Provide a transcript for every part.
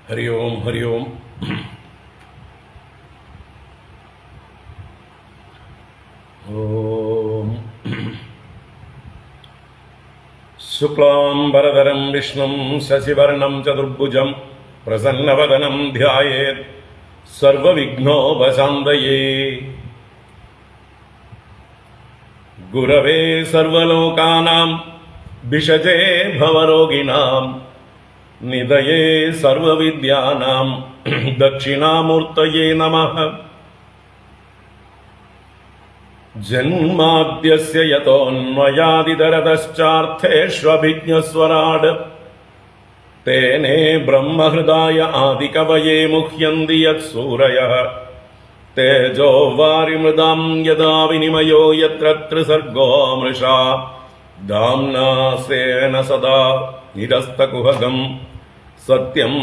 ഹരി ഓം ഹരി ഓം. ഓം ശുക്ലാംബരധരം വിഷ്ണും ശശിവർണം ചതുർഭുജം പ്രസന്നവദനം ധ്യായേത് സർവവിഘ്നോപശാന്തയേ. ഗുരവേ സർവലോകാനാം ഭിഷജേ ഭവരോഗിണാം നിധയേ സർവവിദ്യാനാം ദക്ഷിണാമൂർത്തയേ നമഃ. ജന്മാദ്യസ്യ യതോന്മയാദിതരതശ്ചാർത്ഥേഷ്വഭിജ്ഞസ്വരാട് തേനേ ബ്രഹ്മഹൃദായ ആദികവയേ മുഹ്യന്തി യത്സൂരയഃ. തേജോ വാരിമൃതാം യദാ വിനിമയോ യത്ര ത്രിസർഗോ മൃഷാ ധാംനാ സ്വേന സദാ നിരസ്തകുഹകം സത്യം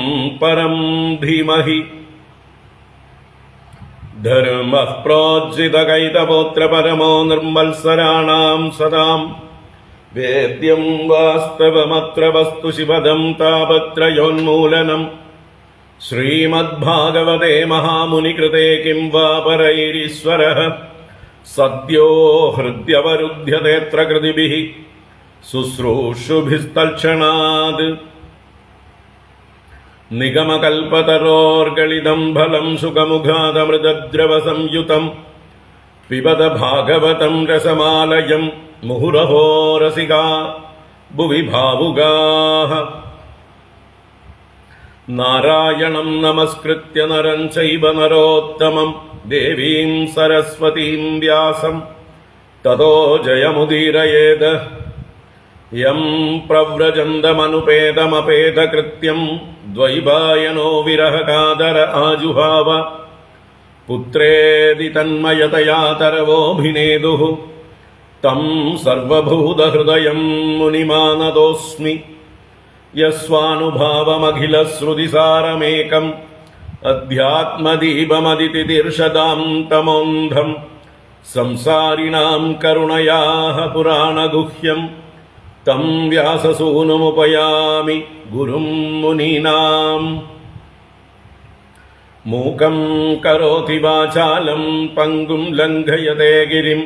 പരം ധീമഹി. ധർമ്മഃ പ്രോജ്ജിതകൈതപോത്ര പരമോ നിർമ്മത്സരാണാം സദാം വേദ്യം വാസ്തവമത്ര വസ്തു ശിവദം താപത്രയോന്മൂലനം. ശ്രീമദ്ഭാഗവതേ മഹാമുനികൃതേ കിം വാ പരൈരീശ്വരഃ സദ്യോ ഹൃദ്യവരുധ്യതേത്ര കൃതിഭിഃ ശുശ്രൂഷുഭിസ്തൽക്ഷണാത്. നിഗമകൽപതരോർഗളിതം ഫലം സുഖമുഖാദമൃതദ്രവസംയുതം പിബത ഭാഗവതം രസമാലയം മുഹുരഹോ രസികാ ഭുവി ഭാവുകാഃ. നാരായണം നമസ്കൃത്യ നരം ചൈവ നരോത്തമം ദേവീം സരസ്വതീം വ്യാസം തതോ ജയമുദീരയേത്. യം പ്രവ്രജന്തമനുപേതമപേതകൃത്യം ദ്വൈപായനോ വിരഹകാതര ആജുഹാവ. പുത്രേതി തന്മയതയാ തരവോഭിനേദുഃ തം സർവഭൂതഹൃദയം മുനിമാനതോസ്മി. യസ്വാനുഭാവമഖിലശ്രുതിസാരമേകം അധ്യാത്മദീപമദിതിദീർഷതാം തമോന്ധം സംസാരിണാം കരുണയാഃ പുരാണഗുഹ്യം തം വ്യാസസൂനുമുപയാമി ഗുരും മുനീനാം. മൂകം കരോതി വാചാലം പങ്കും ലംഘയതേ ഗിരിം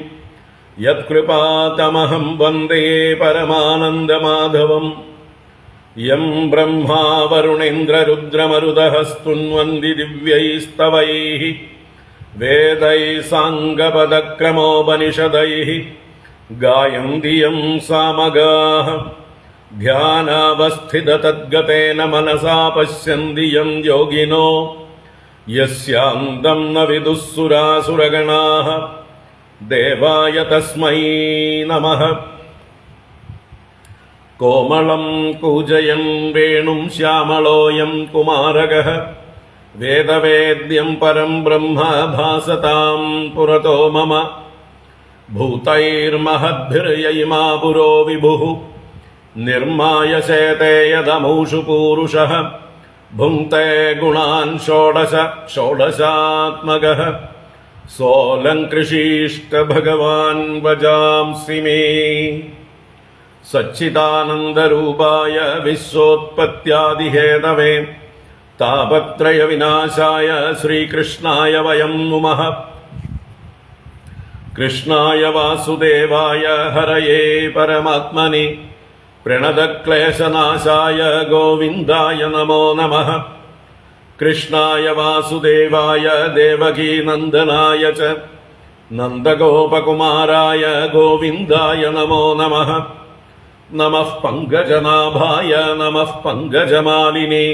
യത്കൃപാതമഹം വന്ദേ പരമാനന്ദമാധവം. യം ബ്രഹ്മാ വരുണേന്ദ്രരുദ്രമരുതഃ സ്തുന്വന്തി ദിവ്യൈസ്തവൈഃ വേദൈഃ സാംഗപദക്രമോപനിഷദൈഃ ഗായന്തി യം സാമഗാഃ. ധ്യാനാവസ്ഥിതതദ്ഗതേന മനസാ പശ്യന്തി യം യോഗിനോ യസ്യാന്തം ന വിദുഃ സുരാസുരഗണാഃ. ദേവായ തസ്മൈ നമഃ. കോമളം കൂജയൻ വേണും ശ്യാമളോയം കുമാരകഃ വേദവേദ്യം പരം ബ്രഹ്മ ഭാസതാം പുരതോ മമ. ഭൂതൈർമഹദ്ഭിർയയിമാ പുരോ വിഭുഃ നിർമ്മായ ശേതേ യദമൂഷു പൂരുഷഃ. ഭുങ്ക്തേ ഗുണാൻ ഷോഡശ ഷോഡശാത്മകഃ സോലംകൃഷീഷ്ട ഭഗവാൻ വജാംസി മേ. സച്ചിദാനന്ദരൂപായ വിശ്വോത്പത്യാദിഹേതവേ താപത്രയവിനാശായ ശ്രീകൃഷ്ണായ വയം നുമഃ. കൃഷ്ണായ വാസുദേവായ ഹരയേ പരമാത്മനി പ്രണതക്ലേശനാശായ ഗോവിന്ദായ നമോ നമഃ. കൃഷ്ണായ വാസുദേവായ ദേവകീനന്ദനായ ച നന്ദഗോപകുമാരായ ഗോവിന്ദായ നമോ നമഃ. നമഃ പങ്കജനാഭായ നമഃ പങ്കജമാലിനേ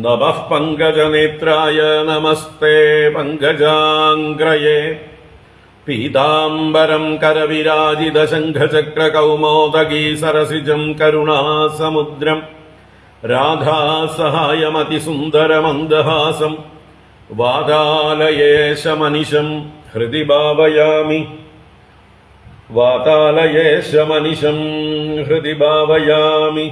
നമഃ പങ്കജനേത്രായ നമസ്തേ പങ്കജാംഗ്രയേ. പീതാംബരം കരവിരാജിതശംഖചക്രകൗമോദഗീ സരസിജം കരുണാസമുദ്രം രാധാസഹായമതിസുന്ദരമന്ദഹാസം വാതാലയേശമനിശം ഹൃദി ഭാവയാമി. വാതാലയേശമനിശം ഹൃദി ഭാവയാമി.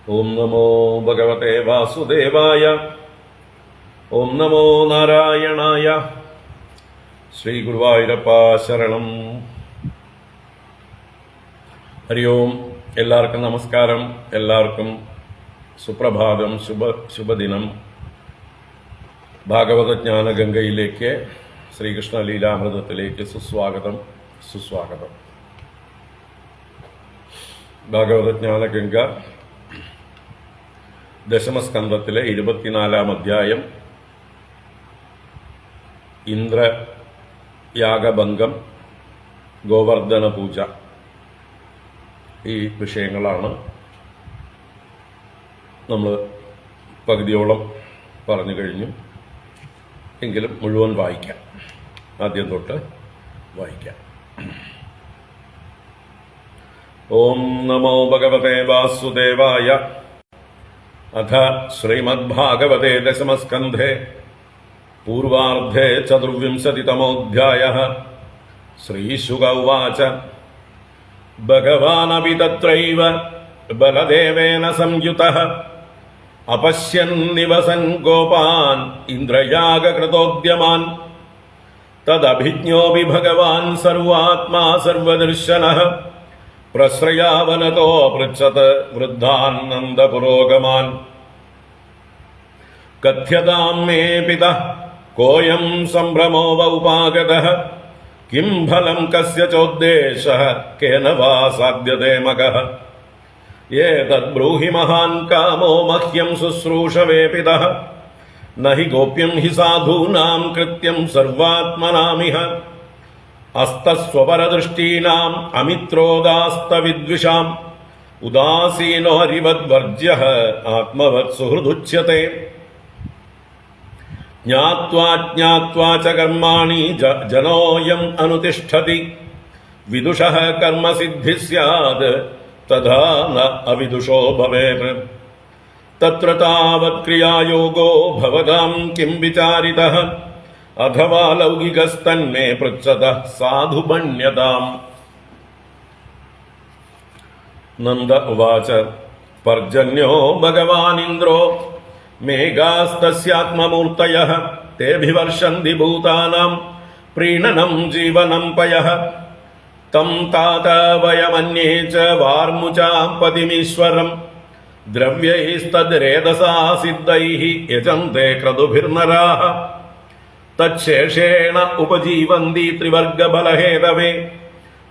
ഓം നമോ ഭഗവതേ വാസുദേവായ. ഓം നമോ നാരായണായ. ശ്രീ ഗുരുവായൂരപ്പ ശരണം. ഹരി ഓം. എല്ലാവർക്കും നമസ്കാരം. എല്ലാവർക്കും സുപ്രഭാതം, ശുഭദിനം. ഭാഗവതജ്ഞാനഗംഗയിലേക്ക്, ശ്രീകൃഷ്ണ ലീലാമൃതത്തിലേക്ക് സുസ്വാഗതം. ഭാഗവതജ്ഞാനഗംഗ ദശമസ്കന്ധത്തിലെ 24-ാം അധ്യായം, ഇന്ദ്രയാഗഭംഗം, ഗോവർദ്ധന പൂജ, ഈ വിഷയങ്ങളാണ് നമ്മൾ പകുതിയോളം പറഞ്ഞു കഴിഞ്ഞു. എങ്കിലും മുഴുവൻ വായിക്കാം. ആദ്യം തൊട്ട് വായിക്കാം. ഓം നമോ ഭഗവതേ വാസുദേവായ. അഥ ശ്രീമദ്ഭാഗവതേ ദശമസ്കന്ധേ പൂർവാർദ്ധേ ചതുർവിംശതിതമോऽധ്യായഃ. ശ്രീശുക ഉവാച. ഭഗവാനപി തത്രൈവ ബലദേവേന സംയുതഃ അപശ്യന്നിവസൻ ഗോപാൻ ഇന്ദ്രയാഗകൃതോദ്യമാൻ. തദഭിജ്ഞോപി ഭഗവാൻ സർവാത്മാ സർവദർശനഃ. പ്രശ്രയാവനതോ പൃച്ഛത് വൃദ്ധാൻ നന്ദപുരോഗമാൻ. കഥ്യതാം മേ പിതഃ കോയം സംഭ്രമോ വ ഉപാഗതഃ. കിം ഫലം കസ്യ ചോദ്ദേശഃ കേന വാ സാധ്യതേ മഗഃ. ഏതദ്ബ്രൂഹി മഹാൻ കാമോ മഹ്യം ശുശ്രൂഷവേ പിതഃ. നഹി ഗോപ്യം ഹി സാധൂനാം കൃത്യം സർവാത്മനാമിഹ. അസ്തസ്വപരദൃഷ്ടീനാം അമിത്രോദാസ്തവിദ്വിഷാം. ഉദാസീനോ ഹരിവദ്വർജ്യഃ ആത്മവത് സുഹൃദുച്യത്തെ. ജ്ഞാത്വാ ജ്ഞാത്വാ ച കർമാണി ജനോയം അനുതിഷ്ഠതി. വിദുഷഃ കർമ്മസിദ്ധി സ്യാത് തഥാ ന അവിദുഷോ ഭവേത്. തത്ര താവത് ക്രിയായോഗോ ഭവതാം കിം വിചാരിതഃ. അഥവാ ലൗകികസ്തന്മേ പൃച്ഛതഃ സാധുമന്യതാം. നന്ദ ഉവാച. പർജന്യോ ഭഗവാനിന്ദ്രോ മേഘാസ്തസ്യാത്മമൂർത്തയഃ. തേഭിവർഷന്തി ഭൂതാനാം പ്രീണനം ജീവനം പയഃ. തം താത വയമന്യേ ച വാർമുചാം പതിമീശ്വരം. ദ്രവ്യൈസ്തദ്രേതസാ സിദ്ധൈഃ യജന്തെ ക്രതുഭിർനരാഃ. തച്ഛേഷേണ ഉപജീവന്തി ത്രിവർഗബലഹേതവേ.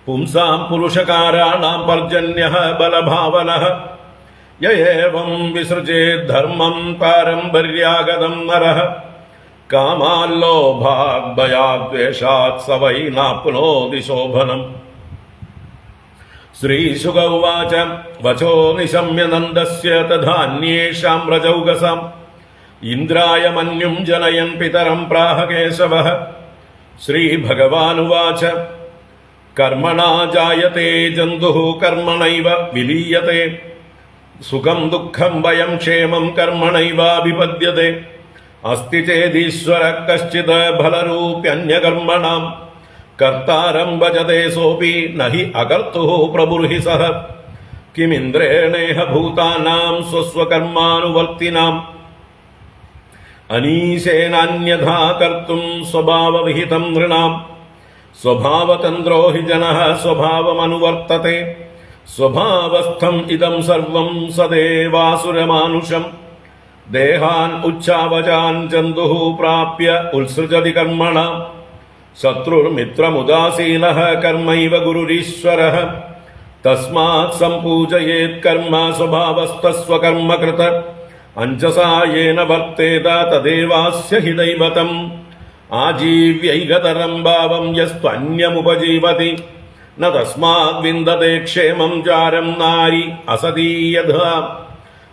പുംസാം പുരുഷകാരാണാം പർജന്യഃ ബലഭാവനഃ. യ ഏവം വിസൃജേത് ധർമ്മം പാരമ്പര്യാഗതം നരഃ. കാമാല്ലോഭാത് ഭയാദ്വേഷാത് സ വൈ നാപ്നോതി ശോഭനം. ശ്രീശുക ഉവാച. വചോ നിശമ്യ നന്ദസ്യ തഥാന്യേഷാം വ്രജൗകസാം. ഇന്ദ്രായ മന്യും ജനയൻ പിതരം പ്രാഹ കേശവഃ. ശ്രീഭഗവാനുവാച. കർമ്മണാ ജായത്തെ ജന്തുഃ കർമ്മണൈവ വിലീയത്തെ. സുഖം ദുഃഖം ഭയം ക്ഷേമം കർമ്മണൈവാഭിപദ്യത്തെ. അസ്തി ചേദീശ്വരഃ കശ്ചിത് ഫലരൂപ്യന്യകർമ്മണാം. കർത്താരം ഭജതേ സോപി നഹി അകർത്തുഃ പ്രഭുർഹി സഃ. കിമിന്ദ്രേണേഹ ഭൂതാനാം സ്വസ്വകർമാനുവർത്തിനാം. അനീശേനാന്യഥാ കർത്തും സ്വഭാവവിഹിതം നൃണാം. സ്വഭാവതന്ത്രോ ഹി ജനഃ സ്വഭാവമനുവർത്തത്തെ. സ്വഭാവസ്ഥം ഇദം സർവം സദേവാസുരമാനുഷം. ദേഹാൻ ഉച്ഛാവചാൻ ജന്തുഃ പ്രാപ്യ ഉത്സൃജതി കർമ്മണ. ശത്രുർമിത്രമുദാസീനഃ കർമ്മൈവ ഗുരുരീശ്വരഃ. തസ്മാത് സംപൂജയേത് കർമ്മ സ്വഭാവസ്ഥസ്വകർമ്മകൃത്. അഞ്ജസാ യേന വർത്തേത തദേവാസ്യ ഹി ദൈവതം. ആജീവ്യൈകതരം ഭാവം യസ്ത്വന്യമുപജീവതി. ന തസ്മാത് വിന്ദതേ ക്ഷേമം ചാരം നാരി അസതീയഥാ.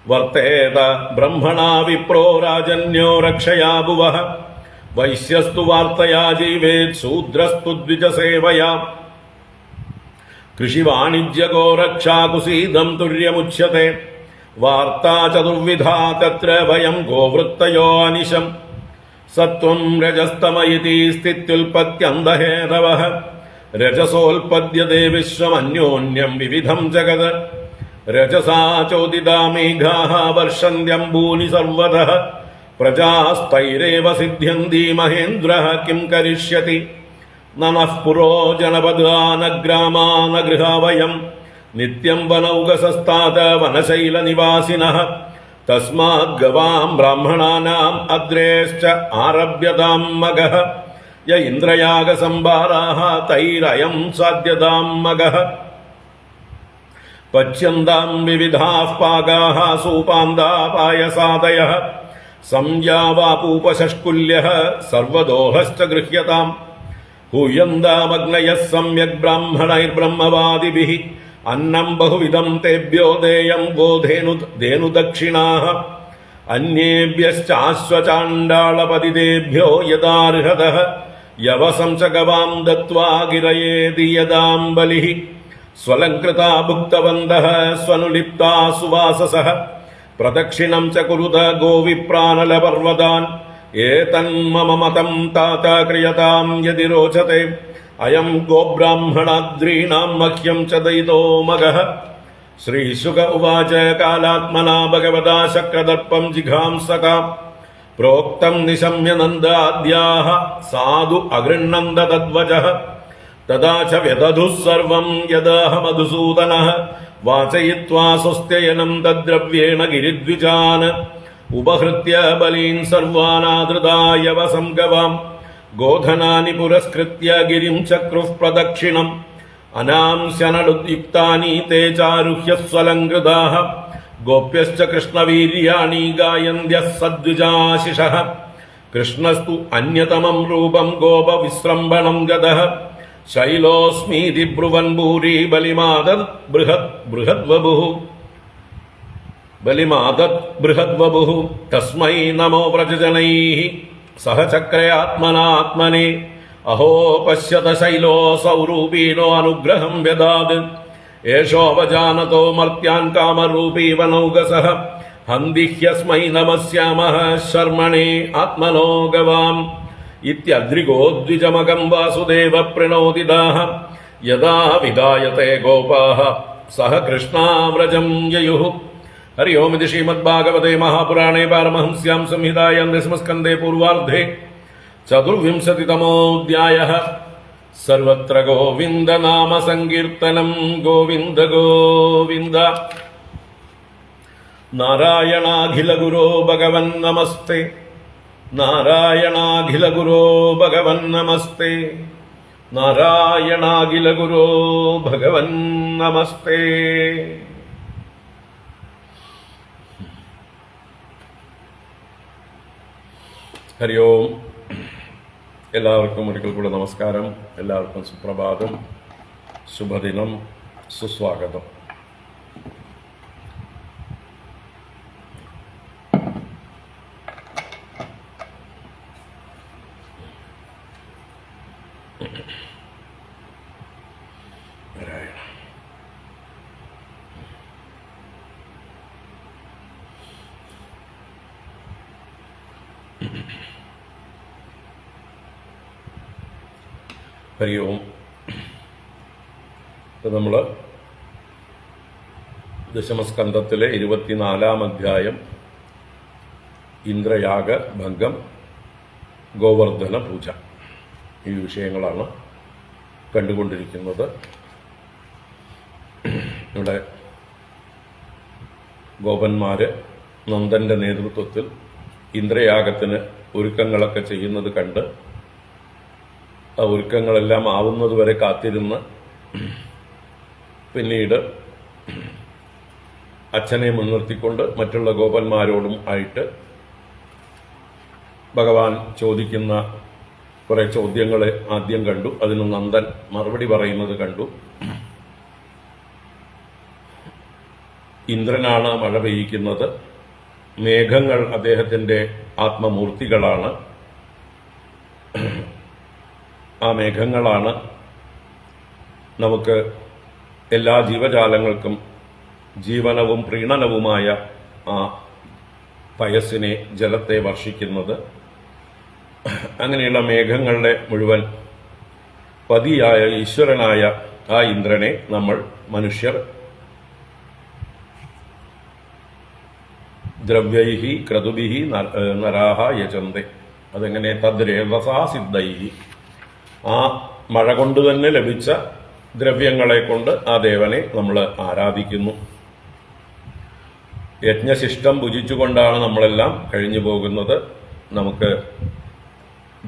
വർത്തേത ബ്രഹ്മണാ വിപ്രോ രാജന്യോ രക്ഷയാ ഭുവഃ. വൈശ്യസ്തു വാർത്തയാ ജീവേത് ശൂദ്രസ്തു ദ്വിജസേവയാ. കൃഷിവാണിജ്യകോ രക്ഷാ കുസീദം തുര്യമുച്യത്തെ. വാർത്താ ചതുർവിധാ തത്ര വയം ഗോവൃത്തയോ അനിശം. സത്വം രജസ്തമ ഇതി സ്ഥിത്യുൽപത്യന്തഹേതവഃ. രജസോൽപദ്യതേ വിശ്വമന്യോന്യം വിവിധം ജഗത്. രജസാ ചോദിതാ മേഘാഃ വർഷന്ത്യംബൂനി സർവതഃ. പ്രജാസ്തൈരേവ സിദ്ധ്യന്തി മഹേന്ദ്രഃ കിം കരിഷ്യതി. നനഃ പുരോ ജനപദാനഗ്രാമാനഗൃഹാവയം. നിത്യം വനൗകസസ്താത വനശൈലനിവാസിനഃ. തസ്മാത് ഗവാം ബ്രാഹ്മണാനാം അദ്രേശ്ച ആരഭ്യതാം മഗഃ യ ഇന്ദ്രയാഗ സംഭാരാഃ തൈരയം സാധ്യതാം മഗഃ പച്യന്താം വിവിധാഃ പാകാഃ സൂപാന്താ പായസാദയഃ സംയാവാപൂപശഷ്കുല്യഃ സർവദോഹശ്ച ഗൃഹ്യതാം ഹൂയന്താമഗ്നയഃ സമ്യക് ബ്രാഹ്മണൈർബ്രഹ്മവാദിഭിഃ അന്നം ബഹുവിധം തേഭ്യോ ദേയം ഗോധേനുദക്ഷിണാഃ അന്യേഭ്യശ്ചാശ്വചാണ്ഡാളപതിതേഭ്യോ യദാർഹതഃ യവസം ച ഗവാം ദത്വാ ഗിരയേതി യദാം ബലിഃ സ്വലംകൃതാ ഭുക്തവന്തഃ സ്വനുലിപ്താ സുവാസസഃ പ്രദക്ഷിണം ച കുരുത ഗോവിപ്രാനലപർവ്വതാൻ ഏതന്മമ മതം താത ക്രിയതാം യദി രോചത്തെ അയം ഗോബ്രാഹ്മണാദ്രീണാം മഹ്യം ച ദയിതോ മഗഃ. ശ്രീശുക ഉവാച കാലാത്മനാ ഭഗവതാ ശക്രദർപ്പം ജിഘാംസക പ്രോക്തം നിശമ്യ നന്ദാദ്യാഃ സാധു അഗൃണ്ണന്ത തദ്വചഃ തദാ ച വ്യദധുഃ സർവം യദാഹ മധുസൂദനഃ വാചയിത്വാ സ്വസ്ത്യയനം തദ്ദ്രവ്യേണ ഗിരിദ്വിജാൻ ഉപഹൃത്യ ബലീൻ സർവാനാദൃതായവ സംഗവാം ഗോധനാനി പുരസ്കൃത്യ ഗിരിം ചക്രുഃ പ്രദക്ഷിണം അനാംസ്യനടുയുക്താനി തേ ചാരുഹ്യ സ്വലംകൃതാഃ ഗോപ്യശ്ച കൃഷ്ണവീര്യാണി ഗായന്ത്യഃ സദ്വിജാശിഷഃ കൃഷ്ണസ്തു അന്യതമം രൂപം ഗോപവിസ്രംഭണം ഗതഃ ശൈലോസ്മീതി ബ്രുവൻ ഭൂരി ബലിമാദത് ബൃഹദ്വപുഃ തസ്മൈ നമോ വ്രജജനൈഃ സഹ ചക്രയാത്മനാത്മനെ അഹോ പശ്യത ശൈലോസൗ രൂപീനോ അനുഗ്രഹം വ്യദാത് ഏഷോപജാനതോ മർത്യാൻ കാമരൂപീവ നൗകസഃ ഹന്തിഹ്യസ്മൈ നമസ്യാമഃ ശർമ്മണേ ആത്മനോ ഗവാം ഇത്യദ്രിഗോദ്വിജമകം വാസുദേവ പ്രണോദിതാഃ യദാ വിദായത്തെ ഗോപാഃ സഹ കൃഷ്ണാവ്രജം യയുഃ. ഹരി ഓം. ഇത് ശ്രീമദ്ഭാഗവതേ മഹാപുരാണേ പാരമഹംസ്യാം സംഹിതായാം ദശമസ്കന്ധേ പൂർവാർദ്ധേ ചതുർവിംശതിതമോऽധ്യായഃ. സർവത്ര ഗോവിന്ദനാമ സങ്കീർത്തനം. ഗോവിന്ദ ഗോവിന്ദ. നാരായണാഖില ഗുരോ ഭഗവൻ നമസ്തേ. നാരായണാഖില ഗുരോ ഭഗവൻ നമസ്തേ. നാരായണാഖില ഗുരോ ഭഗവൻ നമസ്തേ. ഹരി ഓം. എല്ലാവർക്കും ഒരിക്കൽ കൂടെ നമസ്കാരം. എല്ലാവർക്കും സുപ്രഭാതം, ശുഭദിനം, സുസ്വാഗതം. ഹരി ഓം. നമ്മൾ ദശമസ്കന്ധത്തിലെ 24-ാം അധ്യായം ഇന്ദ്രയാഗ ഭംഗം, ഗോവർദ്ധന പൂജ, ഈ വിഷയങ്ങളാണ് കണ്ടുകൊണ്ടിരിക്കുന്നത്. ഇവിടെ ഗോപന്മാര് നന്ദന്റെ നേതൃത്വത്തിൽ ഇന്ദ്രയാഗത്തിന് ഒരുക്കങ്ങളൊക്കെ ചെയ്യുന്നത് കണ്ട് ആ ഒരുക്കങ്ങളെല്ലാം ആവുന്നതുവരെ കാത്തിരുന്ന് പിന്നീട് അച്ഛനെ മുൻനിർത്തിക്കൊണ്ട് മറ്റുള്ള ഗോപന്മാരോടും ആയിട്ട് ഭഗവാൻ ചോദിക്കുന്ന കുറെ ചോദ്യങ്ങളെ ആദ്യം കണ്ടു. അതിന് നന്ദൻ മറുപടി പറയുന്നത് കണ്ടു. ഇന്ദ്രനാണ് മഴ പെയ്യിക്കുന്നത്. മേഘങ്ങൾ അദ്ദേഹത്തിൻ്റെ ആത്മമൂർത്തികളാണ്. ആ മേഘങ്ങളാണ് നമുക്ക് എല്ലാ ജീവജാലങ്ങൾക്കും ജീവനവും പ്രീണനവുമായ ആ പയസ്സിനെ, ജലത്തെ വർഷിക്കുന്നത്. അങ്ങനെയുള്ള മേഘങ്ങളുടെ മുഴുവൻ പതിയായ ഈശ്വരനായ ആ ഇന്ദ്രനെ നമ്മൾ മനുഷ്യർ ദ്രവ്യൈഹി ക്രതുഭിഹി നരാഹ യജന്തെ. അതെങ്ങനെ? തദ്രേവസാ സിദ്ധൈഹി. ആ മഴ കൊണ്ട് തന്നെ ലഭിച്ച ദ്രവ്യങ്ങളെ കൊണ്ട് ആ ദേവനെ നമ്മൾ ആരാധിക്കുന്നു. യജ്ഞശിഷ്ടം ഭുജിച്ചുകൊണ്ടാണ് നമ്മളെല്ലാം കഴിഞ്ഞു പോകുന്നത്. നമുക്ക്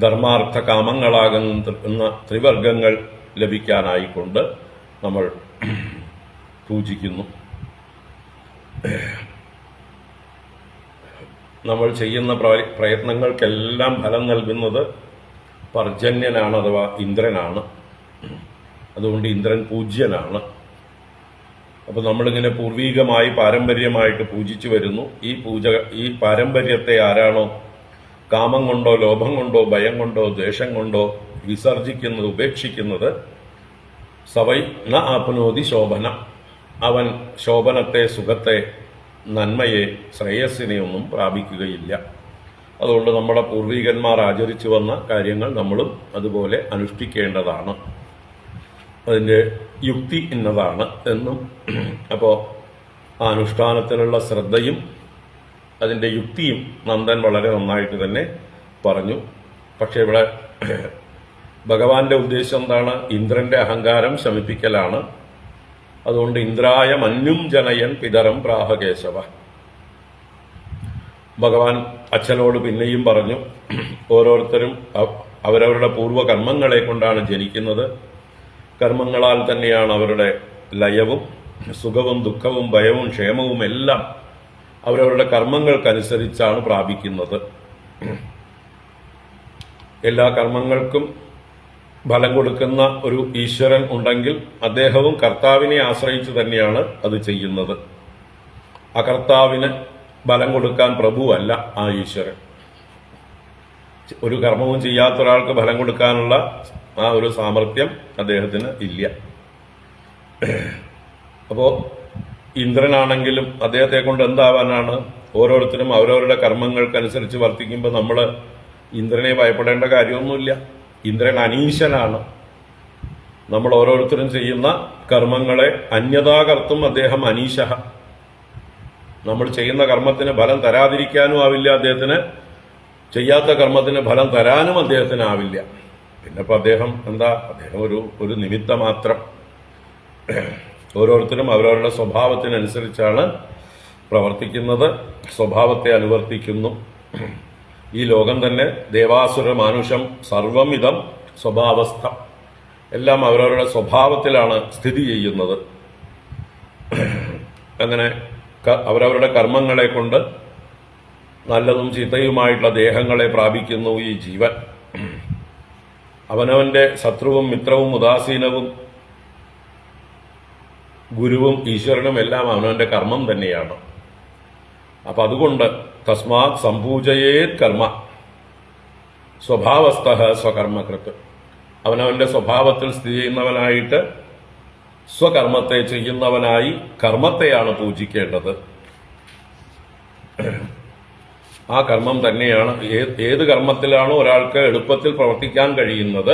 ധർമാർത്ഥ കാമങ്ങളാകുന്ന ത്രിവർഗങ്ങൾ ലഭിക്കാനായിക്കൊണ്ട് നമ്മൾ പൂജിക്കുന്നു. നമ്മൾ ചെയ്യുന്ന പ്രയത്നങ്ങൾക്കെല്ലാം ഫലം നൽകുന്നത് പർജന്യനാണ്, അഥവാ ഇന്ദ്രനാണ്. അതുകൊണ്ട് ഇന്ദ്രൻ പൂജ്യനാണ്. അപ്പോൾ നമ്മളിങ്ങനെ പൂർവീകമായി പാരമ്പര്യമായിട്ട് പൂജിച്ചു വരുന്നു. ഈ പാരമ്പര്യത്തെ ആരാണോ കാമം കൊണ്ടോ ലോഭം കൊണ്ടോ ഭയം കൊണ്ടോ ദ്വേഷം കൊണ്ടോ വിസർജിക്കുന്നത്, ഉപേക്ഷിക്കുന്നത്, സവൈ ന ആപ്നോതി ശോഭന, അവൻ ശോഭനത്തെ, സുഖത്തെ, നന്മയെ, ശ്രേയസ്സിനെ ഒന്നും പ്രാപിക്കുകയില്ല. അതുകൊണ്ട് നമ്മുടെ പൂർവികന്മാർ ആചരിച്ചു വന്ന കാര്യങ്ങൾ നമ്മളും അതുപോലെ അനുഷ്ഠിക്കേണ്ടതാണ്. അതിൻ്റെ യുക്തി ഇന്നതാണ് എന്നും, അപ്പോൾ ആ അനുഷ്ഠാനത്തിനുള്ള ശ്രദ്ധയും അതിൻ്റെ യുക്തിയും നന്ദൻ വളരെ നന്നായിട്ട് തന്നെ പറഞ്ഞു. പക്ഷെ ഇവിടെ ഭഗവാന്റെ ഉദ്ദേശം എന്താണ്? ഇന്ദ്രന്റെ അഹങ്കാരം ശമിപ്പിക്കലാണ്. അതുകൊണ്ട് ഇന്ദ്രായ മന്യും ജനയൻ പിതരം പ്രാഹകേശവ. ഭഗവാൻ അച്ഛനോട് പിന്നെയും പറഞ്ഞു, ഓരോരുത്തരും അവരവരുടെ പൂർവ്വകർമ്മങ്ങളെ കൊണ്ടാണ് ജനിക്കുന്നത്. കർമ്മങ്ങളാൽ തന്നെയാണ് അവരുടെ ലയവും സുഖവും ദുഃഖവും ഭയവും ക്ഷേമവും എല്ലാം അവരവരുടെ കർമ്മങ്ങൾക്കനുസരിച്ചാണ് പ്രാപിക്കുന്നത്. എല്ലാ കർമ്മങ്ങൾക്കും ഫലം കൊടുക്കുന്ന ഒരു ഈശ്വരൻ ഉണ്ടെങ്കിൽ അദ്ദേഹവും കർത്താവിനെ ആശ്രയിച്ച് തന്നെയാണ് അത് ചെയ്യുന്നത്. ആ കർത്താവിന് ഫലം കൊടുക്കാൻ പ്രഭുവല്ല ആ ഈശ്വരൻ. ഒരു കർമ്മവും ചെയ്യാത്ത ഒരാൾക്ക് ഫലം കൊടുക്കാനുള്ള ആ ഒരു സാമർഥ്യം അദ്ദേഹത്തിന് ഇല്ല. അപ്പോൾ ഇന്ദ്രനാണെങ്കിലും അദ്ദേഹത്തെ കൊണ്ട് എന്താവാനാണ്? ഓരോരുത്തരും അവരവരുടെ കർമ്മങ്ങൾക്കനുസരിച്ച് വർത്തിക്കുമ്പോൾ നമ്മൾ ഇന്ദ്രനെ ഭയപ്പെടേണ്ട കാര്യമൊന്നുമില്ല. ഇന്ദ്രൻ അനീശനാണ്. നമ്മൾ ഓരോരുത്തരും ചെയ്യുന്ന കർമ്മങ്ങളെ അന്യതാകർത്തും അദ്ദേഹം അനീശ. നമ്മൾ ചെയ്യുന്ന കർമ്മത്തിന് ഫലം തരാതിരിക്കാനും ആവില്ല അദ്ദേഹത്തിന്, ചെയ്യാത്ത കർമ്മത്തിന് ഫലം തരാനും അദ്ദേഹത്തിനാവില്ല. പിന്നെ ഇപ്പം അദ്ദേഹം എന്താ? അദ്ദേഹം ഒരു നിമിത്തം മാത്രം. ഓരോരുത്തരും അവരവരുടെ സ്വഭാവത്തിനനുസരിച്ചാണ് പ്രവർത്തിക്കുന്നത്, സ്വഭാവത്തെ അനുവർത്തിക്കുന്നു. ഈ ലോകം തന്നെ ദേവാസുര മാനുഷം സർവമിതം സ്വഭാവസ്ഥ, എല്ലാം അവരവരുടെ സ്വഭാവത്തിലാണ് സ്ഥിതി ചെയ്യുന്നത്. അങ്ങനെ അവരവരുടെ കർമ്മങ്ങളെ കൊണ്ട് നല്ലതും ചീത്തയുമായിട്ടുള്ള ദേഹങ്ങളെ പ്രാപിക്കുന്നു ഈ ജീവൻ. അവനവന്റെ ശത്രുവും മിത്രവും ഉദാസീനവും ഗുരുവും ഈശ്വരനും എല്ലാം അവനവന്റെ കർമ്മം തന്നെയാണ്. അപ്പൊ അതുകൊണ്ട് തസ്മാത് സംപൂജയേത് കർമ്മ സ്വഭാവസ്ഥ സ്വകർമ്മകൃത്ത്, അവനവന്റെ സ്വഭാവത്തിൽ സ്ഥിതി ചെയ്യുന്നവനായിട്ട് സ്വകർമ്മത്തെ ചെയ്യുന്നവനായി കർമ്മത്തെയാണ് പൂജിക്കേണ്ടത്. ആ കർമ്മം തന്നെയാണ് ഏത് കർമ്മത്തിലാണോ ഒരാൾക്ക് എളുപ്പത്തിൽ പ്രവർത്തിക്കാൻ കഴിയുന്നത്,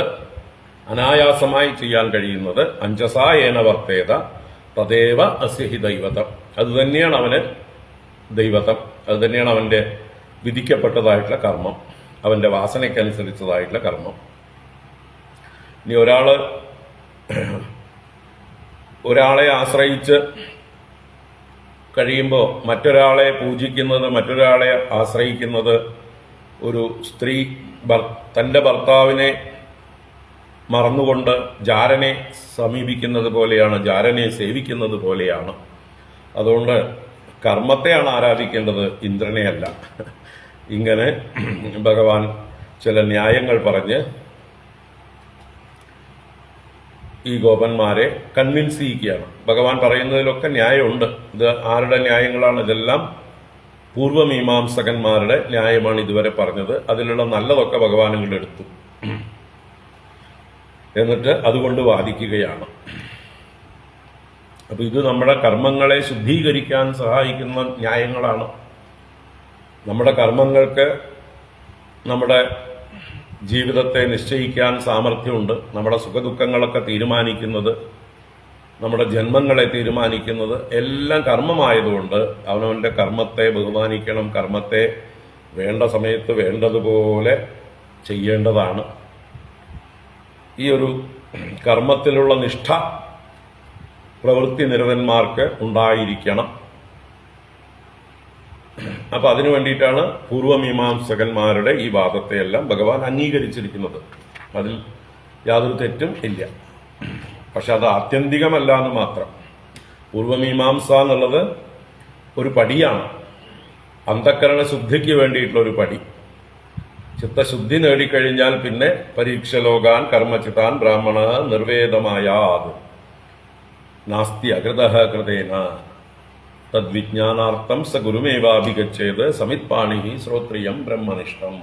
അനായാസമായി ചെയ്യാൻ കഴിയുന്നത്, അഞ്ജസായേന വർത്തേത തദേവ അസ്യഹി ദൈവതം, അത് തന്നെയാണ് അവന് ദൈവതം, അത് തന്നെയാണ് അവന്റെ വിധിക്കപ്പെട്ടതായിട്ടുള്ള കർമ്മം, അവന്റെ വാസനയ്ക്കനുസരിച്ചതായിട്ടുള്ള കർമ്മം. ഇനി ഒരാളെ ആശ്രയിച്ച് കഴിയുമ്പോൾ മറ്റൊരാളെ പൂജിക്കുന്നത്, മറ്റൊരാളെ ആശ്രയിക്കുന്നത്, ഒരു സ്ത്രീ തൻ്റെ ഭർത്താവിനെ മറന്നുകൊണ്ട് ജാരനെ സമീപിക്കുന്നത് പോലെയാണ്, ജാരനെ സേവിക്കുന്നത് പോലെയാണ്. അതുകൊണ്ട് കർമ്മത്തെയാണ് ആരാധിക്കേണ്ടത്, ഇന്ദ്രനെയല്ല. ഇങ്ങനെ ഭഗവാൻ ചില ന്യായങ്ങൾ പറഞ്ഞ് ഈ ഗോപന്മാരെ കൺവിൻസ് ചെയ്യിക്കുകയാണ്. ഭഗവാൻ പറയുന്നതിലൊക്കെ ന്യായമുണ്ട്. ഇത് ആരുടെ ന്യായങ്ങളാണ്? ഇതെല്ലാം പൂർവമീമാംസകന്മാരുടെ ന്യായമാണ് ഇതുവരെ പറഞ്ഞത്. അതിലുള്ള നല്ലതൊക്കെ ഭഗവാൻ ഇങ്ങോട്ട് എടുത്തു, എന്നിട്ട് അതുകൊണ്ട് വാദിക്കുകയാണ്. അപ്പൊ ഇത് നമ്മുടെ കർമ്മങ്ങളെ ശുദ്ധീകരിക്കാൻ സഹായിക്കുന്ന ന്യായങ്ങളാണ്. നമ്മുടെ കർമ്മങ്ങൾക്ക് നമ്മുടെ ജീവിതത്തെ നിശ്ചയിക്കാൻ സാമർഥ്യമുണ്ട്. നമ്മുടെ സുഖദുഃഖങ്ങളൊക്കെ തീരുമാനിക്കുന്നത്, നമ്മുടെ ജന്മങ്ങളെ തീരുമാനിക്കുന്നത് എല്ലാം കർമ്മമായതുകൊണ്ട് അവനവന്റെ കർമ്മത്തെ ബഹുമാനിക്കണം. കർമ്മത്തെ വേണ്ട സമയത്ത് വേണ്ടതുപോലെ ചെയ്യേണ്ടതാണ്. ഈ ഒരു കർമ്മത്തിലുള്ള നിഷ്ഠ പ്രവൃത്തി നിരതന്മാർക്ക് ഉണ്ടായിരിക്കണം. അപ്പൊ അതിനു വേണ്ടിയിട്ടാണ് പൂർവമീമാംസകന്മാരുടെ ഈ വാദത്തെയെല്ലാം ഭഗവാൻ അംഗീകരിച്ചിരിക്കുന്നത്. അതിൽ യാതൊരു തെറ്റും ഇല്ല. പക്ഷെ അത് ആത്യന്തികമല്ല എന്ന് മാത്രം. പൂർവമീമാംസ എന്നുള്ളത് ഒരു പടിയാണ്, അന്ധക്കരണ ശുദ്ധിക്ക് വേണ്ടിയിട്ടുള്ള ഒരു പടി. ചിത്തശുദ്ധി നേടിക്കഴിഞ്ഞാൽ പിന്നെ പരീക്ഷ ലോകാൻ കർമ്മചിതാൻ ബ്രാഹ്മണ നിർവേദമായാത് നാസ്തി അകൃത കൃതേന തദ്വിജ്ഞാനാർത്ഥം സ ഗുരുമേവാഭിഗച്ഛേത് സമിത്പാണി ശ്രോത്രിയം ബ്രഹ്മനിഷ്ഠം.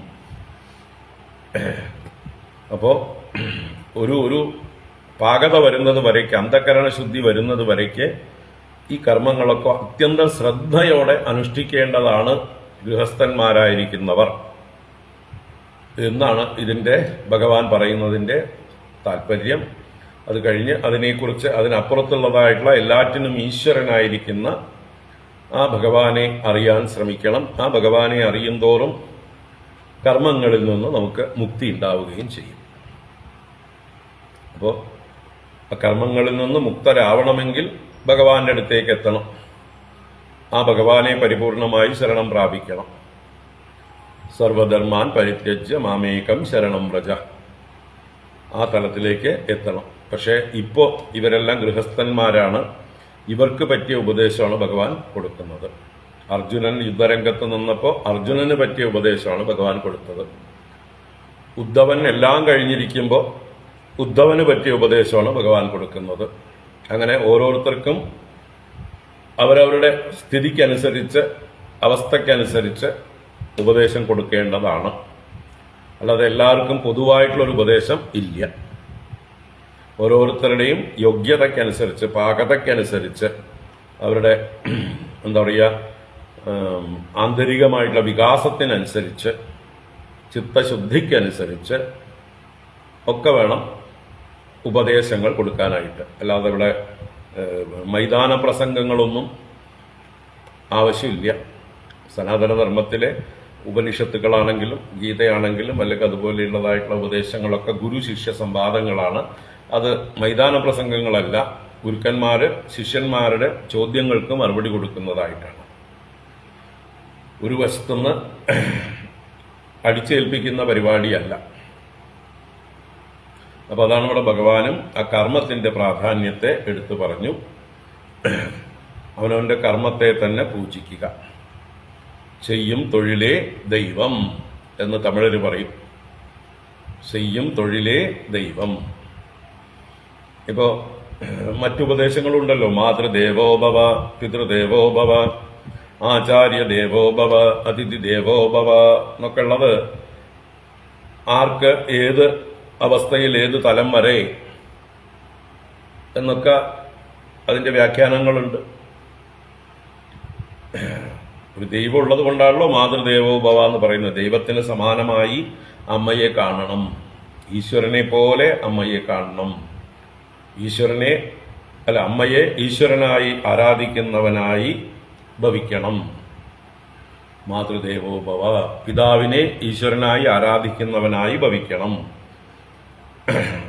അപ്പോ ഒരു പാകത വരുന്നത് വരയ്ക്ക്, അന്ധകരണ ശുദ്ധി വരുന്നത് വരയ്ക്ക് ഈ കർമ്മങ്ങളൊക്കെ അത്യന്തം ശ്രദ്ധയോടെ അനുഷ്ഠിക്കേണ്ടതാണ് ഗൃഹസ്ഥന്മാരായിരിക്കുന്നവർ എന്നാണ് ഇതിന്റെ ഭഗവാൻ പറയുന്നതിന്റെ താല്പര്യം. അത് കഴിഞ്ഞ് അതിനെക്കുറിച്ച് അതിനപ്പുറത്തുള്ളതായിട്ടുള്ള എല്ലാറ്റിനും ഈശ്വരനായിരിക്കുന്ന ആ ഭഗവാനെ അറിയാൻ ശ്രമിക്കണം. ആ ഭഗവാനെ അറിയും തോറും കർമ്മങ്ങളിൽ നിന്ന് നമുക്ക് മുക്തി ഉണ്ടാവുകയും ചെയ്യും. അപ്പോൾ ആ കർമ്മങ്ങളിൽ നിന്ന് മുക്തരാവണമെങ്കിൽ ഭഗവാന്റെ അടുത്തേക്ക് എത്തണം. ആ ഭഗവാനെ പരിപൂർണമായി ശരണം പ്രാപിക്കണം. സർവധർമാൻ പരിത്യജ്യ മാമേകം ശരണം വ്രജ, ആ തലത്തിലേക്ക് എത്തണം. പക്ഷേ ഇപ്പോൾ ഇവരെല്ലാം ഗൃഹസ്ഥന്മാരാണ്. ഇവർക്ക് പറ്റിയ ഉപദേശമാണ് ഭഗവാൻ കൊടുക്കുന്നത്. അർജുനൻ യുദ്ധരംഗത്ത് നിന്നപ്പോൾ അർജുനന് പറ്റിയ ഉപദേശമാണ് ഭഗവാൻ കൊടുത്തത്. ഉദ്ധവൻ എല്ലാം കഴിഞ്ഞിരിക്കുമ്പോൾ ഉദ്ധവന് പറ്റിയ ഉപദേശമാണ് ഭഗവാൻ കൊടുക്കുന്നത്. അങ്ങനെ ഓരോരുത്തർക്കും അവരവരുടെ സ്ഥിതിക്കനുസരിച്ച് അവസ്ഥയ്ക്കനുസരിച്ച് ഉപദേശം കൊടുക്കേണ്ടതാണ്. അല്ലാതെ എല്ലാവർക്കും പൊതുവായിട്ടുള്ളൊരു ഉപദേശം ഇല്ല. ഓരോരുത്തരുടെയും യോഗ്യതയ്ക്കനുസരിച്ച് പാകതയ്ക്കനുസരിച്ച് അവരുടെ എന്താ പറയുക ആന്തരികമായിട്ടുള്ള വികാസത്തിനനുസരിച്ച് ചിത്തശുദ്ധിക്കനുസരിച്ച് ഒക്കെ വേണം ഉപദേശങ്ങൾ കൊടുക്കാനായിട്ട്. അല്ലാതെ ഇവിടെ മൈതാന പ്രസംഗങ്ങളൊന്നും ആവശ്യമില്ല. സനാതനധർമ്മത്തിലെ ഉപനിഷത്തുകളാണെങ്കിലും ഗീതയാണെങ്കിലും അല്ലെങ്കിൽ അതുപോലെയുള്ളതായിട്ടുള്ള ഉപദേശങ്ങളൊക്കെ ഗുരു ശിഷ്യ സംവാദങ്ങളാണ്. അത് മൈതാന പ്രസംഗങ്ങളല്ല. ഗുരുക്കന്മാര് ശിഷ്യന്മാരുടെ ചോദ്യങ്ങൾക്ക് മറുപടി കൊടുക്കുന്നതായിട്ടാണ്. ഒരു വശത്തുനിന്ന് അടിച്ചേൽപ്പിക്കുന്ന പരിപാടിയല്ല. അപ്പൊ അതാണ് ഇവിടെ ഭഗവാനും ആ കർമ്മത്തിന്റെ പ്രാധാന്യത്തെ എടുത്തു പറഞ്ഞു. അവനവന്റെ കർമ്മത്തെ തന്നെ പൂജിക്കുക. ചെയ്യും തൊഴിലേ ദൈവം എന്ന് തമിഴര് പറയും. ചെയ്യും തൊഴിലേ ദൈവം. ഇപ്പോ മറ്റുപദേശങ്ങളുണ്ടല്ലോ, മാതൃദേവോഭവ, പിതൃദേവോഭവ, ആചാര്യ ദേവോഭവ, അതിഥി ദേവോഭവ എന്നൊക്കെ ഉള്ളത് ആർക്ക് ഏത് അവസ്ഥയിൽ ഏത് തലം വരെ എന്നൊക്കെ അതിന്റെ വ്യാഖ്യാനങ്ങളുണ്ട്. ഒരു ദൈവം ഉള്ളത് കൊണ്ടാണല്ലോ മാതൃദേവോഭവ എന്ന് പറയുന്നത്. ദൈവത്തിന് സമാനമായി അമ്മയെ കാണണം, ഈശ്വരനെ പോലെ അമ്മയെ കാണണം. അമ്മയെ ഈശ്വരനായി ആരാധിക്കുന്നവനായി ഭവിക്കണം. മാതൃദേവോഭവ, പിതാവിനെ ഈശ്വരനായി ആരാധിക്കുന്നവനായി ഭവിക്കണം.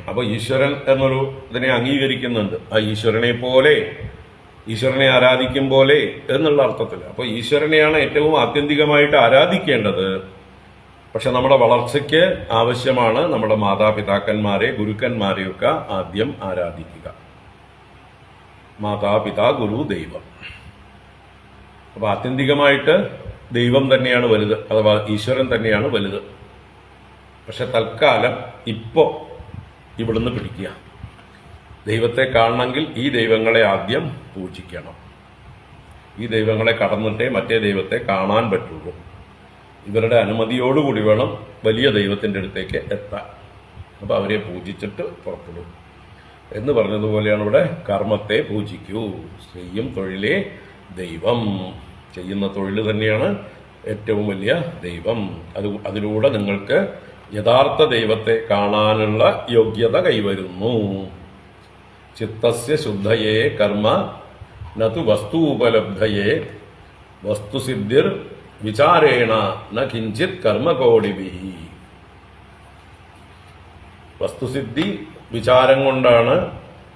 അപ്പൊ ഈശ്വരൻ എന്നൊരു ഇതിനെ അംഗീകരിക്കുന്നുണ്ട്. ആ ഈശ്വരനെ പോലെ, ഈശ്വരനെ ആരാധിക്കും പോലെ എന്നുള്ള അർത്ഥത്തിൽ. അപ്പൊ ഈശ്വരനെയാണ് ഏറ്റവും ആത്യന്തികമായിട്ട് ആരാധിക്കേണ്ടത്. പക്ഷെ നമ്മുടെ വളർച്ചയ്ക്ക് ആവശ്യമാണ് നമ്മുടെ മാതാപിതാക്കന്മാരെ ഗുരുക്കന്മാരെയൊക്കെ ആദ്യം ആരാധിക്കുക. മാതാപിതാ ഗുരു ദൈവം. അപ്പൊ ആത്യന്തികമായിട്ട് ദൈവം തന്നെയാണ് വലുത്, അഥവാ ഈശ്വരൻ തന്നെയാണ് വലുത്. പക്ഷെ തൽക്കാലം ഇപ്പോ ഇവിടുന്ന് പിടിക്കുക. ദൈവത്തെ കാണണമെങ്കിൽ ഈ ദൈവങ്ങളെ ആദ്യം പൂജിക്കണം. ഈ ദൈവങ്ങളെ കടന്നിട്ടേ മറ്റേ ദൈവത്തെ കാണാൻ പറ്റുള്ളൂ. ഇവരുടെ അനുമതിയോടുകൂടി വേണം വലിയ ദൈവത്തിന്റെ അടുത്തേക്ക് എത്താൻ. അപ്പൊ അവരെ പൂജിച്ചിട്ട് പുറപ്പെടും എന്ന് പറഞ്ഞതുപോലെയാണ് ഇവിടെ കർമ്മത്തെ പൂജിക്കൂ. ചെയ്യും തൊഴിലേ ദൈവം. ചെയ്യുന്ന തൊഴിൽ തന്നെയാണ് ഏറ്റവും വലിയ ദൈവം. അതിലൂടെ നിങ്ങൾക്ക് യഥാർത്ഥ ദൈവത്തെ കാണാനുള്ള യോഗ്യത കൈവരുന്നു. ചിത്തസ്യ ശുദ്ധയേ കർമ്മ നതു വസ്തൂപലബ്ധയേ വസ്തുസിദ്ധിർ വിചാരേണ ന കിഞ്ചിത് കർമ്മകോടിഭിഹി. വസ്തുസിദ്ധി വിചാരം കൊണ്ടാണ്,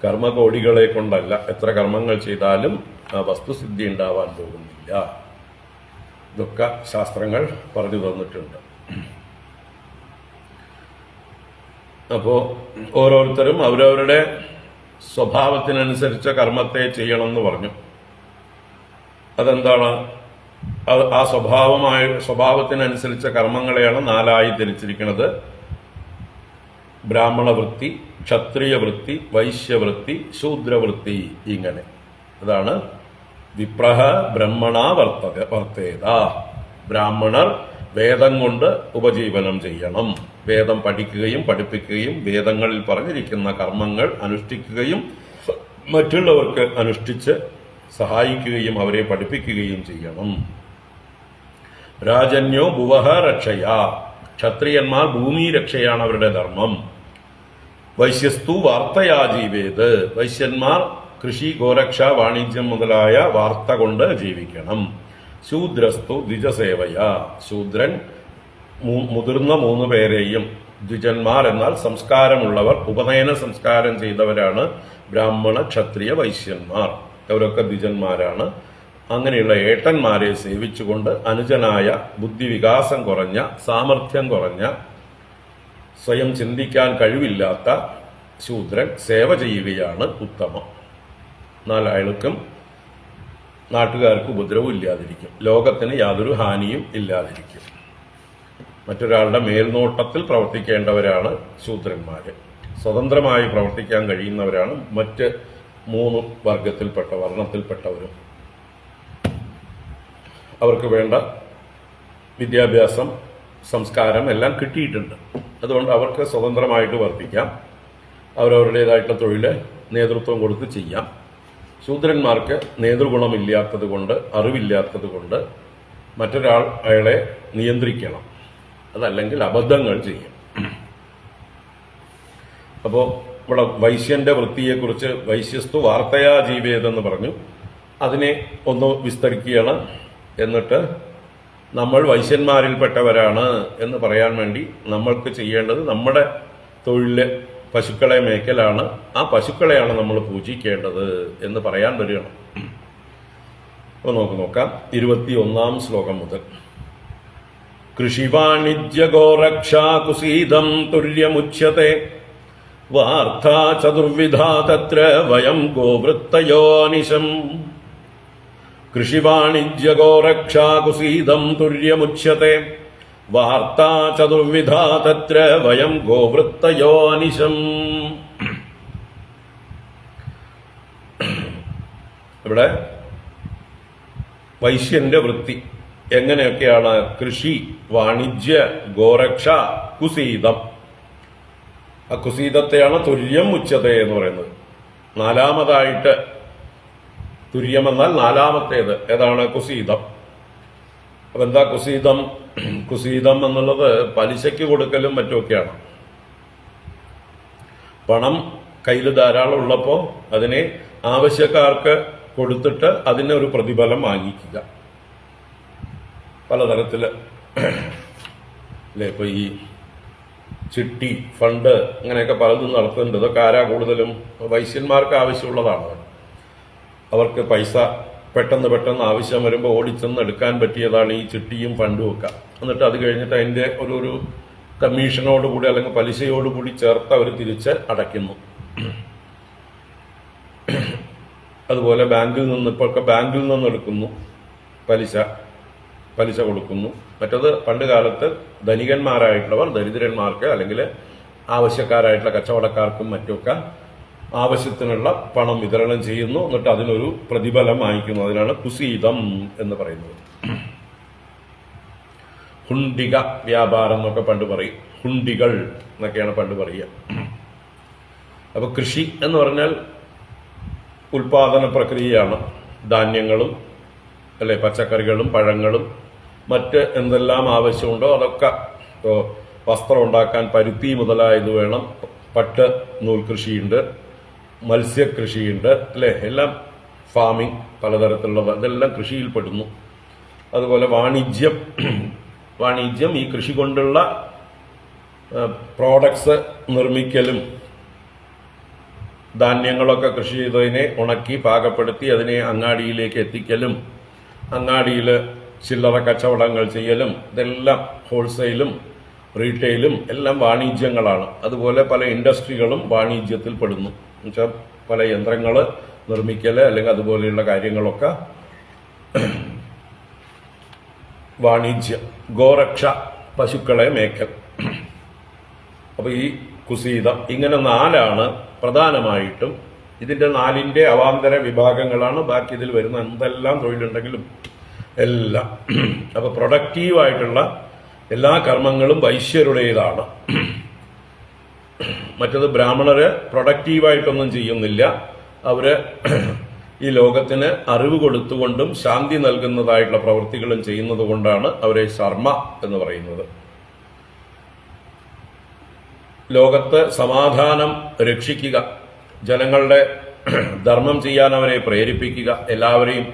കർമ്മകോടികളെ കൊണ്ടല്ല. എത്ര കർമ്മങ്ങൾ ചെയ്താലും ആ വസ്തുസിദ്ധി ഉണ്ടാവാൻ പോകുന്നില്ല. ഇതൊക്കെ ശാസ്ത്രങ്ങൾ പറഞ്ഞു തന്നിട്ടുണ്ട്. അപ്പോൾ ഓരോരുത്തരും അവരവരുടെ സ്വഭാവത്തിനനുസരിച്ച കർമ്മത്തെ ചെയ്യണമെന്ന് പറഞ്ഞു. അതെന്താണ്? ആ സ്വഭാവത്തിനനുസരിച്ച കർമ്മങ്ങളെയാണ് 4ആയി തിരിച്ചിരിക്കുന്നത്. ബ്രാഹ്മണവൃത്തി, ക്ഷത്രിയവൃത്തി, വൈശ്യവൃത്തി, ശൂദ്രവൃത്തി. ഇങ്ങനെ അതാണ് വിപ്രഹ ബ്രഹ്മണ വർത്തേത. ബ്രാഹ്മണർ വേദം കൊണ്ട് ഉപജീവനം ചെയ്യണം. വേദം പഠിക്കുകയും പഠിപ്പിക്കുകയും വേദങ്ങളിൽ പറഞ്ഞിരിക്കുന്ന കർമ്മങ്ങൾ അനുഷ്ഠിക്കുകയും മറ്റുള്ളവർക്ക് അനുഷ്ഠിച്ച് സഹായിക്കുകയും അവരെ പഠിപ്പിക്കുകയും ചെയ്യണം. രാജന്യോ ഭുവഹ രക്ഷയാ. ക്ഷത്രിയന്മാർ ഭൂമി രക്ഷയാണ് അവരുടെ ധർമ്മം. വൈശ്യസ്തു വാർത്തയാ ജീവേത്. വൈശ്യന്മാർ കൃഷി, ഗോരക്ഷ, വാണിജ്യം മുതലായ വാർത്ത കൊണ്ട് ജീവിക്കണം. ശൂദ്രസ്തു ദ്വിജസേവയ. ശൂദ്രൻ മുതിർന്ന 3 പേരെയും, ദ്വിജന്മാർ എന്നാൽ സംസ്കാരമുള്ളവർ, ഉപനയന സംസ്കാരം ചെയ്തവരാണ് ബ്രാഹ്മണ, ക്ഷത്രിയ, വൈശ്യന്മാർ. അവരൊക്കെ ദ്വിജന്മാരാണ്. അങ്ങനെയുള്ള ഏട്ടന്മാരെ സേവിച്ചുകൊണ്ട് അനുജനായ, ബുദ്ധിവികാസം കുറഞ്ഞ, സാമർഥ്യം കുറഞ്ഞ, സ്വയം ചിന്തിക്കാൻ കഴിവില്ലാത്ത ശൂദ്രൻ സേവ ചെയ്യുകയാണ് ഉത്തമം. എന്നാൽ അയാൾക്കും നാട്ടുകാർക്ക് ഉപദ്രവം ഇല്ലാതിരിക്കും, ലോകത്തിന് യാതൊരു ഹാനിയും ഇല്ലാതിരിക്കും. മറ്റൊരാളുടെ മേൽനോട്ടത്തിൽ പ്രവർത്തിക്കേണ്ടവരാണ് ശൂദ്രന്മാര്. സ്വതന്ത്രമായി പ്രവർത്തിക്കാൻ കഴിയുന്നവരാണ് മറ്റ് 3 വർണ്ണത്തിൽപ്പെട്ടവരും. അവർക്ക് വേണ്ട വിദ്യാഭ്യാസം, സംസ്കാരം എല്ലാം കിട്ടിയിട്ടുണ്ട്. അതുകൊണ്ട് അവർക്ക് സ്വതന്ത്രമായിട്ട് വർത്തിക്കാം. അവരവരുടേതായിട്ടുള്ള തൊഴില് നേതൃത്വം കൊടുത്ത് ചെയ്യാം. ശൂദ്രന്മാർക്ക് നേതൃഗുണമില്ലാത്തത് കൊണ്ട്, അറിവില്ലാത്തത് കൊണ്ട് മറ്റൊരാൾ അയാളെ നിയന്ത്രിക്കണം. അതല്ലെങ്കിൽ അബദ്ധങ്ങൾ ചെയ്യും. അപ്പോൾ ഇവിടെ വൈശ്യന്റെ വൃത്തിയെക്കുറിച്ച് വൈശ്യസ്തു വാർത്തയാ ജീവേതെന്ന് പറഞ്ഞു. അതിനെ ഒന്ന് വിസ്തരിക്കുകയാണ്. എന്നിട്ട് നമ്മൾ വൈശ്യന്മാരിൽപ്പെട്ടവരാണ് എന്ന് പറയാൻ വേണ്ടി നമ്മൾക്ക് ചെയ്യേണ്ടത് നമ്മുടെ തൊഴില് പശുക്കളെ മേയ്ക്കലാണ്. ആ പശുക്കളെയാണ് നമ്മൾ പൂജിക്കേണ്ടത് എന്ന് പറയാൻ വരികയാണ്. അപ്പോൾ നോക്കാം 21-ാം ശ്ലോകം മുതൽ. കൃഷിവാണിജ്യ ഗോരക്ഷാ കുസീദം തുര്യമുച്യത്തെ വാർത്താ ചതുർവിധാ തത്ര വയം ഗോവൃത്തയോനിശം. കൃഷിവാണിജ്യ ഗോരക്ഷാ കുസീദം തുര്യമുച്യത്തെ വാർത്താ ചതുർവിധാ തത്ര വയം ഗോവൃത്തയോനിശം. ഇവിടെ വൈശ്യന്റെ വൃത്തി എങ്ങനെയൊക്കെയാണ്? കൃഷി, വാണിജ്യ, ഗോരക്ഷ, കുസീതം. ആ കുസീതത്തെയാണ് തുര്യം ഉച്ചത എന്ന് പറയുന്നത്. 4ാമതായിട്ട് തുര്യം എന്നാൽ 4ാമത്തേത് ഏതാണ്? കുസീതം. അപ്പൊ എന്താ കുസീതം? കുസീതം എന്നുള്ളത് പലിശയ്ക്ക് കൊടുക്കലും മറ്റുമൊക്കെയാണ്. പണം കയ്യിൽ ധാരാളം ഉള്ളപ്പോൾ അതിനെ ആവശ്യക്കാർക്ക് കൊടുത്തിട്ട് അതിനൊരു പ്രതിഫലം വാങ്ങിക്കുക. പലതരത്തില് അല്ലെ, ഇപ്പൊ ഈ ചിട്ടി, ഫണ്ട്, അങ്ങനെയൊക്കെ പലതും നടത്തുന്നുണ്ട്. ഇതൊക്കെ ആരാ കൂടുതലും? വൈശ്യന്മാർക്ക് ആവശ്യമുള്ളതാണ്. അവർക്ക് പൈസ പെട്ടെന്ന് ആവശ്യം വരുമ്പോൾ ഓടിച്ചെന്ന് എടുക്കാൻ പറ്റിയതാണ് ഈ ചിട്ടിയും ഫണ്ടും ഒക്കെ. എന്നിട്ട് അത് കഴിഞ്ഞിട്ട് അതിന്റെ ഒരു കമ്മീഷനോടുകൂടി അല്ലെങ്കിൽ പലിശയോടുകൂടി ചേർത്ത് അവർ തിരിച്ച് അടയ്ക്കുന്നു. അതുപോലെ ഇപ്പോഴൊക്കെ ബാങ്കിൽ നിന്ന് എടുക്കുന്നു, പലിശ കൊടുക്കുന്നു. മറ്റത് പണ്ട് കാലത്ത് ധനികന്മാരായിട്ടുള്ളവർ ദരിദ്രന്മാർക്ക് അല്ലെങ്കിൽ ആവശ്യക്കാരായിട്ടുള്ള കച്ചവടക്കാർക്കും മറ്റുമൊക്കെ ആവശ്യത്തിനുള്ള പണം വിതരണം ചെയ്യുന്നു. എന്നിട്ട് അതിനൊരു പ്രതിഫലം വാങ്ങിക്കുന്നു. അതിനാണ് കുസീതം എന്ന് പറയുന്നത്. ഹുണ്ടിക വ്യാപാരം എന്നൊക്കെ പണ്ട് പറയും. ഹുണ്ടികൾ എന്നൊക്കെയാണ് പണ്ട് പറയുക. അപ്പൊ കൃഷി എന്ന് പറഞ്ഞാൽ ഉൽപാദന പ്രക്രിയയാണ്. ധാന്യങ്ങളും അല്ലെ, പച്ചക്കറികളും പഴങ്ങളും മറ്റ് എന്തെല്ലാം ആവശ്യമുണ്ടോ അതൊക്കെ. ഇപ്പോൾ വസ്ത്രം ഉണ്ടാക്കാൻ പരുത്തി മുതലായത് വേണം. പട്ട് നൂൽ കൃഷിയുണ്ട്, മത്സ്യകൃഷിയുണ്ട്, അല്ലെ, എല്ലാം ഫാമിംഗ് പലതരത്തിലുള്ളത്, ഇതെല്ലാം കൃഷിയിൽപ്പെടുന്നു. അതുപോലെ വാണിജ്യം ഈ കൃഷി കൊണ്ടുള്ള പ്രോഡക്ട്സ് നിർമ്മിക്കലും, ധാന്യങ്ങളൊക്കെ കൃഷി ചെയ്തതിനെ ഉണക്കി പാകപ്പെടുത്തി അതിനെ അങ്ങാടിയിലേക്ക് എത്തിക്കലും, അങ്ങാടിയിൽ ചില്ലറ കച്ചവടങ്ങൾ ചെയ്യലും ഇതെല്ലാം ഹോൾസെയിലും റീറ്റെയിലും എല്ലാം വാണിജ്യങ്ങളാണ്. അതുപോലെ പല ഇൻഡസ്ട്രികളും വാണിജ്യത്തിൽ പെടുന്നു. എന്നുവെച്ചാൽ പല യന്ത്രങ്ങൾ നിർമ്മിക്കൽ അല്ലെങ്കിൽ അതുപോലെയുള്ള കാര്യങ്ങളൊക്കെ വാണിജ്യം. ഗോരക്ഷ, പശുക്കളെ മേക്കൽ. അപ്പൊ ഈ കുസീത ഇങ്ങനെ 4 പ്രധാനമായിട്ടും. ഇതിന്റെ 4ന്റെ അവാന്തര വിഭാഗങ്ങളാണ് ബാക്കി ഇതിൽ വരുന്ന എന്തെല്ലാം തൊഴിലുണ്ടെങ്കിലും എല്ലാം. അപ്പൊ പ്രൊഡക്റ്റീവായിട്ടുള്ള എല്ലാ കർമ്മങ്ങളും വൈശ്യരുടേതാണ്. മറ്റത് ബ്രാഹ്മണര് പ്രൊഡക്റ്റീവായിട്ടൊന്നും ചെയ്യുന്നില്ല. അവര് ഈ ലോകത്തിന് അറിവ് കൊടുത്തുകൊണ്ടും ശാന്തി നൽകുന്നതായിട്ടുള്ള പ്രവൃത്തികളും ചെയ്യുന്നത് കൊണ്ടാണ് അവരെ ശർമ്മ എന്ന് പറയുന്നത്. ലോകത്ത് സമാധാനം രക്ഷിക്കുക, ജനങ്ങളുടെ ധർമ്മം ചെയ്യാൻ അവരെ പ്രേരിപ്പിക്കുക, എല്ലാവരെയും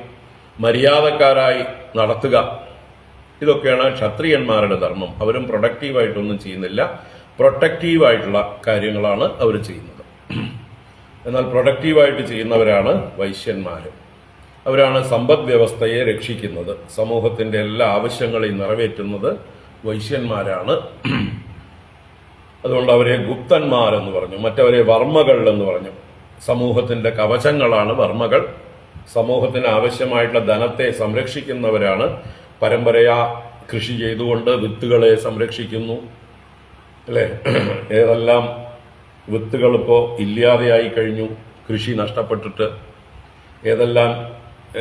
മര്യാദക്കാരായി നടത്തുക, ഇതൊക്കെയാണ് ക്ഷത്രിയന്മാരുടെ ധർമ്മം. അവരും പ്രൊഡക്റ്റീവായിട്ടൊന്നും ചെയ്യുന്നില്ല, പ്രൊട്ടക്റ്റീവായിട്ടുള്ള കാര്യങ്ങളാണ് അവർ ചെയ്യുന്നത്. എന്നാൽ പ്രൊഡക്റ്റീവായിട്ട് ചെയ്യുന്നവരാണ് വൈശ്യന്മാർ. അവരാണ് സമ്പദ് വ്യവസ്ഥയെ രക്ഷിക്കുന്നത്. സമൂഹത്തിന്റെ എല്ലാ ആവശ്യങ്ങളെയും നിറവേറ്റുന്നത് വൈശ്യന്മാരാണ്. അതുകൊണ്ട് അവരെ ഗുപ്തന്മാരെന്ന് പറഞ്ഞു. മറ്റവരെ വർമ്മകൾ എന്ന് പറഞ്ഞു. സമൂഹത്തിന്റെ കവചങ്ങളാണ് വർമ്മകൾ. സമൂഹത്തിന് ആവശ്യമായിട്ടുള്ള ധനത്തെ സംരക്ഷിക്കുന്നവരാണ്. പരമ്പരയാ കൃഷി ചെയ്തുകൊണ്ട് വിത്തുകളെ സംരക്ഷിക്കുന്നു, അല്ലെ? ഏതെല്ലാം വിത്തുകൾ ഇപ്പോൾ ഇല്ലാതെയായി കഴിഞ്ഞു, കൃഷി നഷ്ടപ്പെട്ടിട്ട്. ഏതെല്ലാം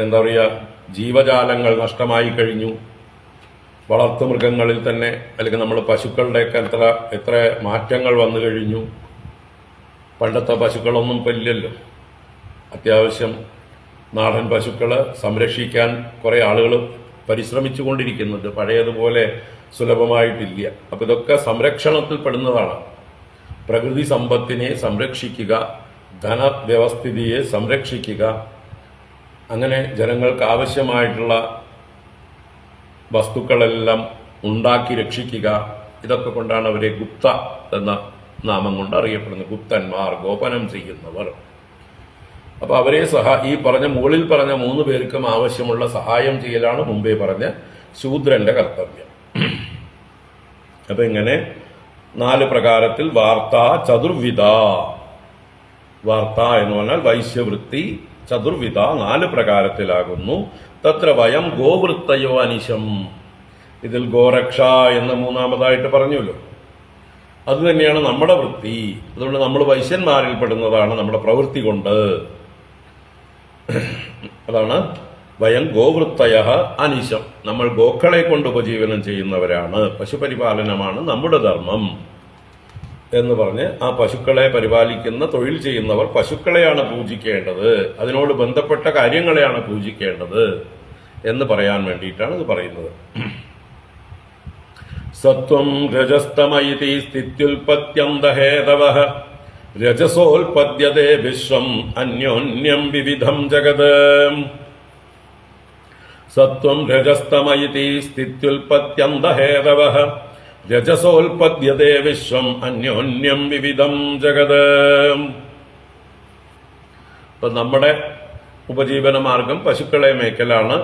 എന്താ പറയുക, ജീവജാലങ്ങൾ നഷ്ടമായി കഴിഞ്ഞു. വളർത്തുമൃഗങ്ങളിൽ തന്നെ അല്ലെങ്കിൽ നമ്മൾ പശുക്കളുടെയൊക്കെ എത്ര മാറ്റങ്ങൾ വന്നു കഴിഞ്ഞു. പണ്ടത്തെ പശുക്കളൊന്നും ഇപ്പം ഇല്ലല്ലോ. അത്യാവശ്യം നാടൻ പശുക്കളെ സംരക്ഷിക്കാൻ കുറേ ആളുകൾ പരിശ്രമിച്ചു കൊണ്ടിരിക്കുന്നുണ്ട്. പഴയതുപോലെ സുലഭമായിട്ടില്ല. അപ്പം ഇതൊക്കെ സംരക്ഷണത്തിൽ പെടുന്നതാണ്. പ്രകൃതി സമ്പത്തിനെ സംരക്ഷിക്കുക, ധനവ്യവസ്ഥിതിയെ സംരക്ഷിക്കുക, അങ്ങനെ ജനങ്ങൾക്ക് ആവശ്യമായിട്ടുള്ള വസ്തുക്കളെല്ലാം ഉണ്ടാക്കി രക്ഷിക്കുക. ഇതൊക്കെ കൊണ്ടാണ് അവരെ ഗുപ്ത എന്ന നാമം കൊണ്ട് അറിയപ്പെടുന്നത്. ഗുപ്തന്മാർ, ഗോപനം ചെയ്യുന്നവർ. അപ്പൊ അവരെ ഈ മുകളിൽ പറഞ്ഞ 3 പേർക്കും ആവശ്യമുള്ള സഹായം ചെയ്യലാണ് മുമ്പേ പറഞ്ഞ ശൂദ്രന്റെ കർത്തവ്യം. അപ്പൊ ഇങ്ങനെ 4 പ്രകാരത്തിൽ വാർത്ത ചതുർവിധ. വാർത്ത എന്ന് പറഞ്ഞാൽ വൈശ്യവൃത്തി. ചതുർവിധ 4 പ്രകാരത്തിലാകുന്നു. തത്ര വയം ഗോവൃത്തയോ അനിശം. ഇതിൽ ഗോരക്ഷ എന്ന് 3ാമതായിട്ട് പറഞ്ഞല്ലോ. അത് തന്നെയാണ് നമ്മുടെ വൃത്തി. അതുകൊണ്ട് നമ്മൾ വൈശ്യന്മാരിൽ പെടുന്നതാണ് നമ്മുടെ പ്രവൃത്തി കൊണ്ട്. അതാണ് വയം ഗോവൃത്തയ അനിശം. നമ്മൾ ഗോക്കളെ കൊണ്ട് ഉപജീവനം ചെയ്യുന്നവരാണ്. പശുപരിപാലനമാണ് നമ്മുടെ ധർമ്മം എന്ന് പറഞ്ഞ് ആ പശുക്കളെ പരിപാലിക്കുന്ന തൊഴിൽ ചെയ്യുന്നവർ പശുക്കളെയാണ് പൂജിക്കേണ്ടത്, അതിനോട് ബന്ധപ്പെട്ട കാര്യങ്ങളെയാണ് പൂജിക്കേണ്ടത് എന്ന് പറയാൻ വേണ്ടിയിട്ടാണ് ഇത് പറയുന്നത്. സത്വം രജസ്തമയിതി സ്ഥിത്യുൽപത്യന്തഹേതവഃ രജസോൽപദ്യതേ വിശ്വം അന്യോന്യം വിവിധം ജഗത്. സത്വം രജസ്തമയിതി സ്ഥിത്യുൽപത്യന്തഹേതവഃ രജസോൽപദ്യതേ വിശ്വം അന്യോന്യം വിവിധം ജഗത്. ഇപ്പൊ നമ്മുടെ ഉപജീവന മാർഗം പശുക്കളെ മേക്കലാണ്.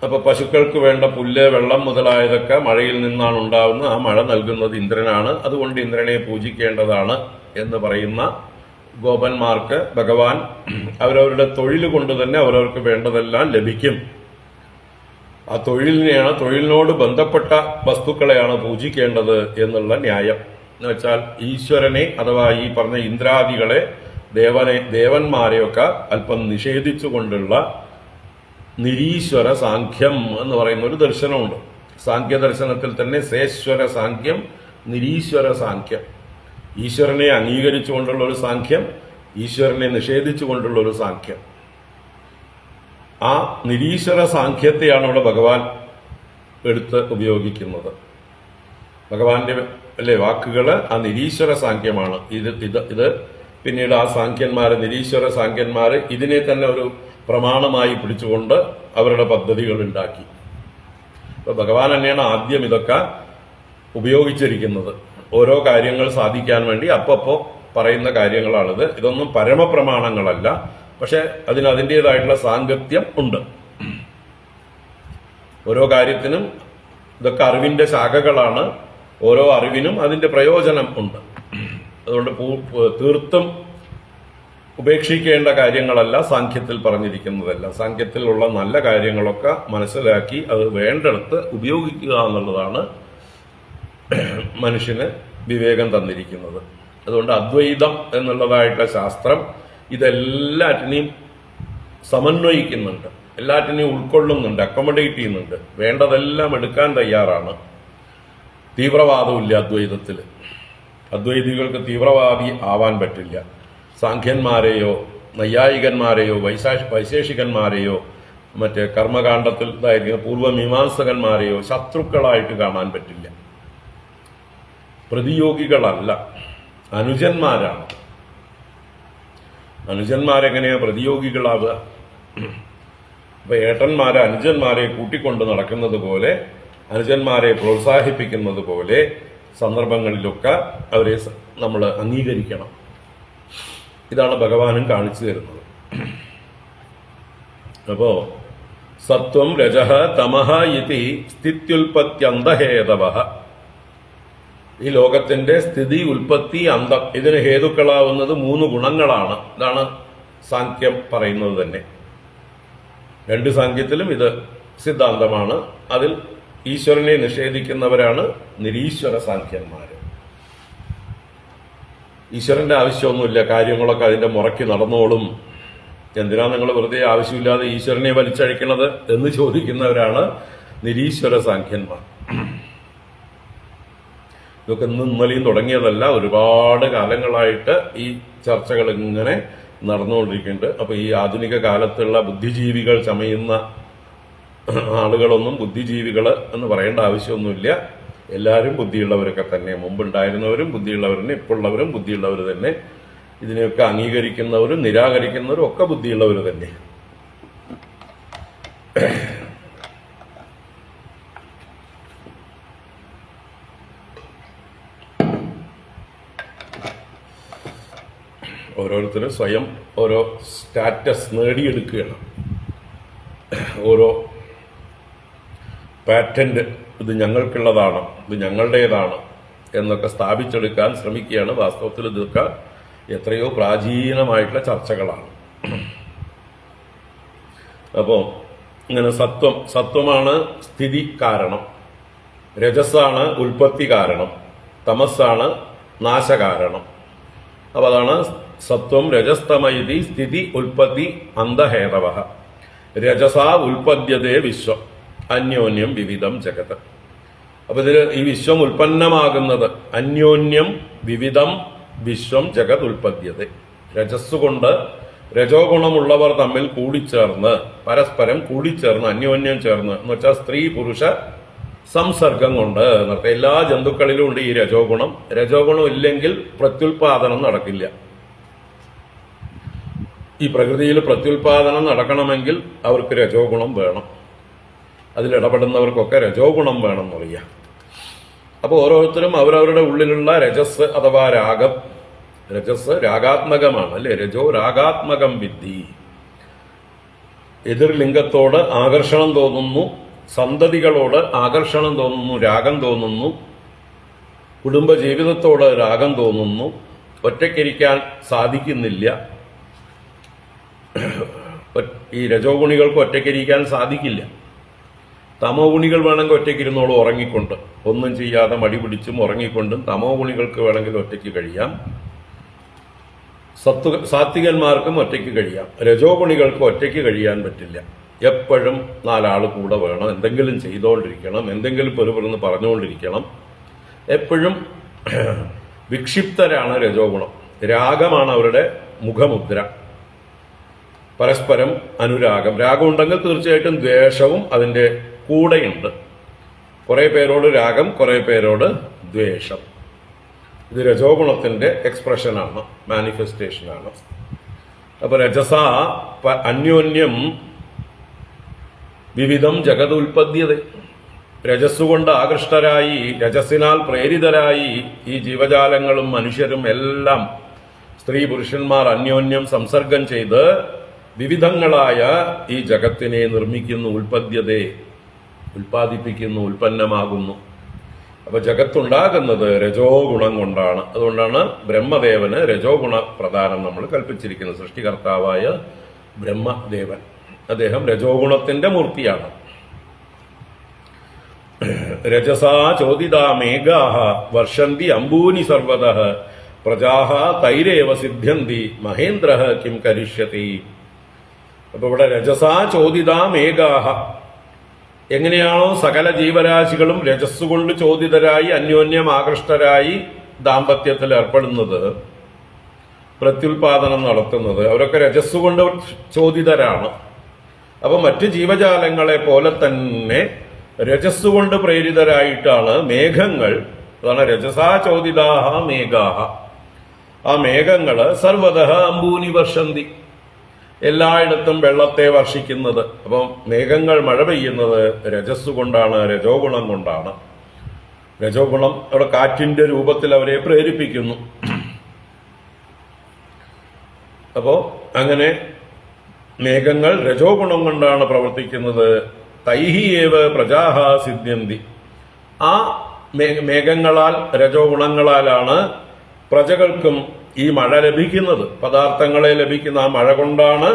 അപ്പൊ പശുക്കൾക്ക് വേണ്ട പുല്ല്, വെള്ളം മുതലായതൊക്കെ മഴയിൽ നിന്നാണ് ഉണ്ടാവുന്നത്. ആ മഴ നൽകുന്നത് ഇന്ദ്രനാണ്. അതുകൊണ്ട് ഇന്ദ്രനെ പൂജിക്കേണ്ടതാണ് എന്ന് പറയുന്ന ഗോപന്മാർക്ക് ഭഗവാൻ അവരവരുടെ തൊഴിൽ കൊണ്ട് തന്നെ അവരവർക്ക് വേണ്ടതെല്ലാം ലഭിക്കും. ആ തൊഴിലിനോട് ബന്ധപ്പെട്ട വസ്തുക്കളെയാണ് പൂജിക്കേണ്ടത് എന്നുള്ള ന്യായം. എന്ന് വെച്ചാൽ ഈശ്വരനെ അഥവാ ഈ പറഞ്ഞ ഇന്ദ്രാദികളെ, ദേവന്മാരെയൊക്കെ അല്പം നിഷേധിച്ചുകൊണ്ടുള്ള നിരീശ്വര സാഖ്യം എന്ന് പറയുന്ന ഒരു ദർശനമുണ്ട്. സാഖ്യ ദർശനത്തിൽ തന്നെ സേശ്വര സാഖ്യം, നിരീശ്വര സാഖ്യം. ഈശ്വരനെ അംഗീകരിച്ചുകൊണ്ടുള്ള ഒരു സാഖ്യം, ഈശ്വരനെ നിഷേധിച്ചുകൊണ്ടുള്ള ഒരു സാഖ്യം. ആ നിരീശ്വര സാഖ്യത്തെയാണ് ഇവിടെ ഭഗവാൻ എടുത്ത് ഉപയോഗിക്കുന്നത്. ഭഗവാന്റെ വാക്കുകള് ആ നിരീശ്വര സാഖ്യമാണ്. ഇത് പിന്നീട് ആ സാഖ്യന്മാര്, നിരീശ്വര സാഖ്യന്മാര് ഇതിനെ തന്നെ ഒരു പ്രമാണമായി പിടിച്ചുകൊണ്ട് അവരുടെ പദ്ധതികൾ ഉണ്ടാക്കി. അപ്പൊ ഭഗവാൻ തന്നെയാണ് ആദ്യം ഇതൊക്കെ ഉപയോഗിച്ചിരിക്കുന്നത്. ഓരോ കാര്യങ്ങൾ സാധിക്കാൻ വേണ്ടി അപ്പപ്പോ പറയുന്ന കാര്യങ്ങളാണിത്. ഇതൊന്നും പരമപ്രമാണങ്ങളല്ല, പക്ഷെ അതിന് അതിൻ്റെതായിട്ടുള്ള സാങ്കത്യം ഉണ്ട്. ഓരോ കാര്യത്തിനും ഇതൊക്കെ അറിവിന്റെ ശാഖകളാണ്. ഓരോ അറിവിനും അതിന്റെ പ്രയോജനം ഉണ്ട്. അതുകൊണ്ട് തീർത്തും ഉപേക്ഷിക്കേണ്ട കാര്യങ്ങളല്ല സാഖ്യത്തിൽ പറഞ്ഞിരിക്കുന്നതല്ല. സാഖ്യത്തിലുള്ള നല്ല കാര്യങ്ങളൊക്കെ മനസ്സിലാക്കി അത് വേണ്ടിടത്ത് ഉപയോഗിക്കുക എന്നുള്ളതാണ് മനുഷ്യന് വിവേകം തന്നിരിക്കുന്നത്. അതുകൊണ്ട് അദ്വൈതം എന്നുള്ളതായിട്ടുള്ള ശാസ്ത്രം ഇതെല്ലാറ്റിനെയും സമന്വയിക്കുന്നുണ്ട്, എല്ലാറ്റിനെയും ഉൾക്കൊള്ളുന്നുണ്ട്, അക്കോമഡേറ്റ് ചെയ്യുന്നുണ്ട്. വേണ്ടതെല്ലാം എടുക്കാൻ തയ്യാറാണ്. തീവ്രവാദമില്ല അദ്വൈതത്തിൽ. അദ്വൈതികൾക്ക് തീവ്രവാദി ആവാൻ പറ്റില്ല. സാഖ്യന്മാരെയോ നൈയായികന്മാരെയോ വൈശേഷികന്മാരെയോ മറ്റേ കർമ്മകാണ്ഡത്തിൽ ഇതായിരിക്കുന്ന പൂർവ്വമീമാംസകന്മാരെയോ ശത്രുക്കളായിട്ട് കാണാൻ പറ്റില്ല. പ്രതിയോഗികളല്ല, അനുജന്മാരാണ്. അനുജന്മാരെങ്ങനെയാ പ്രതിയോഗികളാവുക? അപ്പൊ ഏട്ടന്മാരെ അനുജന്മാരെ കൂട്ടിക്കൊണ്ട് നടക്കുന്നത് പോലെ, അനുജന്മാരെ പ്രോത്സാഹിപ്പിക്കുന്നത് പോലെ സന്ദർഭങ്ങളിലൊക്കെ അവരെ നമ്മൾ അംഗീകരിക്കണം. ഇതാണ് ഭഗവാനും കാണിച്ചു തരുന്നത്. അപ്പോ സത്വം രജഃ തമഃ ഇതി സ്ഥിത്യുൽപത്യന്തഹേതവഃ. ഈ ലോകത്തിന്റെ സ്ഥിതി, ഉൽപ്പത്തി, അന്തം, ഇതിന് ഹേതുക്കളാവുന്നത് 3 ഗുണങ്ങളാണ്. ഇതാണ് സാഖ്യം പറയുന്നത് തന്നെ. 2 സാഖ്യത്തിലും ഇത് സിദ്ധാന്തമാണ്. അതിൽ ഈശ്വരനെ നിഷേധിക്കുന്നവരാണ് നിരീശ്വര സാഖ്യന്മാർ. ഈശ്വരന്റെ ആവശ്യമൊന്നുമില്ല, കാര്യങ്ങളൊക്കെ അതിന്റെ മുറയ്ക്ക് നടന്നോളും, എന്തിനാ നിങ്ങൾ വെറുതെ ആവശ്യമില്ലാതെ ഈശ്വരനെ വലിച്ചഴിക്കണത് എന്ന് ചോദിക്കുന്നവരാണ് നിരീശ്വര സാഖ്യന്മാർ. ഇതൊക്കെ ഇന്നലെയും തുടങ്ങിയതല്ല, ഒരുപാട് കാലങ്ങളായിട്ട് ഈ ചർച്ചകൾ ഇങ്ങനെ നടന്നുകൊണ്ടിരിക്കുന്നുണ്ട്. അപ്പൊ ഈ ആധുനിക കാലത്തുള്ള ബുദ്ധിജീവികൾ ചമയുന്ന ആളുകളൊന്നും ബുദ്ധിജീവികൾ എന്ന് പറയേണ്ട ആവശ്യമൊന്നുമില്ല. എല്ലാവരും ബുദ്ധിയുള്ളവരൊക്കെ തന്നെ. മുമ്പുണ്ടായിരുന്നവരും ബുദ്ധിയുള്ളവർ തന്നെ, ഇപ്പോഴുള്ളവരും ബുദ്ധിയുള്ളവർ തന്നെ. ഇതിനെയൊക്കെ അംഗീകരിക്കുന്നവരും നിരാകരിക്കുന്നവരും ഒക്കെ ബുദ്ധിയുള്ളവർ തന്നെ. ഓരോരുത്തരും സ്വയം ഓരോ സ്റ്റാറ്റസ് നേടിയെടുക്കുകയാണ്. ഓരോ പാറ്റന്റ്, ഇത് ഞങ്ങൾക്കുള്ളതാണ്, ഇത് ഞങ്ങളുടേതാണ് എന്നൊക്കെ സ്ഥാപിച്ചെടുക്കാൻ ശ്രമിക്കുകയാണ്. വാസ്തവത്തിൽ ഇതൊക്കെ എത്രയോ പ്രാചീനമായിട്ടുള്ള ചർച്ചകളാണ്. അപ്പോൾ ഇങ്ങനെ സത്വമാണ് സ്ഥിതി കാരണം, രജസ്സാണ് ഉൽപ്പത്തി കാരണം, തമസ്സാണ് നാശകാരണം. അപ്പൊ അതാണ് സത്വം രജസ്തമയിതി സ്ഥിതി ഉൽപ്പത്തി അന്തഹേതവഃ. രജസാ ഉൽപ്പദ്യതേ വിശ്വം അന്യോന്യം വിവിധം ജഗത്. അപ്പൊ ഇതിൽ ഈ വിശ്വം ഉൽപ്പന്നമാകുന്നത് അന്യോന്യം വിവിധം വിശ്വം ജഗത് ഉൽപ്പദ്യത. രജസ്സുകൊണ്ട് രജോ ഗുണമുള്ളവർ തമ്മിൽ കൂടിച്ചേർന്ന്, പരസ്പരം കൂടിച്ചേർന്ന്, അന്യോന്യം ചേർന്ന് എന്ന് വെച്ചാൽ സ്ത്രീ പുരുഷ സംസർഗം കൊണ്ട് എന്നർത്ഥം. എല്ലാ ജന്തുക്കളിലും ഉണ്ട് ഈ രജോ ഗുണം. രജോ ഗുണം ഇല്ലെങ്കിൽ പ്രത്യുൽപാദനം നടക്കില്ല. ഈ പ്രകൃതിയിൽ പ്രത്യുൽപാദനം നടക്കണമെങ്കിൽ അവർക്ക് രജോ ഗുണം വേണം. അതിലിടപെടുന്നവർക്കൊക്കെ രജോ ഗുണം വേണം എന്നറിയാം. അപ്പോൾ ഓരോരുത്തരും അവരവരുടെ ഉള്ളിലുള്ള രജസ് അഥവാ രാഗം, രജസ് രാഗാത്മകമാണ് അല്ലെ, രജോ രാഗാത്മകം വിദ്ധി. എതിർ ലിംഗത്തോട് ആകർഷണം തോന്നുന്നു, സന്തതികളോട് ആകർഷണം തോന്നുന്നു, രാഗം തോന്നുന്നു, കുടുംബജീവിതത്തോട് രാഗം തോന്നുന്നു, ഒറ്റയ്ക്കിരിക്കാൻ സാധിക്കുന്നില്ല. ഈ രജോ ഗുണികൾക്ക് ഒറ്റയ്ക്കിരിക്കാൻ സാധിക്കില്ല. തമോ ഗുണികൾ വേണമെങ്കിൽ ഒറ്റയ്ക്കിരുന്നോളും ഉറങ്ങിക്കൊണ്ട്, ഒന്നും ചെയ്യാതെ മടി പിടിച്ചും ഉറങ്ങിക്കൊണ്ടും തമോ ഗുണികൾക്ക് വേണമെങ്കിൽ ഒറ്റയ്ക്ക് കഴിയാം. സാത്വികന്മാർക്കും ഒറ്റയ്ക്ക് കഴിയാം. രജോ ഗുണികൾക്ക് ഒറ്റയ്ക്ക് കഴിയാൻ പറ്റില്ല. എപ്പോഴും 4 ആൾ കൂടെ വേണം, എന്തെങ്കിലും ചെയ്തുകൊണ്ടിരിക്കണം, എന്തെങ്കിലും പെറുപെറുന്ന് പറഞ്ഞുകൊണ്ടിരിക്കണം. എപ്പോഴും വിക്ഷിപ്തരാണ് രജോ ഗുണം. രാഗമാണ് അവരുടെ മുഖമുദ്ര. പരസ്പരം അനുരാഗം. രാഗമുണ്ടെങ്കിൽ തീർച്ചയായിട്ടും ദ്വേഷവും അതിൻ്റെ കൂടെയുണ്ട്. കുറെ പേരോട് രാഗം, കുറെ പേരോട് ദ്വേഷം. ഇത് രജോ ഗുണത്തിന്റെ എക്സ്പ്രഷനാണ്, മാനിഫെസ്റ്റേഷനാണ്. അപ്പൊ രജസ അന്യോന്യം വിവിധം ജഗതുൽപദ്യത. രജസ്സുകൊണ്ട് ആകൃഷ്ടരായി, രജസ്സിനാൽ പ്രേരിതരായി ഈ ജീവജാലങ്ങളും മനുഷ്യരും എല്ലാം, സ്ത്രീ പുരുഷന്മാർ അന്യോന്യം സംസർഗം ചെയ്ത് വിവിധങ്ങളായ ഈ ജഗത്തിനെ നിർമ്മിക്കുന്നു. ഉൽപദ്യതേ, ഉൽപ്പാദിപ്പിക്കുന്നു, ഉൽപ്പന്നമാകുന്നു. അപ്പൊ ജഗത്തുണ്ടാകുന്നത് രജോ ഗുണം കൊണ്ടാണ്. അതുകൊണ്ടാണ് ബ്രഹ്മദേവന് രജോ ഗുണ പ്രധാനം നമ്മൾ കൽപ്പിച്ചിരിക്കുന്നത്. സൃഷ്ടികർത്താവായ ബ്രഹ്മദേവൻ അദ്ദേഹം രജോ ഗുണത്തിന്റെ മൂർത്തിയാണ്. രജസാ ചോദിതാ മേഘാഹ വർഷന്തി അംബൂനി സർവതഃ പ്രജാഹ തൈരേവ സിദ്ധ്യന്തി മഹേന്ദ്ര കിം കരിഷ്യതി. അപ്പൊ ഇവിടെ രജസാ ചോദിതാ മേഘാഹ, എങ്ങനെയാണോ സകല ജീവരാശികളും രജസ്സുകൊണ്ട് ചോദിതരായി അന്യോന്യം ആകൃഷ്ടരായി ദാമ്പത്യത്തിൽ ഏർപ്പെടുന്നത്, പ്രത്യുൽപാദനം നടത്തുന്നത്, അവരൊക്കെ രജസ്സുകൊണ്ട് ചോദിതരാണ്. അപ്പൊ മറ്റ് ജീവജാലങ്ങളെ പോലെ തന്നെ രജസ്സുകൊണ്ട് പ്രേരിതരായിട്ടാണ് മേഘങ്ങൾ. അതാണ് രജസാ ചോദിതാഹ മേഘാഹ. ആ മേഘങ്ങള് സർവതഃ അംബൂനി വർഷന്തി, എല്ലായിടത്തും വെള്ളത്തെ വർഷിക്കുന്നത്. അപ്പം മേഘങ്ങൾ മഴ പെയ്യുന്നത് രജസ് കൊണ്ടാണ്, രജോ ഗുണം കൊണ്ടാണ്. രജോ ഗുണം അവിടെ കാറ്റിന്റെ രൂപത്തിൽ അവരെ പ്രേരിപ്പിക്കുന്നു. അപ്പോ അങ്ങനെ മേഘങ്ങൾ രജോ ഗുണം കൊണ്ടാണ് പ്രവർത്തിക്കുന്നത്. തൈഹിയേവ പ്രജാഹ സിദ്ധ്യന്തി. ആ മേഘങ്ങളാൽ, രജോ ഗുണങ്ങളാലാണ് പ്രജകൾക്കും ഈ മഴ ലഭിക്കുന്നത്. പദാർത്ഥങ്ങളെ ലഭിക്കുന്ന ആ മഴ കൊണ്ടാണ്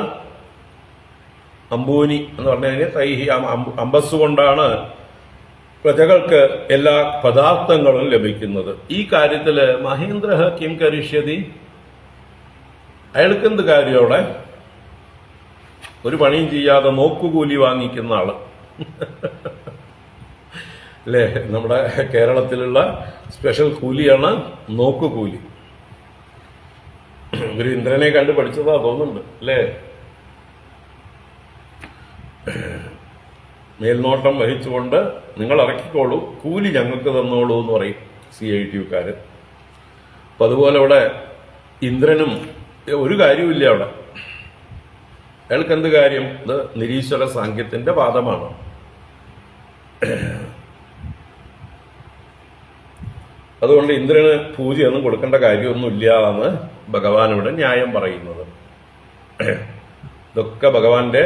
അംബൂനി എന്ന് പറഞ്ഞു കഴിഞ്ഞാൽ തൈഹി അമ്പസ് കൊണ്ടാണ് പ്രജകൾക്ക് എല്ലാ പദാർത്ഥങ്ങളും ലഭിക്കുന്നത്. ഈ കാര്യത്തില് മഹേന്ദ്ര കിം കരിഷ്യതി, അയാൾക്ക് എന്ത് കാര്യം അവിടെ? ഒരു പണിയും ചെയ്യാതെ നോക്കുകൂലി വാങ്ങിക്കുന്ന ആള് അല്ലേ? നമ്മുടെ കേരളത്തിലുള്ള സ്പെഷ്യൽ കൂലിയാണ് നോക്കുകൂലി. ഇവര് ഇന്ദ്രനെ കണ്ട് പഠിച്ചതാ തോന്നുന്നുണ്ട് അല്ലേ? മേൽനോട്ടം വഹിച്ചുകൊണ്ട് നിങ്ങൾ ഇറക്കിക്കോളൂ, കൂലി ഞങ്ങൾക്ക് തന്നോളൂ എന്ന് പറയും CITUക്കാര്. അപ്പൊ അതുപോലെ ഇവിടെ ഇന്ദ്രനും ഒരു കാര്യമില്ല അവിടെ. അയാൾക്ക് എന്ത് കാര്യം? ഇത് നിരീശ്വര സാങ്കത്യത്തിന്റെ വാദമാണ്. അതുകൊണ്ട് ഇന്ദ്രന് പൂജയൊന്നും കൊടുക്കേണ്ട കാര്യമൊന്നുമില്ല എന്ന് ഭഗവാൻ ഇവിടെ ന്യായം പറയുന്നത്. ഇതൊക്കെ ഭഗവാന്റെ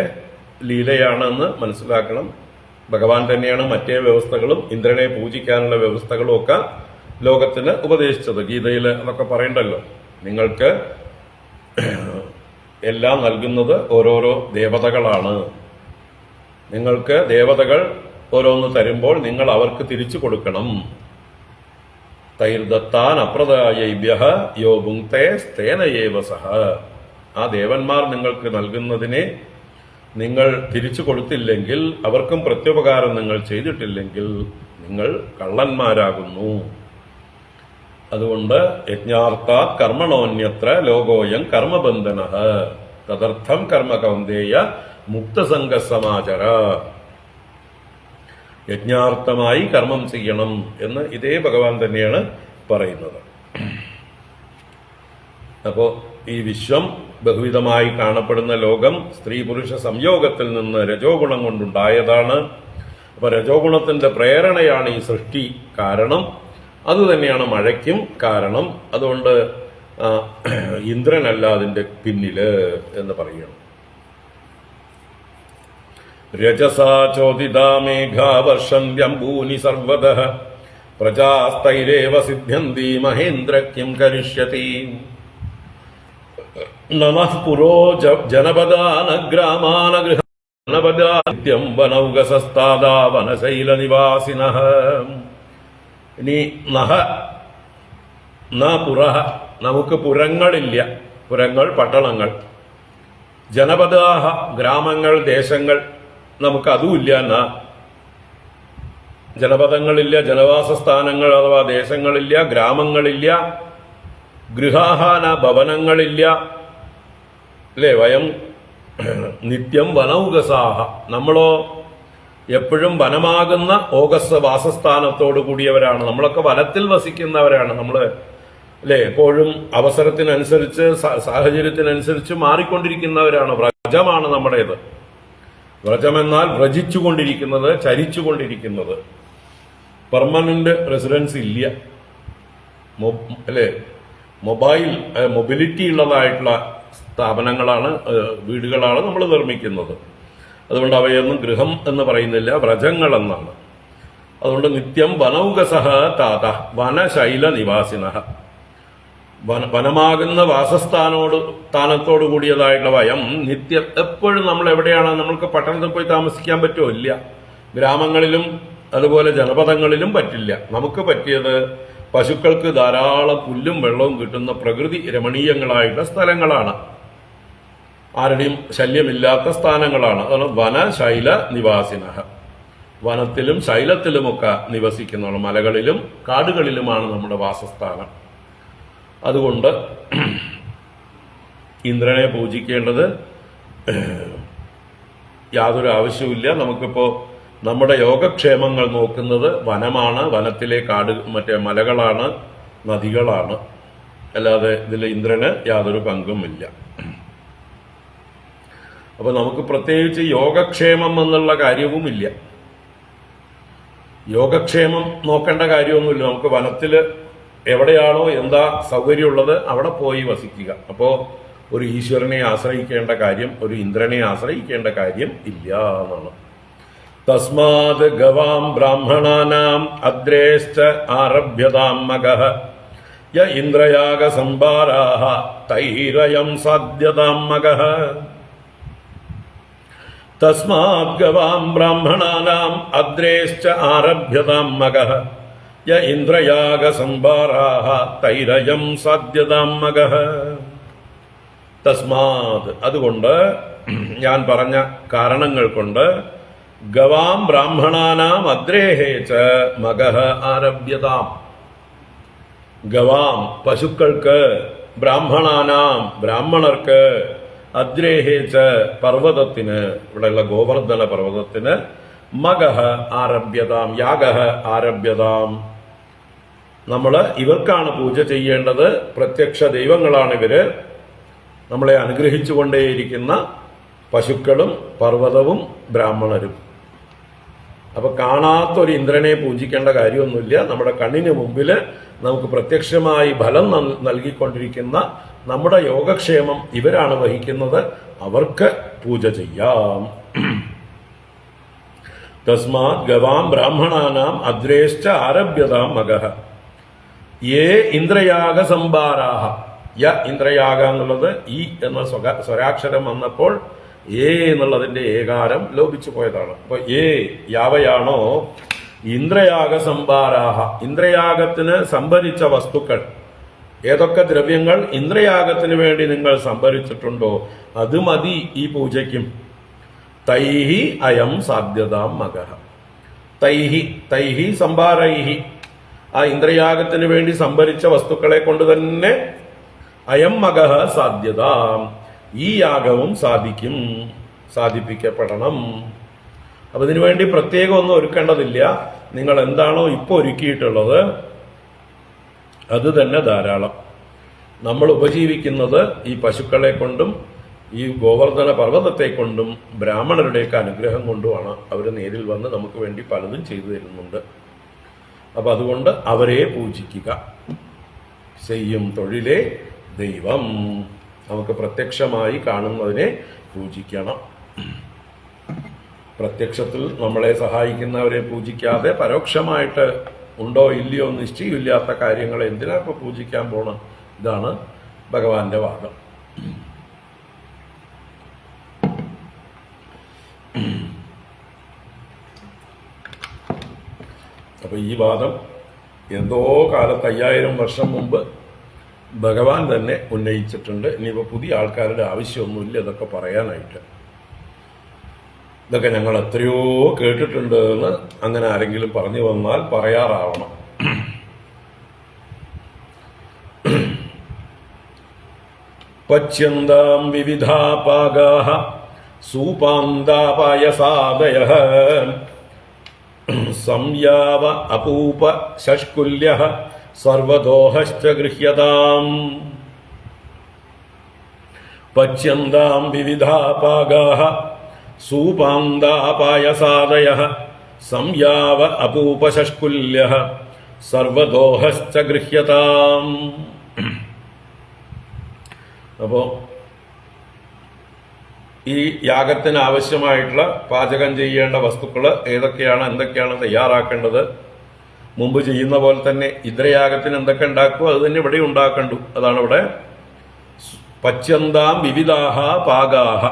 ലീലയാണെന്ന് മനസ്സിലാക്കണം. ഭഗവാൻ തന്നെയാണ് മറ്റേ വ്യവസ്ഥകളും ഇന്ദ്രനെ പൂജിക്കാനുള്ള വ്യവസ്ഥകളും ഒക്കെ ലോകത്തിന് ഉപദേശിച്ചത്. ഗീതയിൽ അതൊക്കെ പറയണ്ടല്ലോ, നിങ്ങൾക്ക് എല്ലാം നൽകുന്നത് ഓരോരോ ദേവതകളാണ്. നിങ്ങൾക്ക് ദേവതകൾ ഓരോന്ന് തരുമ്പോൾ നിങ്ങൾ അവർക്ക് തിരിച്ചു കൊടുക്കണം. തൈർദത്താൻ അപ്രദായേഭ്യഃ യോ ഭുങ്ക്തേ സ്തേനയേവ സഹ. ആ ദേവന്മാർ നിങ്ങൾക്ക് നൽകുന്നതിനെ നിങ്ങൾ തിരിച്ചു കൊടുത്തില്ലെങ്കിൽ, അവർക്കും പ്രത്യുപകാരം നിങ്ങൾ ചെയ്തിട്ടില്ലെങ്കിൽ നിങ്ങൾ കള്ളന്മാരാകുന്നു. അതുകൊണ്ട് യജ്ഞാർത്ഥാത് കർമ്മണോന്യത്ര ലോകോയം കർമ്മബന്ധനഃ തദർത്ഥം കർമ്മ കൗന്ദേയ മുക്തസംഗ സമാചര. യജ്ഞാർത്ഥമായി കർമ്മം ചെയ്യണം എന്ന് ഇതേ ഭഗവാൻ തന്നെയാണ് പറയുന്നത്. അപ്പോ ഈ വിശ്വം ബഹുവിധമായി കാണപ്പെടുന്ന ലോകം സ്ത്രീ പുരുഷ സംയോഗത്തിൽ നിന്ന് രജോ ഗുണം കൊണ്ടുണ്ടായതാണ്. അപ്പൊ രജോ ഗുണത്തിന്റെ പ്രേരണയാണ് ഈ സൃഷ്ടി കാരണം. അതുതന്നെയാണ് മഴയ്ക്കും കാരണം. അതുകൊണ്ട് ഇന്ദ്രനല്ല അതിന്റെ പിന്നില് എന്ന് പറയണം. രജസാ ചോദിതാ മേഘാ വർഷന്ത്യംബൂനി സർവതഃ പ്രജാസ്തൈരേവ സിദ്ധ്യന്തി മഹേന്ദ്ര കിം കരിഷ്യതി. നമഃ പുരോ ജനപദാനഗ്രാമാനഗൃഹ ജനപദാത്യം വനൗകസസ്താദാ വനശൈല നിവാസിനഃ. ഇനി നഹ ന പുരഹ, നമുക്ക് പുരങ്ങളില്ല. പുരങ്ങൾ പട്ടണങ്ങൾ. ജനപദാഹ, ഗ്രാമങ്ങൾ ദേശങ്ങൾ, നമുക്ക് അതുമില്ല. ന ജനപദങ്ങളില്ല, ജനവാസ സ്ഥാനങ്ങൾ അഥവാ ദേശങ്ങളില്ല, ഗ്രാമങ്ങളില്ല. ഗൃഹാഹാന, ഭവനങ്ങളില്ല. അല്ലേ? വയം നിത്യം വനൗകസാഹ, നമ്മളോ എപ്പോഴും വനമാകുന്ന ഓഗസ് വാസസ്ഥാനത്തോടു കൂടിയവരാണ്. നമ്മളൊക്കെ വനത്തിൽ വസിക്കുന്നവരാണ്. നമ്മള് അല്ലെ എപ്പോഴും അവസരത്തിനനുസരിച്ച് സാഹചര്യത്തിനനുസരിച്ച് മാറിക്കൊണ്ടിരിക്കുന്നവരാണ്. വ്രജമാണ് നമ്മുടേത്. വ്രജമെന്നാൽ വ്രജിച്ചുകൊണ്ടിരിക്കുന്നത്, ചരിച്ചുകൊണ്ടിരിക്കുന്നത്. പെർമനന്റ് റെസിഡൻസ് ഇല്ല. അല്ലെ മൊബിലിറ്റി ഉള്ളതായിട്ടുള്ള സ്ഥാപനങ്ങളാണ്, വീടുകളാണ് നമ്മൾ നിർമ്മിക്കുന്നത്. അതുകൊണ്ട് അവയൊന്നും ഗൃഹം എന്ന് പറയുന്നില്ല, വ്രജങ്ങൾ എന്നാണ്. അതുകൊണ്ട് നിത്യം വനൗകസഹ താത വനശൈല നിവാസിന, വനമാകുന്ന സ്ഥാനത്തോടു കൂടിയതായിട്ടുള്ള വയം നിത്യം എപ്പോഴും നമ്മൾ എവിടെയാണ്? നമ്മൾക്ക് പട്ടണത്തിൽ പോയി താമസിക്കാൻ പറ്റുമോ? ഇല്ല. ഗ്രാമങ്ങളിലും അതുപോലെ ജനപദങ്ങളിലും പറ്റില്ല. നമുക്ക് പറ്റിയത് പശുക്കൾക്ക് ധാരാളം പുല്ലും വെള്ളവും കിട്ടുന്ന പ്രകൃതി രമണീയങ്ങളായിട്ടുള്ള സ്ഥലങ്ങളാണ്, ആരുടെയും ശല്യമില്ലാത്ത സ്ഥാനങ്ങളാണ്. അതാണ് വനശൈല നിവാസിന. വനത്തിലും ശൈലത്തിലുമൊക്കെ നിവസിക്കുന്നവർ, മലകളിലും കാടുകളിലുമാണ് നമ്മുടെ വാസസ്ഥാനം. അതുകൊണ്ട് ഇന്ദ്രനെ പൂജിക്കേണ്ടത് യാതൊരു ആവശ്യവുമില്ല. നമുക്കിപ്പോൾ നമ്മുടെ യോഗക്ഷേമങ്ങൾ നോക്കുന്നത് വനമാണ്, വനത്തിലെ മലകളാണ്, നദികളാണ്. അല്ലാതെ ഇതിൽ ഇന്ദ്രന് യാതൊരു പങ്കുമില്ല. അപ്പൊ നമുക്ക് പ്രത്യേകിച്ച് യോഗക്ഷേമം എന്നുള്ള കാര്യവുമില്ല. യോഗക്ഷേമം നോക്കേണ്ട കാര്യമൊന്നുമില്ല. നമുക്ക് വനത്തില് എവിടെയാണോ എന്താ സൗകര്യമുള്ളത് അവിടെ പോയി വസിക്കുക. അപ്പോ ഒരു ഈശ്വരനെ ആശ്രയിക്കേണ്ട കാര്യം, ഒരു ഇന്ദ്രനെ ആശ്രയിക്കേണ്ട കാര്യം ഇല്ല എന്നാണ്. തസ്മാത് ഗവാം ബ്രാഹ്മണാനാം അദ്രേശ്ച ആരഭ്യതാം മഗഃ യ ഇന്ദ്രയാഗ സംഭാരാഃ തൈരയം സാധ്യതാം മഗഃ. തസ്മാത് ഗവാം ബ്രാഹ്മണാനാം അദ്രേശ്ച ആരഭ്യതാം മഗഃ യ ഇന്ദ്രയാഗ സംഭാരാഃ തൈരയം സാധ്യതാം മഗഃ. തസ്മാത് അതുകൊണ്ട്, ഞാൻ പറഞ്ഞ കാരണങ്ങൾ കൊണ്ട്, ഗവാം ബ്രാഹ്മണാനാം അദ്രേഹേ ച മഗഃ ആരഭ്യതാം, ഗവാം പശുക്കൾക്ക്, ബ്രാഹ്മണാനാം ബ്രാഹ്മണർക്ക്, അദ്രേഹേ ച പർവ്വതത്തിന്, ഇവിടെയുള്ള ഗോവർദ്ധന പർവ്വതത്തിന്, മഗഃ ആരഭ്യതാം യാഗഃ ആരഭ്യതാം, ഇവർക്കാണ് പൂജ ചെയ്യേണ്ടത്. പ്രത്യക്ഷ ദൈവങ്ങളാണ് ഇവര്. നമ്മളെ അനുഗ്രഹിച്ചുകൊണ്ടേയിരിക്കുന്ന പശുക്കളും പർവ്വതവും ബ്രാഹ്മണരും. അപ്പൊ കാണാത്തൊരു ഇന്ദ്രനെ പൂജിക്കേണ്ട കാര്യമൊന്നുമില്ല. നമ്മുടെ കണ്ണിന് മുമ്പിൽ നമുക്ക് പ്രത്യക്ഷമായി ഫലം നൽകിക്കൊണ്ടിരിക്കുന്ന നമ്മുടെ യോഗക്ഷേമം ഇവരാണ് വഹിക്കുന്നത്. അവർക്ക് പൂജ ചെയ്യാം. തസ്മാത് ഗവാം ബ്രാഹ്മണാനാം അദ്രേശ്ച ആരഭ്യതാം മഗഃ യേ ഇന്ദ്രയാഗ സംഭാരാഃ. യ ഇന്ദ്രയാഗ എന്നുള്ളത് ഈ എന്ന സ്വരാക്ഷരം വന്നപ്പോൾ ഏ എന്നുള്ളതിന്റെ ഏകാരം ലോപിച്ചു പോയതാണ്. അപ്പൊ യാവയാണോ ഇന്ദ്രയാഗ സംഭാരാഃ, ഇന്ദ്രയാഗത്തിന് സംഭരിച്ച വസ്തുക്കൾ, ഏതൊക്കെ ദ്രവ്യങ്ങൾ ഇന്ദ്രയാഗത്തിന് വേണ്ടി നിങ്ങൾ സംഭരിച്ചിട്ടുണ്ടോ അത് മതി ഈ പൂജയ്ക്കും. തൈഹി അയം സാധ്യതാം മഗഃ. തൈഹി സംഭാരൈഹി, ആ ഇന്ദ്രയാഗത്തിന് വേണ്ടി സംഭരിച്ച വസ്തുക്കളെ കൊണ്ട് തന്നെ അയം മഗഃ സാധ്യതാം, ഈ യാഗവും സാധിപ്പിക്കപ്പെടണം. അപ്പൊ ഇതിനുവേണ്ടി പ്രത്യേകം ഒന്നും ഒരുക്കേണ്ടതില്ല. നിങ്ങൾ എന്താണോ ഇപ്പൊ ഒരുക്കിയിട്ടുള്ളത് അത് തന്നെ ധാരാളം. നമ്മൾ ഉപജീവിക്കുന്നത് ഈ പശുക്കളെ കൊണ്ടും ഈ ഗോവർദ്ധന പർവ്വതത്തെ കൊണ്ടും ബ്രാഹ്മണരുടെയൊക്കെ അനുഗ്രഹം കൊണ്ടുമാണ്. അവർ നേരിൽ വന്ന് നമുക്ക് വേണ്ടി പലതും ചെയ്തു തരുന്നുണ്ട്. അപ്പൊ അതുകൊണ്ട് അവരെ പൂജിക്കുക. ചെയ്യും തൊഴിലേ ദൈവം, നമുക്ക് പ്രത്യക്ഷമായി കാണുന്നതിനെ പൂജിക്കണം. പ്രത്യക്ഷത്തിൽ നമ്മളെ സഹായിക്കുന്നവരെ പൂജിക്കാതെ പരോക്ഷമായിട്ട് ഉണ്ടോ ഇല്ലയോ നിശ്ചയമില്ലാത്ത കാര്യങ്ങൾ എന്തിനാ ഇപ്പൊ പൂജിക്കാൻ പോണം? ഇതാണ് ഭഗവാന്റെ വാദം. അപ്പൊ ഈ വാദം എന്തോ കാലത്ത് 5000 വർഷം മുമ്പ് ഭഗവാൻ തന്നെ ഉന്നയിച്ചിട്ടുണ്ട്. ഇനിയിപ്പോൾ പുതിയ ആൾക്കാരുടെ ആവശ്യമൊന്നുമില്ല ഇതൊക്കെ പറയാനായിട്ട്. ഇതൊക്കെ ഞങ്ങൾ എത്രയോ കേട്ടിട്ടുണ്ട് എന്ന് അങ്ങനെ ആരെങ്കിലും പറഞ്ഞു വന്നാൽ പറയാറാവണം. പച്യന്താം വിവിധാ പാകാഃ സൂപാന്താപായസാദയഃ സംയാവ അപൂപ ശഷ്കുല്യഃ സർവദോഹശ്ച ഗൃഹ്യതാം. പച്യന്താം വിവിധാ പാകാഃ സൂപാന്താപായസാദയഃ സംയാവ അപൂപ ശഷ്കുല്യഃ സർവദോഹശ്ച ഗൃഹ്യതാം. അപ്പോ ഈ യാഗത്തിന് ആവശ്യമായിട്ടുള്ള പാചകം ചെയ്യേണ്ട വസ്തുക്കൾ ഏതൊക്കെയാണ്, എന്തൊക്കെയാണ് തയ്യാറാക്കേണ്ടത്. മുമ്പ് ചെയ്യുന്ന പോലെ തന്നെ ഇന്ദ്രയാഗത്തിന് എന്തൊക്കെ ഉണ്ടാക്കുമോ അത് തന്നെ ഇവിടെ ഉണ്ടാക്കണ്ടു. അതാണ് ഇവിടെ പച്യന്താം വിവിധാഹ പാകാഹ.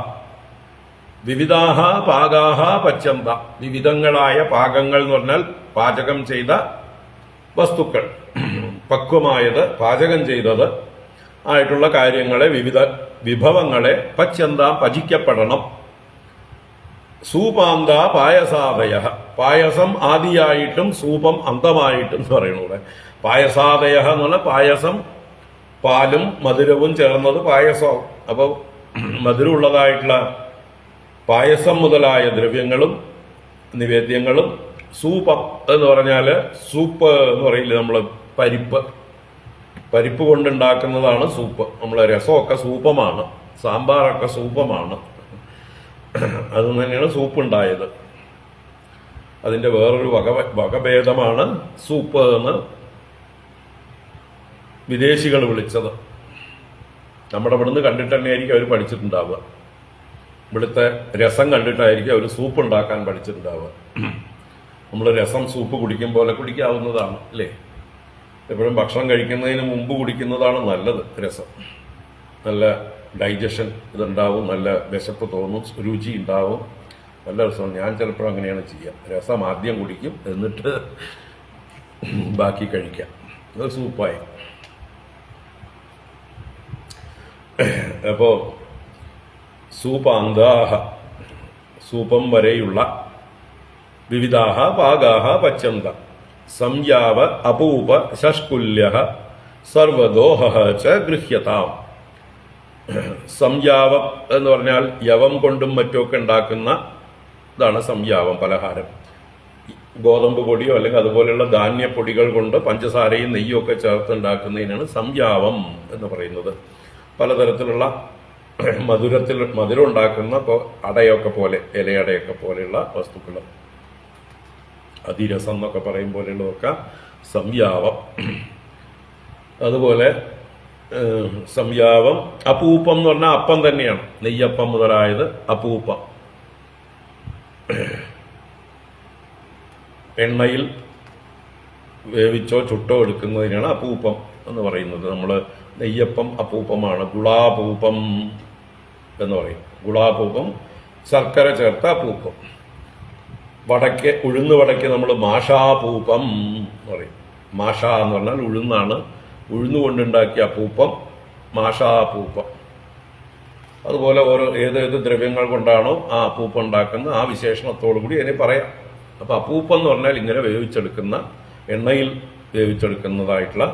വിവിധാഹ പാകാഹ പച്യന്ത. വിവിധങ്ങളായ പാകങ്ങൾ എന്ന് പറഞ്ഞാൽ പാചകം ചെയ്ത വസ്തുക്കൾ, പക്വമായത്, പാചകം ചെയ്തത് ആയിട്ടുള്ള കാര്യങ്ങളെ, വിവിധ വിഭവങ്ങളെ പച്യന്താം പചിക്കപ്പെടണം. സൂപാന്ത പായസാദയ. പായസം ആദിയായിട്ടും സൂപം അന്തമായിട്ടും എന്ന് പറയുന്നത്. പായസാദയ എന്ന് പറഞ്ഞാൽ പായസം പാലും മധുരവും ചേർന്നത് പായസമാവും. അപ്പോൾ മധുരമുള്ളതായിട്ടുള്ള പായസം മുതലായ ദ്രവ്യങ്ങളും നിവേദ്യങ്ങളും. സൂപം എന്ന് പറഞ്ഞാൽ സൂപ്പ് എന്ന് പറയില്ലേ നമ്മൾ, പരിപ്പ് കൊണ്ടുണ്ടാക്കുന്നതാണ് സൂപ്പ്. നമ്മളെ രസമൊക്കെ സൂപ്പമാണ്, സാമ്പാറൊക്കെ സൂപ്പമാണ്. അത് തന്നെയാണ് സൂപ്പ് ഉണ്ടായത്. അതിന്റെ വേറൊരു വകഭേദമാണ് സൂപ്പ് എന്ന് വിദേശികൾ വിളിച്ചത്. നമ്മുടെ ഇവിടുന്ന് കണ്ടിട്ട് തന്നെയായിരിക്കും അവർ പഠിച്ചിട്ടുണ്ടാവുക. ഇവിടുത്തെ രസം കണ്ടിട്ടായിരിക്കും അവർ സൂപ്പ് ഉണ്ടാക്കാൻ പഠിച്ചിട്ടുണ്ടാവുക. നമ്മൾ രസം സൂപ്പ് കുടിക്കും പോലെ കുടിക്കാവുന്നതാണ് അല്ലേ? എപ്പോഴും ഭക്ഷണം കഴിക്കുന്നതിന് മുമ്പ് കുടിക്കുന്നതാണ് നല്ലത്. രസം നല്ല ഡൈജഷൻ ഇതുണ്ടാവും, നല്ല വിശപ്പ് തോന്നും, രുചി ഉണ്ടാവും, നല്ല രസം. ഞാൻ ചിലപ്പോൾ അങ്ങനെയാണ് ചെയ്യുക. രസം ആദ്യം കുടിക്കും, എന്നിട്ട് ബാക്കി കഴിക്കാം. അത് സൂപ്പായി. അപ്പോ സൂപാന്താഹ, സൂപം വരെയുള്ള വിവിധാഹ പാകാഹ പച്ചന്ത സംയാവ അപൂപ ശഷ്കുല്യ സർവദോഹ ച ഗൃഹ്യതാം. സംയാവം എന്ന് പറഞ്ഞാൽ യവം കൊണ്ടും മറ്റുമൊക്കെ ഉണ്ടാക്കുന്ന ഇതാണ് സംയാവം, പലഹാരം. ഗോതമ്പ് പൊടിയോ അല്ലെങ്കിൽ അതുപോലെയുള്ള ധാന്യപ്പൊടികൾ കൊണ്ട് പഞ്ചസാരയും നെയ്യും ഒക്കെ ചേർത്ത് ഉണ്ടാക്കുന്നതിനാണ് സംയാവം എന്ന് പറയുന്നത്. പലതരത്തിലുള്ള മധുരം ഉണ്ടാക്കുന്ന അടയൊക്കെ പോലെ, ഇലയടയൊക്കെ പോലെയുള്ള വസ്തുക്കൾ, അതിരസം എന്നൊക്കെ പറയും പോലെയുള്ളതൊക്കെ സംയാവം. അതുപോലെ സംയാവം അപൂപ്പം എന്ന് പറഞ്ഞാൽ അപ്പം തന്നെയാണ്. നെയ്യപ്പം മുതലായത് അപൂപ്പം. എണ്ണയിൽ വേവിച്ചോ ചുട്ടോ എടുക്കുന്നതിനാണ് അപൂപ്പം എന്ന് പറയുന്നത്. നമ്മൾ നെയ്യപ്പം അപൂപ്പമാണ്. ഗുളാപൂപ്പം എന്ന് പറയും. ഗുളാപൂപ്പം ശർക്കര ചേർത്ത അപൂപ്പം. വടക്ക്, ഉഴുന്ന് വടക്ക് നമ്മൾ മാഷാപൂപ്പം എന്ന് പറയും. മാഷ എന്ന് പറഞ്ഞാൽ ഉഴുന്നാണ്. ഉഴുന്ന് കൊണ്ടുണ്ടാക്കിയ അപ്പൂപ്പം മാഷാപൂപ്പം. അതുപോലെ ഓരോ ഏതേത് ദ്രവ്യങ്ങൾ കൊണ്ടാണോ ആ അപ്പൂപ്പം ഉണ്ടാക്കുന്ന ആ വിശേഷണത്തോടു കൂടി അതിനെ പറയാം. അപ്പൊ അപ്പൂപ്പം എന്ന് പറഞ്ഞാൽ ഇങ്ങനെ വേവിച്ചെടുക്കുന്ന, എണ്ണയിൽ വേവിച്ചെടുക്കുന്നതായിട്ടുള്ള,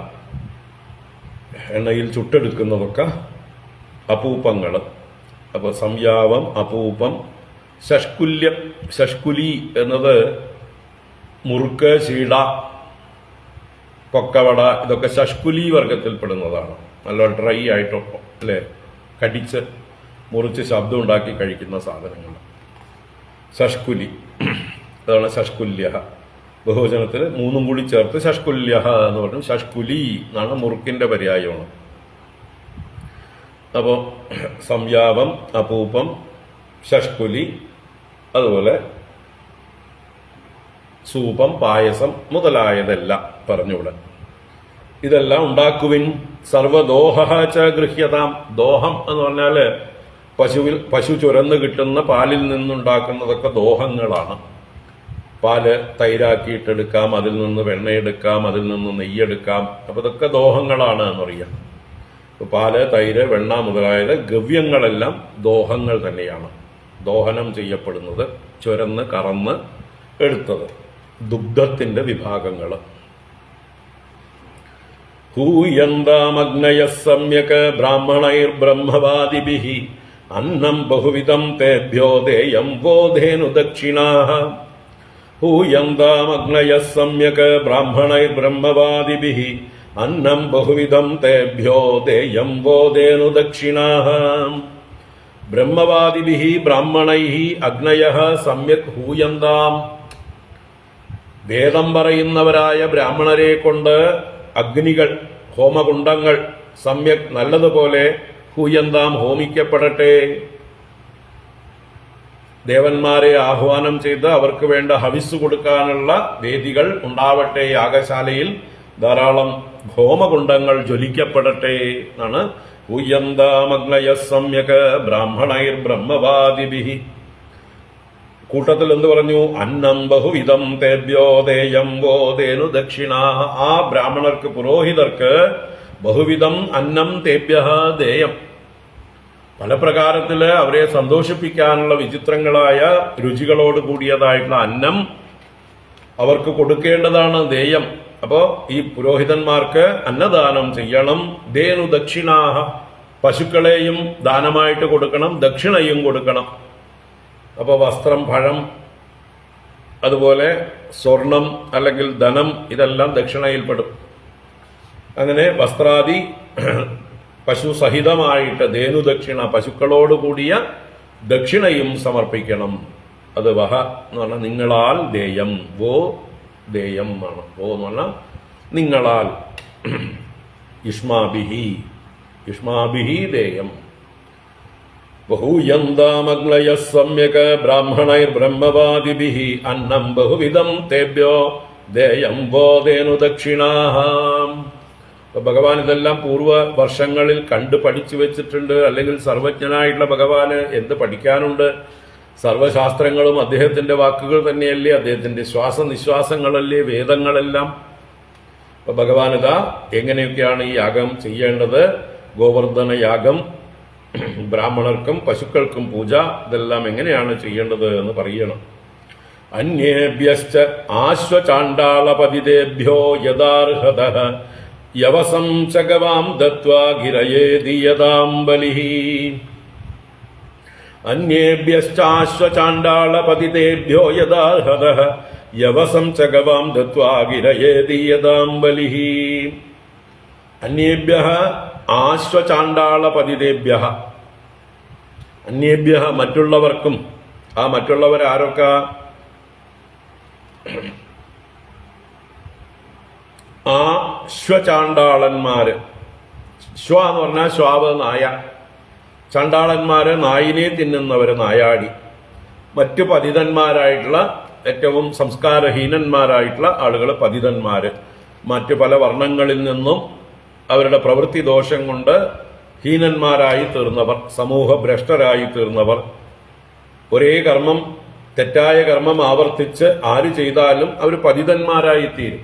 എണ്ണയിൽ ചുട്ടെടുക്കുന്നതൊക്കെ അപ്പൂപ്പങ്ങൾ. അപ്പൊ സംയാവം, അപ്പൂപ്പം, ശഷ്കുല്യം. ശഷ്കുലി എന്നത് മുറുക്ക്, ചീട, കൊക്കവട, ഇതൊക്കെ ശഷ്കുലി വർഗത്തിൽപ്പെടുന്നതാണ്. നല്ല ഡ്രൈ ആയിട്ടൊക്കെ അല്ലേ, കടിച്ച് മുറിച്ച് ശബ്ദം ഉണ്ടാക്കി കഴിക്കുന്ന സാധനങ്ങൾ ശഷ്കുലി. അതാണ് ശഷ്കുല്യ. ബഹുവചനത്തിൽ മൂന്നും കൂടി ചേർത്ത് ശഷ്കുല്യ എന്ന് പറഞ്ഞു. ശഷ്കുലി എന്നാണ് മുറുക്കിന്റെ പര്യായമാണ്. അപ്പോൾ സംയാവം, അപൂപ്പം, ശഷ്കുലി, അതുപോലെ സൂപം, പായസം മുതലായതെല്ലാം പറഞ്ഞുകൂടെ. ഇതെല്ലാം ഉണ്ടാക്കുവിൻ. സർവദോഹ ച ഗൃഹ്യതാം. ദോഹം എന്ന് പറഞ്ഞാല് പശു ചുരന്ന് കിട്ടുന്ന പാലിൽ നിന്നുണ്ടാക്കുന്നതൊക്കെ ദോഹങ്ങളാണ്. പാല് തൈരാക്കിയിട്ടെടുക്കാം, അതിൽ നിന്ന് വെണ്ണയെടുക്കാം, അതിൽ നിന്ന് നെയ്യെടുക്കാം. അപ്പൊ ഇതൊക്കെ ദോഹങ്ങളാണ് എന്നറിയാം. പാല്, തൈര്, വെണ്ണ മുതലായത് ഗവ്യങ്ങളെല്ലാം ദോഹങ്ങൾ തന്നെയാണ്. ദോഹനം ചെയ്യപ്പെടുന്നത്, ചുരന്ന് കറന്ന് എടുത്തത് ദുഗ്ധത്തിന്റെ വിഭാഗങ്ങൾ. ഹൂയന്താമഗ്നയ സമ്യക് ബ്രാഹ്മണൈർ ബ്രഹ്മവാദിഭിഃ അന്നം ബഹുവിധം തേഭ്യോ ദേയം വോധേനു ദക്ഷിണാഃ. ഹൂയന്താമഗ്നയ സമ്യക് ബ്രാഹ്മണൈർ ബ്രഹ്മവാദിഭിഃ അന്നം ബഹുവിധം തേഭ്യോ ദേയം വോധേനു ദക്ഷിണാഃ. ബ്രഹ്മവാദിഭിഃ ബ്രാഹ്മണൈഃ അഗ്നയഃ സമ്യക് ഹൂയന്താം. വേദം പറയുന്നവരായ ബ്രാഹ്മണരെ കൊണ്ട് അഗ്നികൾ, ഹോമകുണ്ഡങ്ങൾ സമ്യക് നല്ലതുപോലെ ഹൂയന്താം ഹോമിക്കപ്പെടട്ടെ. ദേവന്മാരെ ആഹ്വാനം ചെയ്ത് അവർക്ക് വേണ്ട ഹവിസ് കൊടുക്കാനുള്ള വേദികൾ ഉണ്ടാവട്ടെ, യാഗശാലയിൽ ധാരാളം ഹോമകുണ്ഡങ്ങൾ ജ്വലിക്കപ്പെടട്ടെ എന്നാണ്. ഉയ്യന്താമഗ്നയ സമ്യക് ബ്രാഹ്മണൈർ ബ്രഹ്മവാദിഭിഹി. കൂട്ടത്തിൽ എന്ത് പറഞ്ഞു? അന്നം ബഹുവിധം തേഭ്യോ ദേയം വോ ദേനു ദക്ഷിണ. ആ ബ്രാഹ്മണർക്ക്, പുരോഹിതർക്ക് ബഹുവിധം അന്നം തേഭ്യ ദേയം, പല പ്രകാരത്തില് അവരെ സന്തോഷിപ്പിക്കാനുള്ള വിചിത്രങ്ങളായ രുചികളോട് കൂടിയതായിട്ടുള്ള അന്നം അവർക്ക് കൊടുക്കേണ്ടതാണ്, ദേയം. അപ്പോ ഈ പുരോഹിതന്മാർക്ക് അന്നദാനം ചെയ്യണം. ദേനു ദക്ഷിണാഹ, പശുക്കളെയും ദാനമായിട്ട് കൊടുക്കണം, ദക്ഷിണയും കൊടുക്കണം. അപ്പോൾ വസ്ത്രം, പഴം, അതുപോലെ സ്വർണം അല്ലെങ്കിൽ ധനം, ഇതെല്ലാം ദക്ഷിണയിൽപ്പെടും. അങ്ങനെ വസ്ത്രാദി പശു സഹിതമായിട്ട് ധേനു ദക്ഷിണ, പശുക്കളോട് കൂടിയ ദക്ഷിണയും സമർപ്പിക്കണം. അത് വഹ എന്ന് പറഞ്ഞാൽ നിങ്ങളാൽ ദേയം, വോ ദേയം ആണ്. വോ എന്ന് പറഞ്ഞാൽ നിങ്ങളാൽ, യുഷ്മാഭിഹി, യുഷ്മാഭിഹി ദേയം. ബഹൂയന്താമഗ്നയ സമ്യക് ബ്രാഹ്മണൈർ ബ്രഹ്മവാദിഭിഹി അന്നം ബഹുവിധം തേഭ്യോ ദേയം വോ ദേനു ദക്ഷിണാഹാം. ഭഗവാൻ ഇതെല്ലാം പൂർവ്വ വർഷങ്ങളിൽ കണ്ടു പഠിച്ചു വെച്ചിട്ടുണ്ട്. അല്ലെങ്കിൽ സർവജ്ഞനായിട്ടുള്ള ഭഗവാന് എന്ത് പഠിക്കാനുണ്ട്? സർവശാസ്ത്രങ്ങളും അദ്ദേഹത്തിന്റെ വാക്കുകൾ തന്നെയല്ലേ, അദ്ദേഹത്തിന്റെ ശ്വാസനിശ്വാസങ്ങളല്ലേ വേദങ്ങളെല്ലാം. അപ്പൊ ഭഗവാനിതാ എങ്ങനെയൊക്കെയാണ് ഈ യാഗം ചെയ്യേണ്ടത്, ഗോവർദ്ധന യാഗം, ബ്രാഹ്മണർക്കും പശുക്കൾക്കും പൂജ, ഇതെല്ലാം എങ്ങനെയാണ് ചെയ്യേണ്ടത് എന്ന് പറയണം. അന്യേഭ്യശ്ച ആശ്വചാണ്ഡാളപതിതേഭ്യോ യഥാർഹതഃ യവസം ചഗവാം ദത്വാ ഗിരയേതി യദാം ബലിഃ. അന്യേഭ്യശ്ചാശ്വചാണ്ഡാളപതിതേഭ്യോ യഥാർഹതഃ യവസം ചഗവാം ദത്വാ ഗിരയേതി യദാം ബലിഃ. അന്യേഭ്യഃ ആശ്വചാണ്ഡാളപതിതേഭ്യഃ, അന്യേഭ്യഃ മറ്റുള്ളവർക്കും. ആ മറ്റുള്ളവരാരൊക്കെ? ആ ശ്വചാണ്ഡാളന്മാര്. ശ്വ എന്ന് പറഞ്ഞാൽ ശ്വാവ്, നായ. ചണ്ടാളന്മാര് നായിനെ തിന്നുന്നവര്, നായാടി. മറ്റു പതിതന്മാരായിട്ടുള്ള, ഏറ്റവും സംസ്കാരഹീനന്മാരായിട്ടുള്ള ആളുകൾ പതിതന്മാര്. മറ്റു പല വർണ്ണങ്ങളിൽ നിന്നും അവരുടെ പ്രവൃത്തി ദോഷം കൊണ്ട് ഹീനന്മാരായി തീർന്നവർ, സമൂഹ ഭ്രഷ്ടരായി തീർന്നവർ. ഒരേ കർമ്മം, തെറ്റായ കർമ്മം ആവർത്തിച്ച് ആര് ചെയ്താലും അവർ പതിതന്മാരായി തീരും.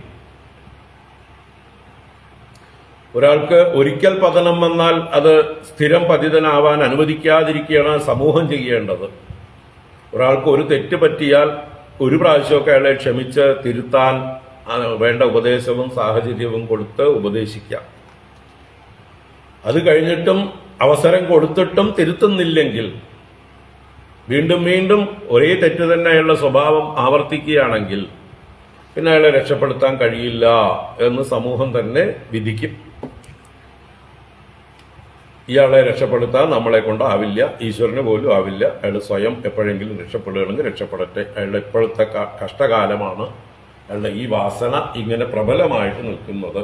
ഒരാൾക്ക് ഒരിക്കൽ പതനം വന്നാൽ അത് സ്ഥിരം പതിതനാവാൻ അനുവദിക്കാതിരിക്കുകയാണ് സമൂഹം ചെയ്യേണ്ടത്. ഒരാൾക്ക് ഒരു തെറ്റ് പറ്റിയാൽ ഒരു പ്രാവശ്യമൊക്കെ അയാളെ ക്ഷമിച്ച് തിരുത്താൻ വേണ്ട ഉപദേശവും സാഹചര്യവും കൊടുത്ത് ഉപദേശിക്കാം. അത് കഴിഞ്ഞിട്ടും അവസരം കൊടുത്തിട്ടും തിരുത്തുന്നില്ലെങ്കിൽ വീണ്ടും വീണ്ടും ഒരേ തെറ്റ് തന്നെ അയാളുടെ സ്വഭാവം ആവർത്തിക്കുകയാണെങ്കിൽ പിന്നെ അയാളെ രക്ഷപ്പെടുത്താൻ കഴിയില്ല എന്ന് സമൂഹം തന്നെ വിധിക്കും. ഇയാളെ രക്ഷപ്പെടുത്താൻ നമ്മളെ കൊണ്ടാവില്ല, ഈശ്വരന് പോലും ആവില്ല. അയാൾ സ്വയം എപ്പോഴെങ്കിലും രക്ഷപ്പെടുകയാണെങ്കിൽ രക്ഷപ്പെടട്ടെ, അയാളുടെ ഇപ്പോഴത്തെ കഷ്ടകാലമാണ്, അയാളുടെ ഈ വാസന ഇങ്ങനെ പ്രബലമായിട്ട് നിൽക്കുന്നത്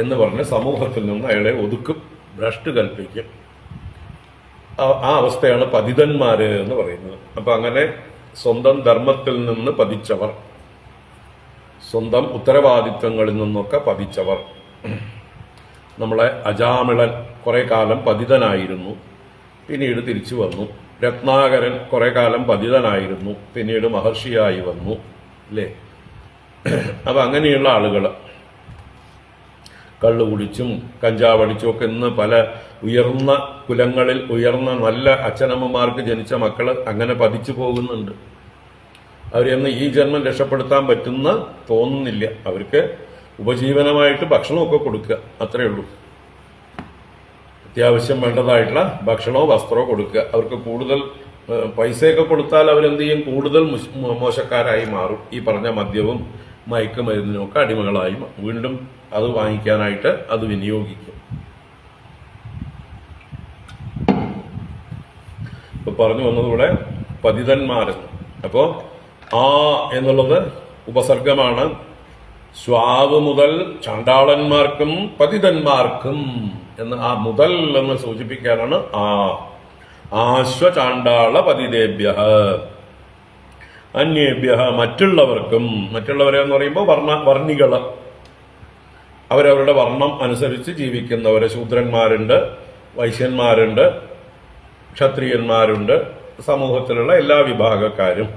എന്ന് പറഞ്ഞ് സമൂഹത്തിൽ നിന്ന് അയാളെ ഒതുക്കും, ഭ്രഷ്ട് കൽപ്പിക്കും. ആ അവസ്ഥയാണ് പതിതന്മാര് എന്ന് പറയുന്നത്. അപ്പൊ അങ്ങനെ സ്വന്തം ധർമ്മത്തിൽ നിന്ന് പതിച്ചവർ, സ്വന്തം ഉത്തരവാദിത്വങ്ങളിൽ നിന്നൊക്കെ പതിച്ചവർ. നമ്മളെ അജാമിളൻ കുറെ കാലം പതിതനായിരുന്നു, പിന്നീട് തിരിച്ചു വന്നു. രത്നാകരൻ കുറെ കാലം പതിതനായിരുന്നു, പിന്നീട് മഹർഷിയായി വന്നു, അല്ലേ? അപ്പൊ അങ്ങനെയുള്ള ആളുകൾ കള്ളു കുടിച്ചും കഞ്ചാവടിച്ചും ഒക്കെ ഇന്ന് പല ഉയർന്ന കുലങ്ങളിൽ ഉയർന്ന നല്ല അച്ഛനമ്മമാർക്ക് ജനിച്ച മക്കൾ അങ്ങനെ പതിച്ചു പോകുന്നുണ്ട്. അവരെന്ന് ഈ ജന്മം രക്ഷപ്പെടുത്താൻ പറ്റുന്ന തോന്നുന്നില്ല. അവർക്ക് ഉപജീവനമായിട്ട് ഭക്ഷണമൊക്കെ കൊടുക്കുക, അത്രയേ ഉള്ളൂ. അത്യാവശ്യം വേണ്ടതായിട്ടുള്ള ഭക്ഷണമോ വസ്ത്രമോ കൊടുക്കുക. അവർക്ക് കൂടുതൽ പൈസയൊക്കെ കൊടുത്താൽ അവരെന്ത് ചെയ്യും? കൂടുതൽ മോശക്കാരായി മാറും. ഈ പറഞ്ഞ മദ്യവും മയക്കുമരുന്നിനുമൊക്കെ അടിമകളായി വീണ്ടും അത് വാങ്ങിക്കാനായിട്ട് അത് വിനിയോഗിക്കും. ഇപ്പൊ പറഞ്ഞു വന്നതുകൂടെ പതിതന്മാരെന്ന്. അപ്പോ ആ എന്നുള്ളത് ഉപസർഗമാണ്. സ്വാവ് മുതൽ ചണ്ടാളന്മാർക്കും പതിതന്മാർക്കും എന്ന്, ആ മുതൽ എന്ന് സൂചിപ്പിക്കാനാണ് ആ. ആശ്വചാണ്ടാള പതിതേഭ്യ അന്യേഭ്യ മറ്റുള്ളവർക്കും, മറ്റുള്ളവരെ എന്ന് പറയുമ്പോൾ വർണ്ണികള്, അവരവരുടെ വർണ്ണം അനുസരിച്ച് ജീവിക്കുന്നവര്, ശൂദ്രന്മാരുണ്ട്, വൈശ്യന്മാരുണ്ട്, ക്ഷത്രിയന്മാരുണ്ട്, സമൂഹത്തിലുള്ള എല്ലാ വിഭാഗക്കാരും.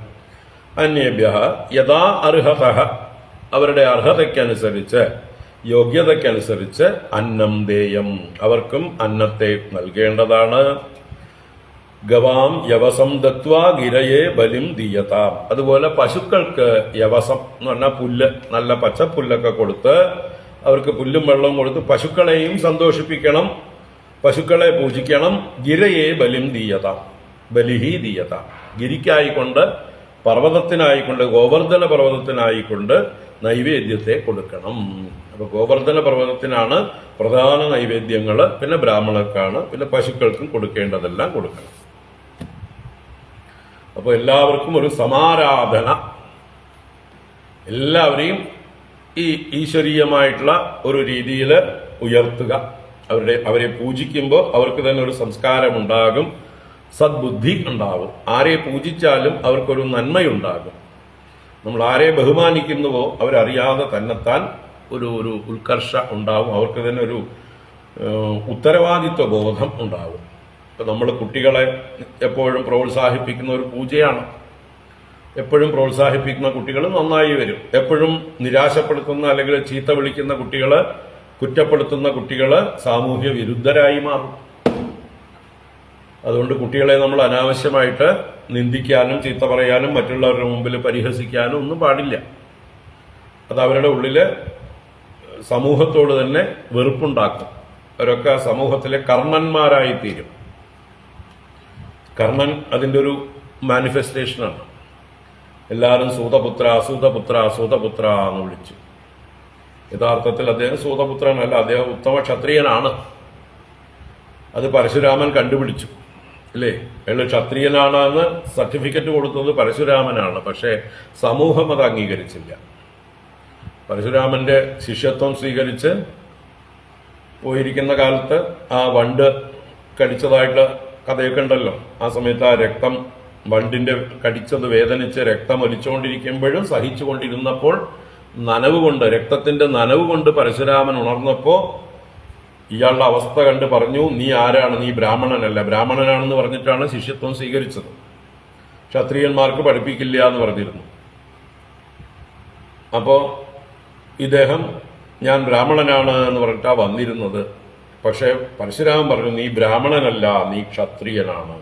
അന്യേഭ്യ യഥാ അർഹത അവരുടെ അർഹതയ്ക്കനുസരിച്ച്, യോഗ്യതയ്ക്കനുസരിച്ച് അന്നം ദേയം അവർക്കും അന്നത്തെ നൽകേണ്ടതാണ്. ഗവാം യവസം ദത്വാ ഗിരയെ ബലിം ദീയതാം അതുപോലെ പശുക്കൾക്ക് യവസം എന്ന് പറഞ്ഞാൽ പുല്ല്, നല്ല പച്ചപ്പുല്ലൊക്കെ കൊടുത്ത് അവർക്ക് പുല്ലും വെള്ളവും കൊടുത്ത് പശുക്കളെയും സന്തോഷിപ്പിക്കണം, പശുക്കളെ പൂജിക്കണം. ഗിരയെ ബലിം ദീയതാം ബലിഹി ദീയതാം ഗിരിക്കായിക്കൊണ്ട്, പർവ്വതത്തിനായിക്കൊണ്ട്, ഗോവർദ്ധന പർവ്വതത്തിനായിക്കൊണ്ട് നൈവേദ്യത്തെ കൊടുക്കണം. അപ്പൊ ഗോവർദ്ധന പർവ്വതത്തിനാണ് പ്രധാന നൈവേദ്യങ്ങള്, പിന്നെ ബ്രാഹ്മണർക്കാണ്, പിന്നെ പശുക്കൾക്കും കൊടുക്കേണ്ടതെല്ലാം കൊടുക്കണം. അപ്പോൾ എല്ലാവർക്കും ഒരു സമാരാധന, എല്ലാവരെയും ഈ ഈശ്വരീയമായിട്ടുള്ള ഒരു രീതിയിൽ ഉയർത്തുക. അവരെ പൂജിക്കുമ്പോൾ അവർക്ക് തന്നെ ഒരു സംസ്കാരമുണ്ടാകും, സദ്ബുദ്ധി ഉണ്ടാകും. ആരെ പൂജിച്ചാലും അവർക്കൊരു നന്മയുണ്ടാകും. നമ്മൾ ആരെ ബഹുമാനിക്കുന്നുവോ അവരറിയാതെ തന്നെത്താൻ ഒരു ഉത്കർഷ ഉണ്ടാവും, അവർക്ക് തന്നെ ഒരു ഉത്തരവാദിത്വ ബോധം ഉണ്ടാവും. ഇപ്പൊ നമ്മൾ കുട്ടികളെ എപ്പോഴും പ്രോത്സാഹിപ്പിക്കുന്ന ഒരു പൂജയാണ്. എപ്പോഴും പ്രോത്സാഹിപ്പിക്കുന്ന കുട്ടികൾ നന്നായി വരും. എപ്പോഴും നിരാശപ്പെടുത്തുന്ന അല്ലെങ്കിൽ ചീത്ത വിളിക്കുന്ന കുട്ടികള്, കുറ്റപ്പെടുത്തുന്ന കുട്ടികള് സാമൂഹ്യ വിരുദ്ധരായി മാറും. അതുകൊണ്ട് കുട്ടികളെ നമ്മൾ അനാവശ്യമായിട്ട് നിന്ദിക്കാനും ചീത്ത പറയാനും മറ്റുള്ളവരുടെ മുമ്പിൽ പരിഹസിക്കാനും ഒന്നും പാടില്ല. അത് അവരുടെ ഉള്ളില് സമൂഹത്തോട് തന്നെ വെറുപ്പുണ്ടാക്കും. അവരൊക്കെ സമൂഹത്തിലെ കർണന്മാരായി തീരും. കർണൻ അതിൻ്റെ ഒരു മാനിഫെസ്റ്റേഷനാണ്. എല്ലാവരും സൂതപുത്ര സൂതപുത്ര സൂതപുത്ര എന്ന് വിളിച്ചു. യഥാർത്ഥത്തിൽ അദ്ദേഹം സൂതപുത്രനല്ല, അദ്ദേഹം ഉത്തമ ക്ഷത്രിയനാണ്. അത് പരശുരാമൻ കണ്ടുപിടിച്ചു, അല്ലേ? അയാൾ ക്ഷത്രിയനാണ് എന്ന് സർട്ടിഫിക്കറ്റ് കൊടുത്തത് പരശുരാമനാണ്. പക്ഷേ സമൂഹം അത് അംഗീകരിച്ചില്ല. പരശുരാമന്റെ ശിഷ്യത്വം സ്വീകരിച്ച് പോയിരിക്കുന്ന കാലത്ത് ആ വണ്ട് കടിച്ചതായിട്ട് കഥയൊക്കെ ഉണ്ടല്ലോ. ആ സമയത്ത് ആ രക്തം, വണ്ടിന്റെ കടിച്ചത് വേദനിച്ച് രക്തം ഒലിച്ചുകൊണ്ടിരിക്കുമ്പോഴും സഹിച്ചുകൊണ്ടിരുന്നപ്പോൾ നനവ് കൊണ്ട്, രക്തത്തിന്റെ നനവ് കൊണ്ട് പരശുരാമൻ ഉണർന്നപ്പോ ഇയാളുടെ അവസ്ഥ കണ്ട് പറഞ്ഞു, നീ ആരാണ്? നീ ബ്രാഹ്മണനല്ല. ബ്രാഹ്മണനാണെന്ന് പറഞ്ഞിട്ടാണ് ശിഷ്യത്വം സ്വീകരിച്ചത്. ക്ഷത്രിയന്മാർക്ക് പഠിപ്പിക്കില്ല എന്ന് പറഞ്ഞിരുന്നു. അപ്പോ ഇദ്ദേഹം ഞാൻ ബ്രാഹ്മണനാണ് എന്ന് പറഞ്ഞിട്ടാ വന്നിരുന്നത്. പക്ഷെ പരശുരാമൻ പറഞ്ഞു, നീ ബ്രാഹ്മണനല്ല, നീ ക്ഷത്രിയനാണ്.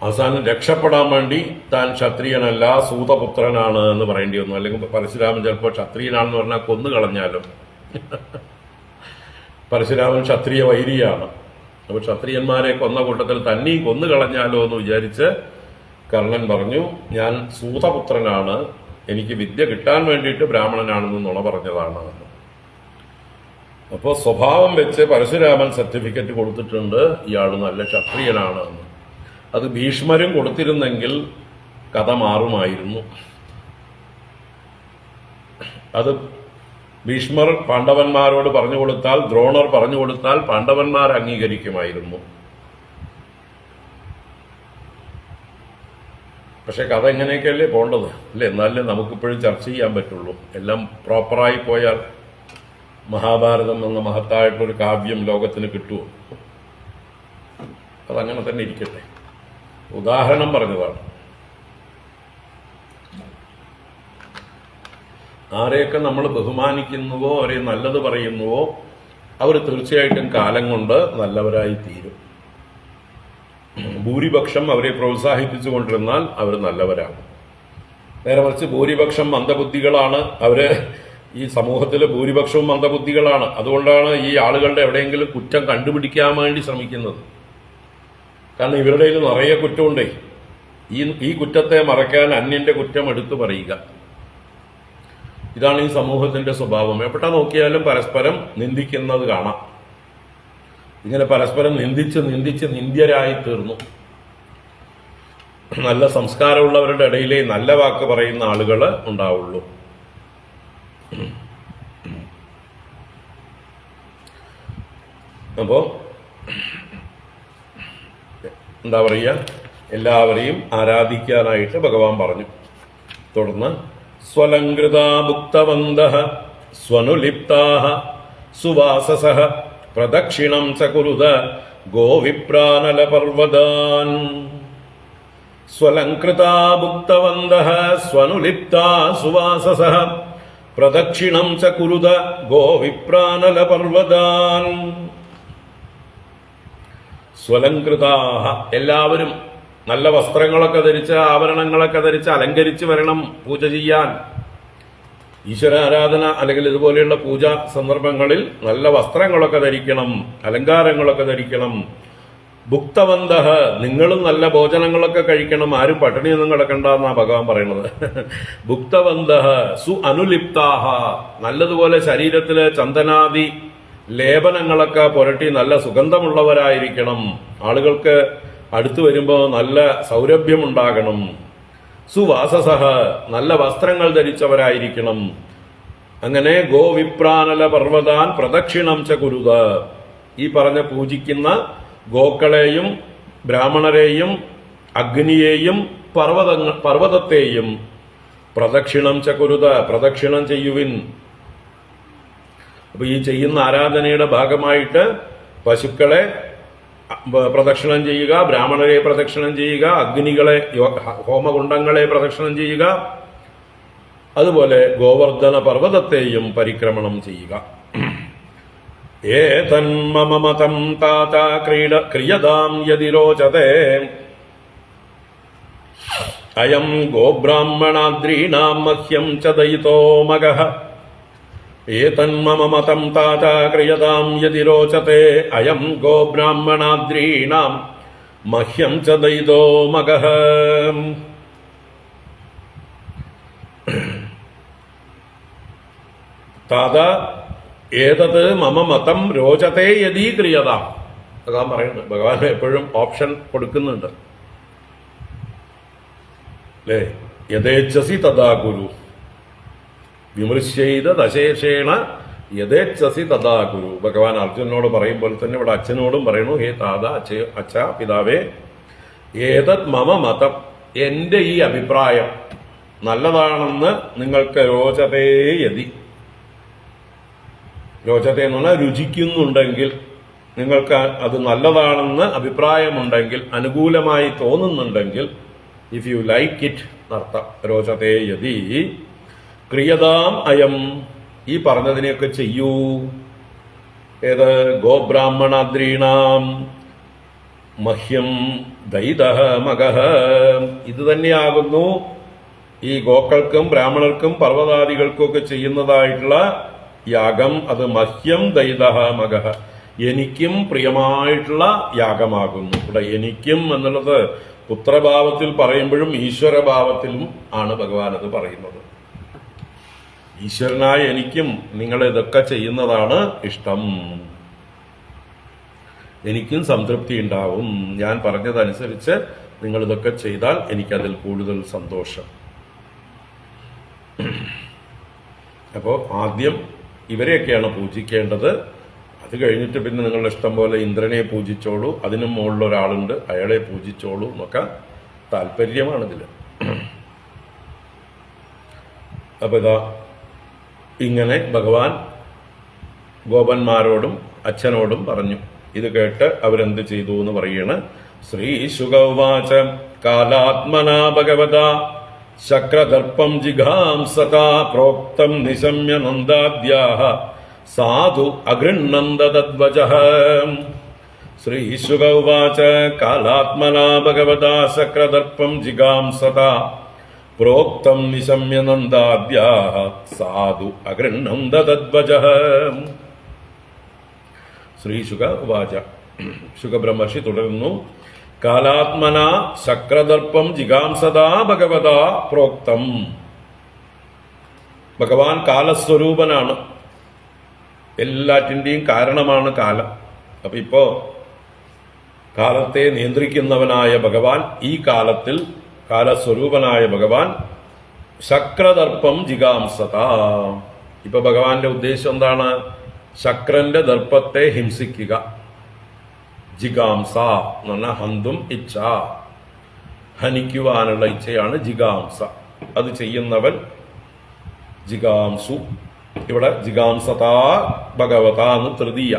അവസാനം രക്ഷപ്പെടാൻ വേണ്ടി താൻ ക്ഷത്രിയനല്ല സൂതപുത്രനാണ് എന്ന് പറയേണ്ടി വന്നു. അല്ലെങ്കിൽ പരശുരാമൻ ചിലപ്പോൾ ക്ഷത്രിയനാണെന്ന് പറഞ്ഞാൽ കൊന്നു കളഞ്ഞാലും. പരശുരാമൻ ക്ഷത്രിയ വൈരിയാണ്. അപ്പോൾ ക്ഷത്രിയന്മാരെ കൊന്ന കൂട്ടത്തിൽ തന്നെയും കൊന്നു കളഞ്ഞാലോ എന്ന് വിചാരിച്ച് കർണൻ പറഞ്ഞു, ഞാൻ സൂതപുത്രനാണ്, എനിക്ക് വിദ്യ കിട്ടാൻ വേണ്ടിയിട്ട് ബ്രാഹ്മണനാണെന്ന് നുണ പറഞ്ഞതാണ്. അപ്പോൾ സ്വഭാവം വെച്ച് പരശുരാമൻ സർട്ടിഫിക്കറ്റ് കൊടുത്തിട്ടുണ്ട്, ഇയാൾ നല്ല ക്ഷത്രിയനാണ് എന്ന്. അത് ഭീഷ്മരും കൊടുത്തിരുന്നെങ്കിൽ കഥ മാറുമായിരുന്നു. അത് ഭീഷ്മർ പാണ്ഡവന്മാരോട് പറഞ്ഞു കൊടുത്താൽ, ദ്രോണർ പറഞ്ഞു കൊടുത്താൽ പാണ്ഡവന്മാർ അംഗീകരിക്കുമായിരുന്നു. പക്ഷെ കഥ എങ്ങനെയൊക്കെയല്ലേ പോണ്ടത്, അല്ലേ? എന്നാലേ നമുക്കിപ്പോഴും ചർച്ച ചെയ്യാൻ പറ്റുള്ളൂ. എല്ലാം പ്രോപ്പറായി പോയാൽ മഹാഭാരതം എന്ന മഹത്തായിട്ടൊരു കാവ്യം ലോകത്തിന് കിട്ടുമോ? അതങ്ങനെ തന്നെ ഇരിക്കട്ടെ. ഉദാഹരണം പറഞ്ഞതാണ്. ആരെയൊക്കെ നമ്മൾ ബഹുമാനിക്കുന്നുവോ, അവരെ നല്ലത് പറയുന്നുവോ, അവർ തീർച്ചയായിട്ടും കാലം കൊണ്ട് നല്ലവരായി തീരും. ഭൂരിപക്ഷം അവരെ പ്രോത്സാഹിപ്പിച്ചു കൊണ്ടിരുന്നാൽ അവർ നല്ലവരാണ്. നേരെ മറിച്ച് ഭൂരിപക്ഷം മന്ദബുദ്ധികളാണ്. അവര് ഈ സമൂഹത്തിലെ ഭൂരിപക്ഷവും മന്ദബുദ്ധികളാണ്. അതുകൊണ്ടാണ് ഈ ആളുകളുടെ എവിടെയെങ്കിലും കുറ്റം കണ്ടുപിടിക്കാൻ വേണ്ടി ശ്രമിക്കുന്നത്. കാരണം ഇവരുടെ കയ്യിൽ നിറയെ കുറ്റമുണ്ടേ. ഈ കുറ്റത്തെ മറയ്ക്കാൻ അന്യന്റെ കുറ്റം എടുത്തു പറയുക. ഇതാണ് ഈ സമൂഹത്തിന്റെ സ്വഭാവം. എവിടെ നോക്കിയാലും പരസ്പരം നിന്ദിക്കുന്നത് കാണാം. ഇങ്ങനെ പരസ്പരം നിന്ദിച്ച് നിന്ദിച്ച് നിന്ദ്യരായി തീർന്നു. നല്ല സംസ്കാരമുള്ളവരുടെ ഇടയിലേ നല്ല വാക്ക് പറയുന്ന ആളുകൾ ഉണ്ടാവുള്ളൂ. അപ്പോ എന്താ പറയുക, എല്ലാവരെയും ആരാധിക്കാനായിട്ട് ഭഗവാൻ പറഞ്ഞു. തുടർന്ന് സ്വലങ്കൃതാ ഭുക്തവന്തഃ സ്വനുലിപ്താഃ സുവാസസഃ പ്രദക്ഷിണം ച കുരുത ഗോവിപ്രാനലപർവ്വതാൻ. സ്വലങ്കൃതാ ഭുക്തവന്തഃ സ്വനുലിപ്താ സുവാസസഃ പ്രദക്ഷിണം ച കുരുത ഗോവിപ്രാനലപർവ്വതാൻ. സ്വലങ്കൃതാഹ, എല്ലാവരും നല്ല വസ്ത്രങ്ങളൊക്കെ ധരിച്ച് ആഭരണങ്ങളൊക്കെ ധരിച്ച് അലങ്കരിച്ച് വരണം പൂജ ചെയ്യാൻ. ഈശ്വരാരാധന അല്ലെങ്കിൽ ഇതുപോലെയുള്ള പൂജാ സന്ദർഭങ്ങളിൽ നല്ല വസ്ത്രങ്ങളൊക്കെ ധരിക്കണം, അലങ്കാരങ്ങളൊക്കെ ധരിക്കണം. ഭുക്തവന്തഃ, നിങ്ങളും നല്ല ഭോജനങ്ങളൊക്കെ കഴിക്കണം, ആരും പട്ടിണിയൊന്നും കിടക്കണ്ടെന്നാ ഭഗവാൻ പറയുന്നത്. ഭുക്തവന്തഃ സു അനുലിപ്താഹ, നല്ലതുപോലെ ശരീരത്തിലെ ചന്ദനാദി ലേപനങ്ങളൊക്കെ പുരട്ടി നല്ല സുഗന്ധമുള്ളവരായിരിക്കണം, ആളുകൾക്ക് അടുത്തു വരുമ്പോൾ നല്ല സൗരഭ്യമുണ്ടാകണം. സുവാസസഃ, നല്ല വസ്ത്രങ്ങൾ ധരിച്ചവരായിരിക്കണം. അങ്ങനെ ഗോവിപ്രാനല പർവ്വതാൻ പ്രദക്ഷിണം ച കുരുത, ഈ പറഞ്ഞ പൂജിക്കുന്ന ഗോക്കളെയും ബ്രാഹ്മണരെയും അഗ്നിയെയും പർവ്വതത്തെയും പ്രദക്ഷിണം ച കുരുത, പ്രദക്ഷിണം ചെയ്യുവിൻ. അപ്പൊ ഈ ചെയ്യുന്ന ആരാധനയുടെ ഭാഗമായിട്ട് പശുക്കളെ പ്രദക്ഷിണം ചെയ്യുക, ബ്രാഹ്മണരെ പ്രദക്ഷിണം ചെയ്യുക, അഗ്നികളെ ഹോമകുണ്ഡങ്ങളെ പ്രദക്ഷിണം ചെയ്യുക, അതുപോലെ ഗോവർദ്ധന പർവ്വതത്തെയും പരിക്രമണം ചെയ്യുക. ഏതന്മമ മതം താത ക്രിയതാം യദി രോചതേ അയം ഗോബ്രാഹ്മണാദ്രീണാം മഹ്യം ച ദയിതോ മഗഃ. ഏതന്മമ മതം താത ക്രിയതാം യദി രോചതേ അയം ഗോബ്രാഹ്മണാദ്രീണാം മഹ്യം ച ദയിതോ മഗഃ. താത ഏതത് മമ മതം രോചതേ യദി ക്രിയതാം. ഭഗവാൻ പറയുന്നുണ്ട്, ഭഗവാൻ എപ്പോഴും ഓപ്ഷൻ കൊടുക്കുന്നുണ്ട് അല്ലേ. യഥേച്ഛസി തഥാ കുരു, വിമൃശ്യൈത ദശേഷേണ യഥേച്ഛസി തഥാ കുരു. ഭഗവാൻ അർജുനനോട് പറയുമ്പോൾ തന്നെ ഇവിടെ അച്ഛനോടും പറയണു, ഹേ താത, അച്ഛ, പിതാവേ, ഏതത് മമ മതം, എന്റെ ഈ അഭിപ്രായം നല്ലതാണെന്ന് നിങ്ങൾക്ക് രോചതേ യതി, രോചത എന്ന് പറഞ്ഞാൽ രുചിക്കുന്നുണ്ടെങ്കിൽ, നിങ്ങൾക്ക് അത് നല്ലതാണെന്ന് അഭിപ്രായമുണ്ടെങ്കിൽ, അനുകൂലമായി തോന്നുന്നുണ്ടെങ്കിൽ, ഇഫ് യു ലൈക്ക് ഇറ്റ് എന്നർത്ഥം. രോചതേ യതി ക്രിയതാം അയം, ഈ പറഞ്ഞതിനെയൊക്കെ ചെയ്യൂ. ഏത് ഗോബ്രാഹ്മണാദ്രീണാം മഹ്യം ദയിതഃ മഗഃ, ഇത് തന്നെയാകുന്നു ഈ ഗോക്കൾക്കും ബ്രാഹ്മണർക്കും പർവ്വതാദികൾക്കും ഒക്കെ ചെയ്യുന്നതായിട്ടുള്ള യാഗം. അത് മഹ്യം ദയിതഃ മഗഃ, എനിക്കും പ്രിയമായിട്ടുള്ള യാഗമാകുന്നു. ഇവിടെ എനിക്കും എന്നുള്ളത് പുത്രഭാവത്തിൽ പറയുമ്പോഴും ഈശ്വരഭാവത്തിലും ആണ് ഭഗവാൻ അത് പറയുന്നത്. ഈശ്വരനായ എനിക്കും നിങ്ങൾ ഇതൊക്കെ ചെയ്യുന്നതാണ് ഇഷ്ടം, എനിക്കും സംതൃപ്തി ഉണ്ടാവും. ഞാൻ പറഞ്ഞതനുസരിച്ച് നിങ്ങൾ ഇതൊക്കെ ചെയ്താൽ എനിക്കതിൽ കൂടുതൽ സന്തോഷം. അപ്പോൾ ആദ്യം ഇവരെയൊക്കെയാണ് പൂജിക്കേണ്ടത്. അത് കഴിഞ്ഞിട്ട് പിന്നെ നിങ്ങളുടെ ഇഷ്ടം പോലെ ഇന്ദ്രനെ പൂജിച്ചോളൂ, അതിനും മുകളിൽ ഒരാളുണ്ട് അയാളെ പൂജിച്ചോളൂ എന്നൊക്കെ താല്പര്യമാണിതിൽ. അപ്പൊ ഇതാ ഇങ്ങനെ ഭഗവാൻ ഗോപന്മാരോടും അച്ഛനോടും പറഞ്ഞു. ഇത് കേട്ട് അവരെന്ത് ചെയ്തു എന്ന് പറയാണ്. ശ്രീ ശുകവാച കാലാത്മനാ ഭഗവത ശക്രദർപ്പം ജിഘാംസതാ പ്രോക്തം നിശമ്യ നന്ദാദ്യാഃ സാധു അഗൃഹ്ണന്ത തദ്വചഃ. ശ്രീ ശുകവാച കാലാത്മനാ ഭഗവത ശക്രദർപ്പം ജിഘാംസതാ പ്രോക്തം നിശമ്യ നന്ദാദ്യാഃ സാധു അഗൃഹ്ണന്ത തദ്വചഃ. ശ്രീ ശുക ഉവാച, ശുകബ്രഹ്മർഷി തുടരുന്നു. കാലാത്മന ശക്രദർപ്പം ജിഗാംസദാ ഭഗവത പ്രോക്തം. ഭഗവാൻ കാലസ്വരൂപനാണ്, എല്ലാറ്റിൻ്റെയും കാരണമാണ് കാലം. അപ്പൊ ഇപ്പോ കാലത്തെ നിയന്ത്രിക്കുന്നവനായ ഭഗവാൻ, ഈ കാലത്തിൽ കാലസ്വരൂപനായ ഭഗവാൻ ശക്രദർപ്പം ജിഗാംസത. ഇപ്പൊ ഭഗവാന്റെ ഉദ്ദേശം എന്താണ്? ശക്രന്റെ ദർപ്പത്തെ ഹിംസിക്കുക. ജിഗാംസ എന്ന് പറഞ്ഞാൽ ഹന്തും ഇച്ഛ, ഹനിക്കുവാനുള്ള ഇച്ഛയാണ് ജിഗാംസ. അത് ചെയ്യുന്നവൻ ജിഗാംസു. ഇവിടെ ജിഗാംസതാ ഭഗവത എന്ന് തൃതീയ.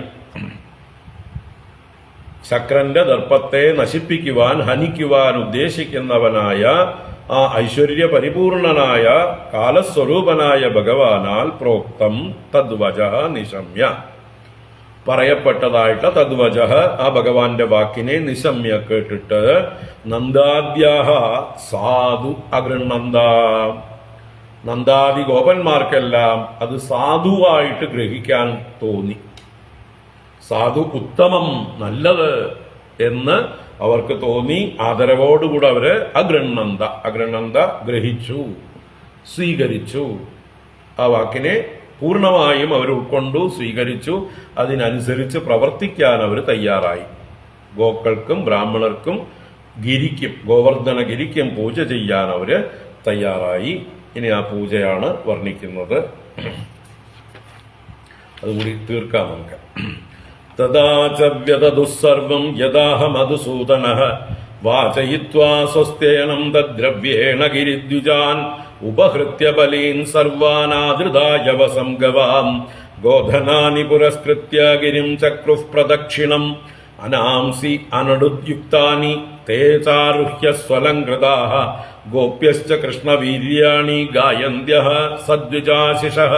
ശക്രന്റെ ദർപ്പത്തെ നശിപ്പിക്കുവാൻ, ഹനിക്കുവാൻ ഉദ്ദേശിക്കുന്നവനായ ആ ഐശ്വര്യ പരിപൂർണനായ കാലസ്വരൂപനായ ഭഗവാനാൽ പ്രോക്തം തദ്വജ നിശമ്യ, പറയപ്പെട്ടതായിട്ട് തദ്വജ ആ ഭഗവാന്റെ വാക്കിനെ നിശമ്യ കേട്ടിട്ട് നന്ദാദ്യാഹ സാധു അഗൃണന്ത, നന്ദാദി ഗോപന്മാർക്കെല്ലാം അത് സാധുവായിട്ട് ഗ്രഹിക്കാൻ തോന്നി. സാധു ഉത്തമം, നല്ലത് എന്ന് അവർക്ക് തോന്നി. ആദരവോടുകൂടെ അവര് അഗൃണന്ത ഗ്രഹിച്ചു, സ്വീകരിച്ചു. ആ വാക്കിനെ പൂർണ്ണമായും അവർ ഉൾക്കൊണ്ടു, സ്വീകരിച്ചു. അതിനനുസരിച്ച് പ്രവർത്തിക്കാൻ അവർ തയ്യാറായി. ഗോക്കൾക്കും ബ്രാഹ്മണർക്കും ഗിരിക്കും, ഗോവർദ്ധന ഗിരിക്കും പൂജ ചെയ്യാൻ അവര് തയ്യാറായി. ഇനി ആ പൂജയാണ് വർണ്ണിക്കുന്നത്. അതുകൂടി തീർക്കാം നമുക്ക്. തദാ ച വ്യദതുഃസർവം യദാഹ മധുസൂദനഃ വാചയിത്വാ സ്വസ്ത്യയനം തദ്ദ്രവ്യേണ ഗിരിദ്വിജാൻ ഉപഹൃത്യ ബലീൻ സർവാനാദൃതായവസം ഗവാം ഗോധനാനി പുരസ്കൃത്യ ഗിരിം ചക്രുഃ പ്രദക്ഷിണം അനാംസി അനടുദ്യുക്താനി തേ ചാരുഹ്യ സ്വലംകൃതാഃ ഗോപ്യശ്ച കൃഷ്ണവീര്യാണി ഗായന്ത്യഃ സദ്വിജാശിഷഃ.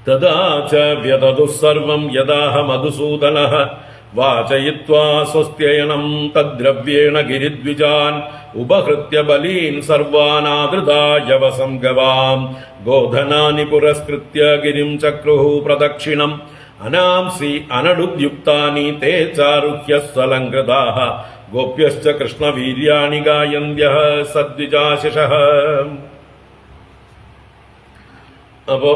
തദാ ച വ്യദതുഃസർവം യദാഹ മധുസൂദനഃ വാചയിത്വാ സ്വസ്ത്യയനം തദ്ദ്രവ്യേണ ഗിരിദ്വിജാൻ ഉപഹൃത്യ ബലീൻ സർവാനാദൃതായവസം ഗവാം ഗോധനാനി പുരസ്കൃത്യ ഗിരിം ചക്രുഃ പ്രദക്ഷിണം അനാംസി അനടുദ്യുക്താനി തേ ചാരുഹ്യ സ്വലംകൃതാഃ ഗോപ്യശ്ച കൃഷ്ണവീര്യാണി ഗായന്ത്യഃ സദ്വിജാശിഷഃ. അപ്പോ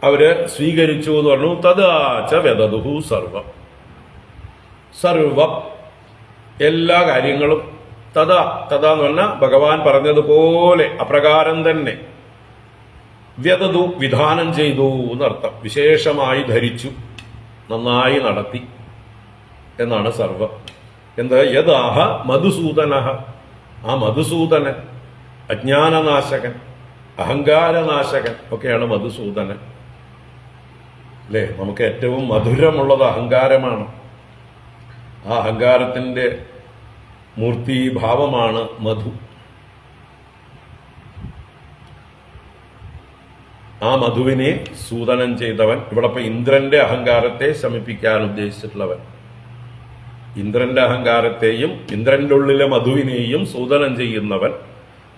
അവര് സ്വീകരിച്ചു എന്ന് പറഞ്ഞു. തദാച വ്യദതുഹു സർവം, സർവം എല്ലാ കാര്യങ്ങളും തഥാ എന്ന് പറഞ്ഞാൽ ഭഗവാൻ പറഞ്ഞതുപോലെ അപ്രകാരം തന്നെ വ്യദതു വിധാനം ചെയ്തു എന്നർത്ഥം. വിശേഷമായി ധരിച്ചു, നന്നായി നടത്തി എന്നാണ് സർവം. എന്ത്? യദാഹ മധുസൂദനഃ, ആ മധുസൂദനൻ അജ്ഞാനനാശകൻ, അഹങ്കാരനാശകൻ ഒക്കെയാണ് മധുസൂദനൻ. അല്ലേ? നമുക്ക് ഏറ്റവും മധുരമുള്ളത് അഹങ്കാരമാണ്. ആ അഹങ്കാരത്തിന്റെ മൂർത്തിഭാവമാണ് മധു. ആ മധുവിനെ സൂദനം ചെയ്തവൻ. ഇവിടെ ഇപ്പൊ ഇന്ദ്രന്റെ അഹങ്കാരത്തെ ശമിപ്പിക്കാൻ ഉദ്ദേശിച്ചിട്ടുള്ളവൻ. ഇന്ദ്രന്റെ അഹങ്കാരത്തെയും ഇന്ദ്രന്റെ ഉള്ളിലെ മധുവിനെയും സൂദനം ചെയ്യുന്നവൻ.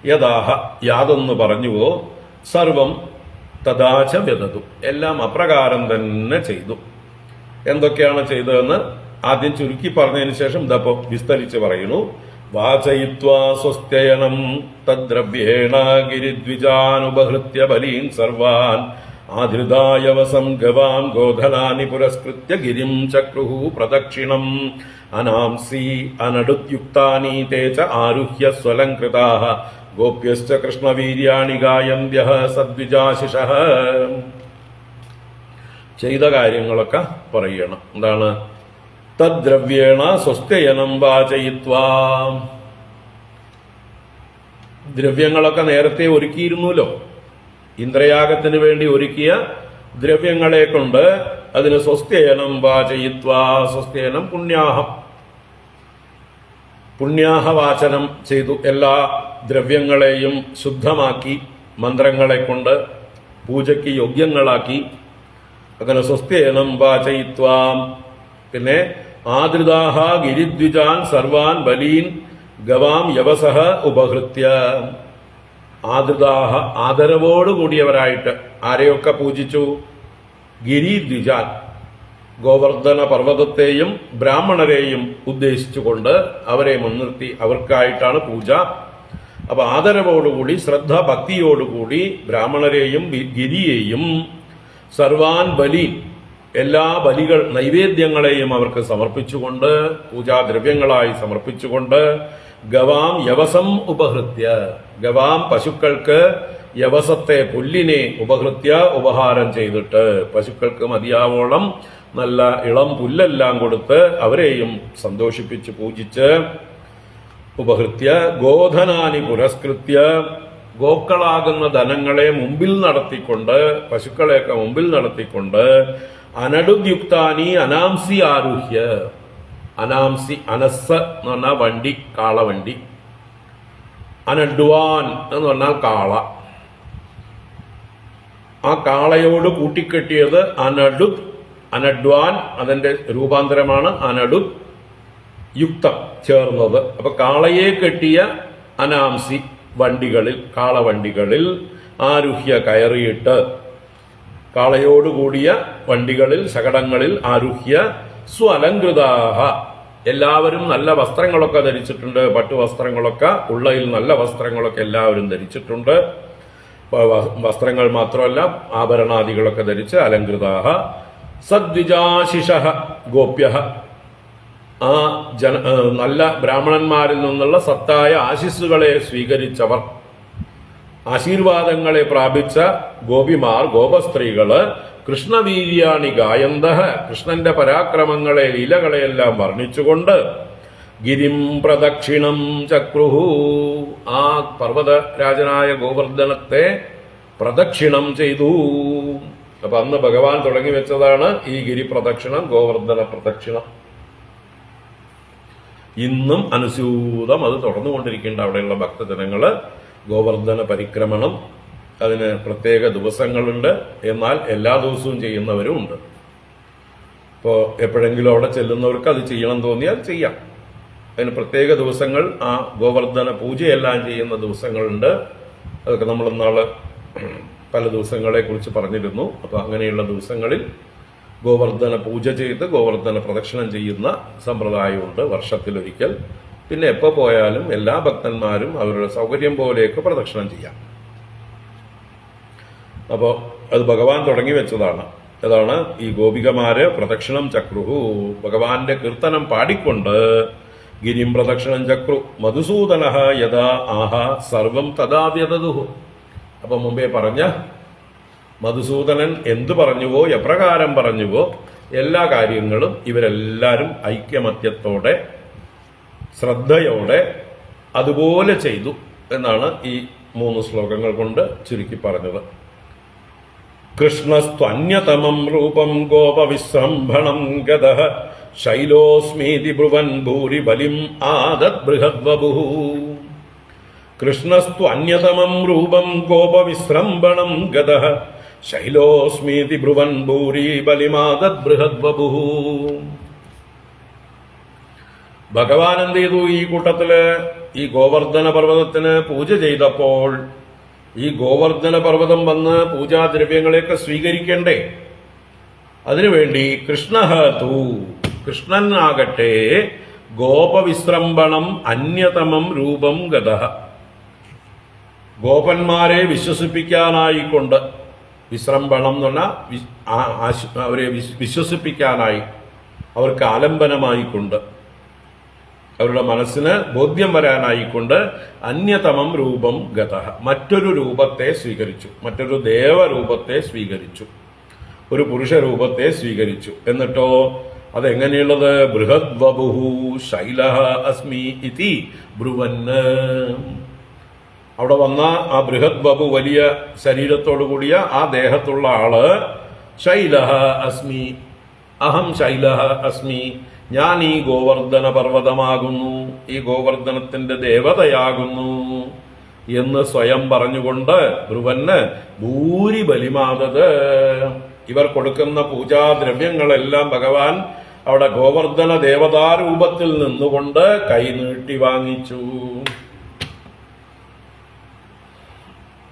യഥാഹ, യാതൊന്ന് പറഞ്ഞുവോ, സർവം തദാച വ്യദതു, എല്ലാം അപ്രകാരം തന്നെ ചെയ്തു. എന്തൊക്കെയാണ് ചെയ്തതെന്ന് ആദ്യം ചുരുക്കി പറഞ്ഞതിന് ശേഷം ഇതപ്പോ വിസ്തരിച്ച് പറയുന്നു. വാചയിത്വാ സ്വസ്ത്യയനം തദ്ദ്രവ്യേണ ഗിരിദ്വിജാൻ ഉപഹൃത്യ ബലീൻ സർവാൻ ആധൃതായവസം ഗവാം ഗോധനാനി പുരസ്കൃത്യ ഗിരിം ചക്രുഃ പ്രദക്ഷിണം അനാംസി അനടുദ്യുക്താനി തേ ച ആരുഹ്യ സ്വലംകൃതാഃ ഗോപ്യശ്ച കൃഷ്ണവീര്യാണി ഗായന്ത്യഃ സദ്വിജാശിഷഃ. ചെയ്ത കാര്യങ്ങളൊക്കെ പറയണം. എന്താണ്? തദ്ദ്രവ്യേണ സ്വസ്ത്യയനം വാചയിത്വാ, ദ്രവ്യങ്ങളൊക്കെ നേരത്തെ ഒരുക്കിയിരുന്നല്ലോ. ഇന്ദ്രയാഗത്തിന് വേണ്ടി ഒരുക്കിയ ദ്രവ്യങ്ങളെ കൊണ്ട് അതിന് സ്വസ്ത്യയനം വാചയിത്വാ, സ്വസ്ത്യയനം പുണ്യാഹം, പുണ്യാഹവാചനം ചെയ്തു. എല്ലാ ദ്രവ്യങ്ങളെയും ശുദ്ധമാക്കി മന്ത്രങ്ങളെ കൊണ്ട് പൂജയ്ക്ക് യോഗ്യങ്ങളാക്കി. അങ്ങനെ സ്വസ്ത്യയനം വാചയിത്വാം. പിന്നെ ആദൃതാഹ ഗിരിദ്വിജാൻ സർവാൻ ബലീൻ ഗവാം യവസഹ ഉപഹൃത്യ. ആദൃതാഹ, ആദരവോടുകൂടിയവരായിട്ട് ആരെയൊക്കെ പൂജിച്ചു? ഗിരിദ്വിജാൻ, ഗോവർദ്ധന പർവ്വതത്തെയും ബ്രാഹ്മണരെയും ഉദ്ദേശിച്ചുകൊണ്ട് അവരെ മുൻനിർത്തി അവർക്കായിട്ടാണ് പൂജ. അപ്പൊ ആദരവോടുകൂടി ശ്രദ്ധ ഭക്തിയോടുകൂടി ബ്രാഹ്മണരെയും ഗിരിയെയും സർവാൻ ബലീൻ, എല്ലാ ബലികൾ നൈവേദ്യങ്ങളെയും അവർക്ക് സമർപ്പിച്ചുകൊണ്ട്, പൂജാദ്രവ്യങ്ങളായി സമർപ്പിച്ചുകൊണ്ട്, ഗവാം യവസം ഉപഹൃത്യ, ഗവാം പശുക്കൾക്ക് യവസത്തെ പുല്ലിനെ ഉപഹൃത്യ ഉപഹാരം ചെയ്തിട്ട്, പശുക്കൾക്ക് മതിയാവോളം നല്ല ഇളം പുല്ലെല്ലാം കൊടുത്ത് അവരെയും സന്തോഷിപ്പിച്ച് പൂജിച്ച് ഉപഹൃത്യ ഗോധനാനി പുരസ്കൃത്യ ഗോക്കളാകുന്ന ധനങ്ങളെ മുമ്പിൽ നടത്തിക്കൊണ്ട് പശുക്കളെയൊക്കെ മുമ്പിൽ നടത്തിക്കൊണ്ട് അനടുദ്യുക്താനി അനാംസി ആരുഹ്യ അനാംസി അനസ് എന്ന് പറഞ്ഞാൽ വണ്ടി കാളവണ്ടി അനഡ്വാൻ എന്ന് പറഞ്ഞാൽ കാള ആ കാളയോട് കൂട്ടിക്കെട്ടിയത് അനഡുത് അനഡ്വാൻ അതിന്റെ രൂപാന്തരമാണ് അനഡുത് യുക്തം ചേർന്നത് അപ്പൊ കാളയെ കെട്ടിയ അനാംസി വണ്ടികളിൽ കാളവണ്ടികളിൽ ആരുഹ്യ കയറിയിട്ട് കാളയോടുകൂടിയ വണ്ടികളിൽ ശകടങ്ങളിൽ ആരുഹ്യ സ്വലങ്കൃതാഹ എല്ലാവരും നല്ല വസ്ത്രങ്ങളൊക്കെ ധരിച്ചിട്ടുണ്ട് പട്ടുവസ്ത്രങ്ങളൊക്കെ ഉള്ളയിൽ നല്ല വസ്ത്രങ്ങളൊക്കെ എല്ലാവരും ധരിച്ചിട്ടുണ്ട് വസ്ത്രങ്ങൾ മാത്രമല്ല ആഭരണാദികളൊക്കെ ധരിച്ച് അലങ്കൃതാഹ സദ്വിജാശിഷ ഗോപ്യ ആ നല്ല ബ്രാഹ്മണന്മാരിൽ നിന്നുള്ള സത്തായ ആശിസ്സുകളെ സ്വീകരിച്ചവർ ആശീർവാദങ്ങളെ പ്രാപിച്ച ഗോപിമാർ ഗോപസ്ത്രീകള് കൃഷ്ണവീര്യാണി ഗായന്ത കൃഷ്ണന്റെ പരാക്രമങ്ങളെ ലീലകളെയെല്ലാം വർണ്ണിച്ചുകൊണ്ട് ഗിരിം പ്രദക്ഷിണം ചക്രുഹു ആ പർവ്വതരാജനായ ഗോവർദ്ധനത്തെ പ്രദക്ഷിണം ചെയ്തു അപ്പൊ അന്ന് ഭഗവാൻ തുടങ്ങി വെച്ചതാണ് ഈ ഗിരിപ്രദക്ഷിണം ഗോവർദ്ധന പ്രദക്ഷിണം ഇന്നും അനുസ്യൂതം അത് തുടർന്നുകൊണ്ടിരിക്കേണ്ട അവിടെയുള്ള ഭക്തജനങ്ങള് ഗോവർദ്ധന പരിക്രമണം അതിന് പ്രത്യേക ദിവസങ്ങളുണ്ട് എന്നാൽ എല്ലാ ദിവസവും ചെയ്യുന്നവരും ഉണ്ട് ഇപ്പോൾ എപ്പോഴെങ്കിലും അവിടെ ചെല്ലുന്നവർക്ക് അത് ചെയ്യണം തോന്നിയാൽ ചെയ്യാം അതിന് പ്രത്യേക ദിവസങ്ങൾ ആ ഗോവർദ്ധന പൂജയെല്ലാം ചെയ്യുന്ന ദിവസങ്ങളുണ്ട് അതൊക്കെ നമ്മൾ ഇന്നാള് പല ദിവസങ്ങളെ കുറിച്ച് പറഞ്ഞിരുന്നു അപ്പൊ അങ്ങനെയുള്ള ദിവസങ്ങളിൽ ഗോവർദ്ധന പൂജ ചെയ്ത് ഗോവർദ്ധന പ്രദക്ഷിണം ചെയ്യുന്ന സമ്പ്രദായമുണ്ട് വർഷത്തിലൊരിക്കൽ പിന്നെ എപ്പോൾ പോയാലും എല്ലാ ഭക്തന്മാരും അവരുടെ സൗകര്യം പോലെയൊക്കെ പ്രദക്ഷിണം ചെയ്യാം അപ്പോൾ അത് ഭഗവാൻ തുടങ്ങി വെച്ചതാണ് അതാണ് ഈ ഗോപികമാര് പ്രദക്ഷിണം ചക്രുഹു ഭഗവാന്റെ കീർത്തനം പാടിക്കൊണ്ട് ഗിരിം പ്രദക്ഷിണം ചക്രു മധുസൂദന യഥാ ആഹ സർവം തഥാ വ്യദതുഹു അപ്പൊ മുമ്പേ പറഞ്ഞ മധുസൂദനൻ എന്തു പറഞ്ഞുവോ എപ്രകാരം പറഞ്ഞുവോ എല്ലാ കാര്യങ്ങളും ഇവരെല്ലാവരും ഐക്യമത്യത്തോടെ ശ്രദ്ധയോടെ അതുപോലെ ചെയ്തു എന്നാണ് ഈ 3 ശ്ലോകങ്ങൾ കൊണ്ട് ചുരുക്കി പറഞ്ഞത് കൃഷ്ണസ്ത്വന്യതമം രൂപം ഗോപവിശ്രംഭണം ഗതഃ ശൈലോസ്മീതി ബ്രുവൻ ഭൂരി ബലിം ആദത് ബൃഹദ്വപുഃ കൃഷ്ണസ്ത്വന്യതമം രൂപം ഗോപവിശ്രംഭണം ഗതഃ ശൈലോസ്മീതി ബ്രുവൻ ഭൂരി ബലിമാദത് ബൃഹദ്വപുഃ ഭഗവാൻ എന്ത് ചെയ്തു ഈ കൂട്ടത്തില് ഈ ഗോവർദ്ധന പർവ്വതത്തിന് പൂജ ചെയ്തപ്പോൾ ഈ ഗോവർദ്ധന പർവ്വതം വന്ന് പൂജാദ്രവ്യങ്ങളെയൊക്കെ സ്വീകരിക്കണ്ടേ അതിനുവേണ്ടി കൃഷ്ണനാകട്ടെ ഗോപവിശ്രംഭണം അന്യതമം രൂപം ഗതഃ ഗോപന്മാരെ വിശ്വസിപ്പിക്കാനായിക്കൊണ്ട് വിശ്രംഭണം എന്ന് പറഞ്ഞാൽ അവരെ വിശ്വസിപ്പിക്കാനായി അവർക്ക് ആലംബനമായിക്കൊണ്ട് അവരുടെ മനസ്സിന് ബോധ്യം വരാനായിക്കൊണ്ട് അന്യതമം രൂപം ഗതഃ മറ്റൊരു രൂപത്തെ സ്വീകരിച്ചു മറ്റൊരു ദേവരൂപത്തെ സ്വീകരിച്ചു ഒരു പുരുഷ രൂപത്തെ സ്വീകരിച്ചു എന്നിട്ടോ അതെങ്ങനെയുള്ളത് ബൃഹദ്വപുഃ ശൈലഃ അസ്മി ഇതി ബ്രുവന് അവിടെ വന്ന ആ ബൃഹദ്വപു വലിയ ശരീരത്തോടു കൂടിയ ആ ദേഹത്തുള്ള ആള് ശൈലഃ അസ്മി അഹം ശൈലഃ അസ്മി ഞാൻ ഈ ഗോവർദ്ധന പർവ്വതമാകുന്നു ഈ ഗോവർദ്ധനത്തിന്റെ ദേവതയാകുന്നു എന്ന് സ്വയം പറഞ്ഞുകൊണ്ട് ബ്രുവന് ഭൂരി ബലിമാദത് ഇവർ കൊടുക്കുന്ന പൂജാദ്രവ്യങ്ങളെല്ലാം ഭഗവാൻ അവിടെ ഗോവർദ്ധന ദേവതാരൂപത്തിൽ നിന്നുകൊണ്ട് കൈനീട്ടി വാങ്ങിച്ചു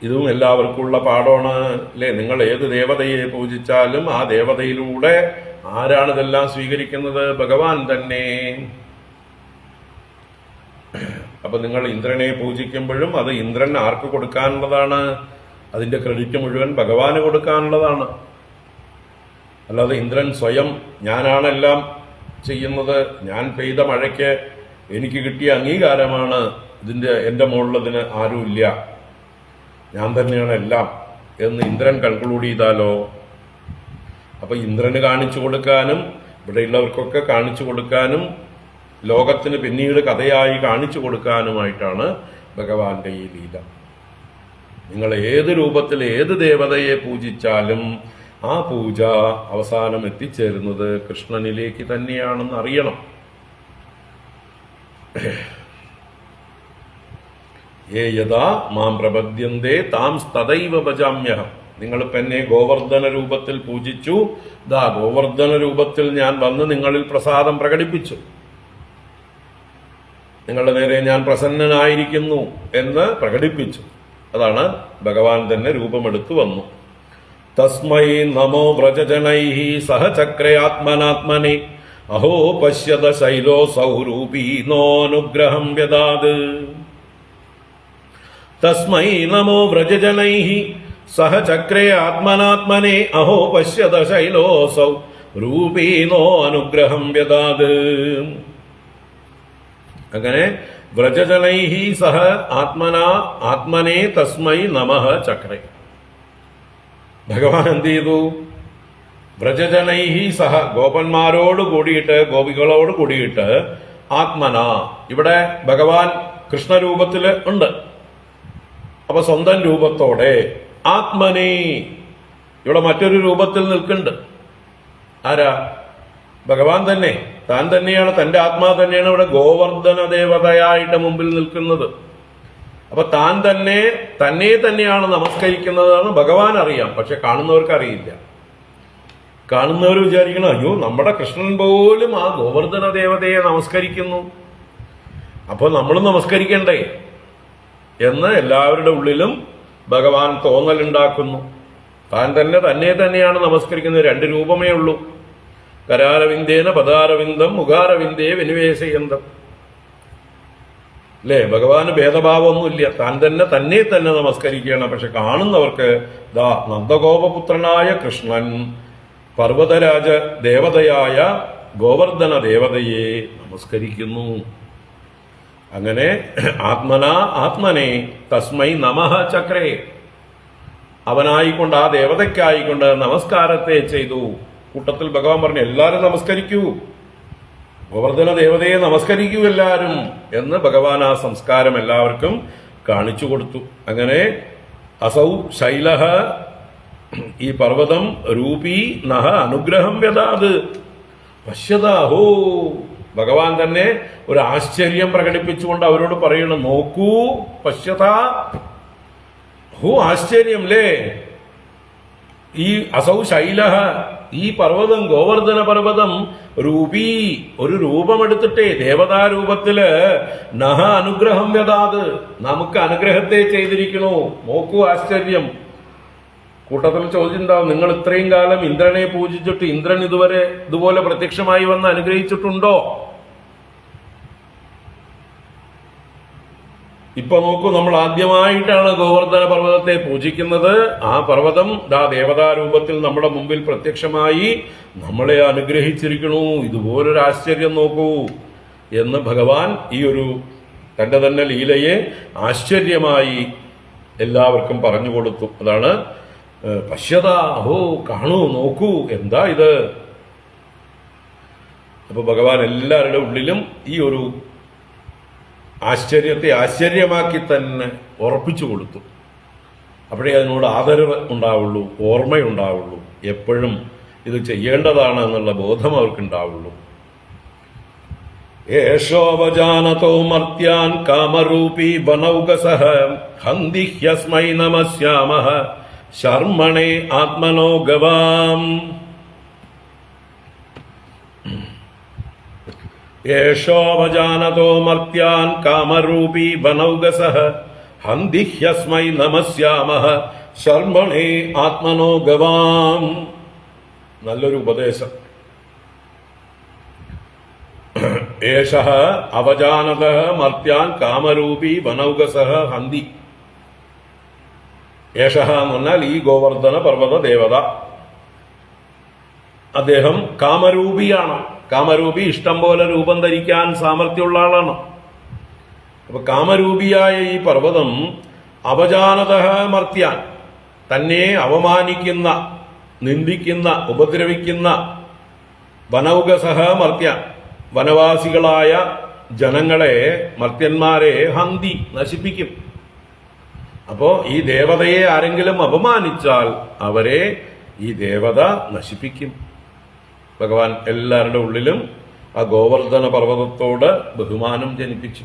ഇതും എല്ലാവർക്കുമുള്ള പാഠമാണ് അല്ലെ നിങ്ങൾ ഏത് ദേവതയെ പൂജിച്ചാലും ആ ദേവതയിലൂടെ ആരാണ് ഇതെല്ലാം സ്വീകരിക്കുന്നത് ഭഗവാൻ തന്നെ അപ്പൊ നിങ്ങൾ ഇന്ദ്രനെ പൂജിക്കുമ്പോഴും അത് ഇന്ദ്രൻ ആർക്ക് കൊടുക്കാനുള്ളതാണ് അതിന്റെ ക്രെഡിറ്റ് മുഴുവൻ ഭഗവാന് കൊടുക്കാനുള്ളതാണ് അല്ലാതെ ഇന്ദ്രൻ സ്വയം ഞാനാണെല്ലാം ചെയ്യുന്നത് ഞാൻ പെയ്ത മഴയ്ക്ക് എനിക്ക് കിട്ടിയ അംഗീകാരമാണ് ഇതിന്റെ എന്റെ മുകളിലതിന് ആരുമില്ല ഞാൻ തന്നെയാണ് എല്ലാം എന്ന് ഇന്ദ്രൻ കൺക്ലൂഡ് ചെയ്താലോ അപ്പൊ ഇന്ദ്രന് കാണിച്ചു കൊടുക്കാനും ഇവിടെയുള്ളവർക്കൊക്കെ കാണിച്ചു കൊടുക്കാനും ലോകത്തിന് പിന്നീട് കഥയായി കാണിച്ചു കൊടുക്കാനുമായിട്ടാണ് ഭഗവാന്റെ ഈ ലീല. നിങ്ങൾ ഏത് രൂപത്തിൽ ഏത് ദേവതയെ പൂജിച്ചാലും ആ പൂജ അവസാനം എത്തിച്ചേരുന്നത് കൃഷ്ണനിലേക്ക് തന്നെയാണെന്ന് അറിയണം. ഏ യഥാ മാം പ്രപദ്യന്തേ താം തദൈവ ഭജാമ്യഹം. നിങ്ങളിപ്പോ എന്നെ ഗോവർദ്ധന രൂപത്തിൽ പൂജിച്ചു, ദാ ഗോവർദ്ധന രൂപത്തിൽ ഞാൻ വന്ന് നിങ്ങളിൽ പ്രസാദം പ്രകടിപ്പിച്ചു, നിങ്ങളുടെ നേരെ ഞാൻ പ്രസന്നനായിരിക്കുന്നു എന്ന് പ്രകടിപ്പിച്ചു. അതാണ് ഭഗവാൻ തന്നെ രൂപമെടുത്തു വന്നു. തസ്മൈ നമോ വ്രജജനൈഹി സഹചക്രയാത്മനാത്മനെ അഹോ പശ്യത ശൈലോ സൗരൂപീ നോനുഗ്രഹം വ്യദാത്. തസ്മൈ നമോ വ്രജജനൈഹി സഹചക്രേ ആത്മനാത്മനെ അഹോ പശ്യത ശൈലോസൗ രൂപീനോ അനുഗ്രഹം വ്യദാത്. അങ്ങനെ വ്രജജനൈഹി സഹ ആത്മനെ തസ്മൈ നമഃ ചക്രേ. ഭഗവാൻ എന്ത് ചെയ്തു? വ്രജജനൈഹി സഹ, ഗോപന്മാരോട് കൂടിയിട്ട് ഗോപികളോട് കൂടിയിട്ട് ആത്മന, ഇവിടെ ഭഗവാൻ കൃഷ്ണരൂപത്തില് ഉണ്ട്. അപ്പൊ സ്വന്തം രൂപത്തോടെ ആത്മനെ, ഇവിടെ മറ്റൊരു രൂപത്തിൽ നിൽക്കുന്നുണ്ട്. ആരാ? ഭഗവാൻ തന്നെ. താൻ തന്നെയാണ്, തന്റെ ആത്മാ തന്നെയാണ് ഇവിടെ ഗോവർദ്ധന ദേവതയായിട്ട് മുമ്പിൽ നിൽക്കുന്നത്. അപ്പൊ താൻ തന്നെ തന്നെയാണ് നമസ്കരിക്കുന്നതെന്ന് ഭഗവാൻ അറിയാം, പക്ഷെ കാണുന്നവർക്ക് അറിയില്ല. കാണുന്നവർ വിചാരിക്കണം, അയ്യോ നമ്മുടെ കൃഷ്ണൻ പോലും ആ ഗോവർദ്ധന ദേവതയെ നമസ്കരിക്കുന്നു, അപ്പൊ നമ്മൾ നമസ്കരിക്കണ്ടേ എന്ന് എല്ലാവരുടെ ഉള്ളിലും ഭഗവാൻ തോന്നലുണ്ടാക്കുന്നു. താൻ തന്നെയാണ് നമസ്കരിക്കുന്നത്. രണ്ട് രൂപമേ ഉള്ളൂ. കരാരവിന്ദേന പദാരവിന്ദം മുഖാരവിന്ദേ വിനിവേശയന്തം. അല്ലേ? ഭഗവാന് ഭേദഭാവമൊന്നുമില്ല. താൻ തന്നെ നമസ്കരിക്കണം. പക്ഷെ കാണുന്നവർക്ക് ദാ നന്ദഗോപപുത്രനായ കൃഷ്ണൻ പർവ്വതരാജ ദേവതയായ ഗോവർദ്ധന ദേവതയെ നമസ്കരിക്കുന്നു. അങ്ങനെ ആത്മനെ തസ്മൈ നമഃ ചക്രേ, അവനായിക്കൊണ്ട് ആ ദേവതയ്ക്കായിക്കൊണ്ട് നമസ്കാരത്തെ ചെയ്തു. കൂട്ടത്തിൽ ഭഗവാൻ പറഞ്ഞു, എല്ലാരും നമസ്കരിക്കൂ, ഗോവർദ്ധന ദേവതയെ നമസ്കരിക്കൂ എല്ലാരും എന്ന് ഭഗവാൻ ആ സംസ്കാരം എല്ലാവർക്കും കാണിച്ചു കൊടുത്തു. അങ്ങനെ അസൗ ശൈലഃ, ഈ പർവ്വതം രൂപീ നഹ അനുഗ്രഹം വ്യദാത് പശ്യതാഹോ. ഭഗവാൻ തന്നെ ഒരു ആശ്ചര്യം പ്രകടിപ്പിച്ചുകൊണ്ട് അവരോട് പറയണം, നോക്കൂ, പശ്യതാ ഹോ, ആശ്ചര്യം അല്ലേ. ഈ അസൗ ശൈലഃ, ഈ പർവ്വതം ഗോവർദ്ധന പർവ്വതം രൂപീ, ഒരു രൂപമെടുത്തിട്ടേ ദേവതാരൂപത്തില് നഹ അനുഗ്രഹം വ്യദാത്, നമുക്ക് അനുഗ്രഹത്തെ ചെയ്തിരിക്കണു. നോക്കൂ, ആശ്ചര്യം. കൂട്ടത്തിൽ ചോദ്യം ഉണ്ടാവും, നിങ്ങൾ ഇത്രയും കാലം ഇന്ദ്രനെ പൂജിച്ചിട്ട് ഇന്ദ്രൻ ഇതുപോലെ പ്രത്യക്ഷമായി വന്ന് അനുഗ്രഹിച്ചിട്ടുണ്ടോ? ഇപ്പൊ നോക്കൂ, നമ്മൾ ആദ്യമായിട്ടാണ് ഗോവർദ്ധന പർവ്വതത്തെ പൂജിക്കുന്നത്. ആ പർവ്വതം ദേവതാരൂപത്തിൽ നമ്മുടെ മുമ്പിൽ പ്രത്യക്ഷമായി നമ്മളെ അനുഗ്രഹിച്ചിരിക്കണു. ഇതുപോലൊരു ആശ്ചര്യം നോക്കൂ എന്ന് ഭഗവാൻ ഈ ഒരു തന്റെ തന്നെ ലീലയെ ആശ്ചര്യമായി എല്ലാവർക്കും പറഞ്ഞു കൊടുത്തു. അതാണ് പശ്യത, ഹോ, കാണൂ, നോക്കൂ, എന്താ ഇത്. അപ്പൊ ഭഗവാൻ എല്ലാവരുടെ ഉള്ളിലും ഈ ഒരു ആശ്ചര്യത്തെ ആശ്ചര്യമാക്കി തന്നെ ഉറപ്പിച്ചു കൊടുത്തു. അപ്പോഴേ അതിനോട് ആദരവ് ഉണ്ടാവുള്ളൂ, ഓർമ്മയുണ്ടാവുള്ളൂ, എപ്പോഴും ഇത് ചെയ്യേണ്ടതാണ് എന്നുള്ള ബോധം അവർക്കുണ്ടാവുള്ളൂ. ഏഷോപജാനതോ മർത്യാൻ കാമരൂപീ വനൗകസഃ ഹന്തിഹ്യസ്മൈ നമസ്യാമഃ ശർമ്മണേ ആത്മനോ ഗവാം. ഏഷോപജാനതോ മർത്യാൻ കാമരൂപീ വനൗകസഃ ഹന്തിഹ്യസ്മൈ നമസ്യാമഃ ശർമ്മണേ ആത്മനോ ഗവാം. നല്ലൊരു ഉപദേശം. ഏഷഃ അവജാനതഃ മർത്യാൻ കാമരൂപീ വനൗകസഃ ഹന്തി. ഏഷഃ എന്ന് പറഞ്ഞാൽ ഈ ഗോവർദ്ധന പർവ്വത ദേവത, അദ്ദേഹം കാമരൂപിയാണ്. കാമരൂപി ഇഷ്ടം പോലെ രൂപം ധരിക്കാൻ സാമർഥ്യമുള്ള ആളാണ്. അപ്പൊ കാമരൂപിയായ ഈ പർവ്വതം അവജാനതഃ മർത്യാൻ, തന്നെ അവമാനിക്കുന്ന നിന്ദിക്കുന്ന, ഉപദ്രവിക്കുന്ന വനൗകസഹ മർത്യ, വനവാസികളായ ജനങ്ങളെ, മർത്യന്മാരെ ഹന്തി, നശിപ്പിക്കും. അപ്പോ ഈ ദേവതയെ ആരെങ്കിലും അപമാനിച്ചാൽ അവരെ ഈ ദേവത നശിപ്പിക്കും. ഭഗവാൻ എല്ലാവരുടെ ഉള്ളിലും ആ ഗോവർദ്ധന പർവ്വതത്തോട് ബഹുമാനം ജനിപ്പിച്ചു.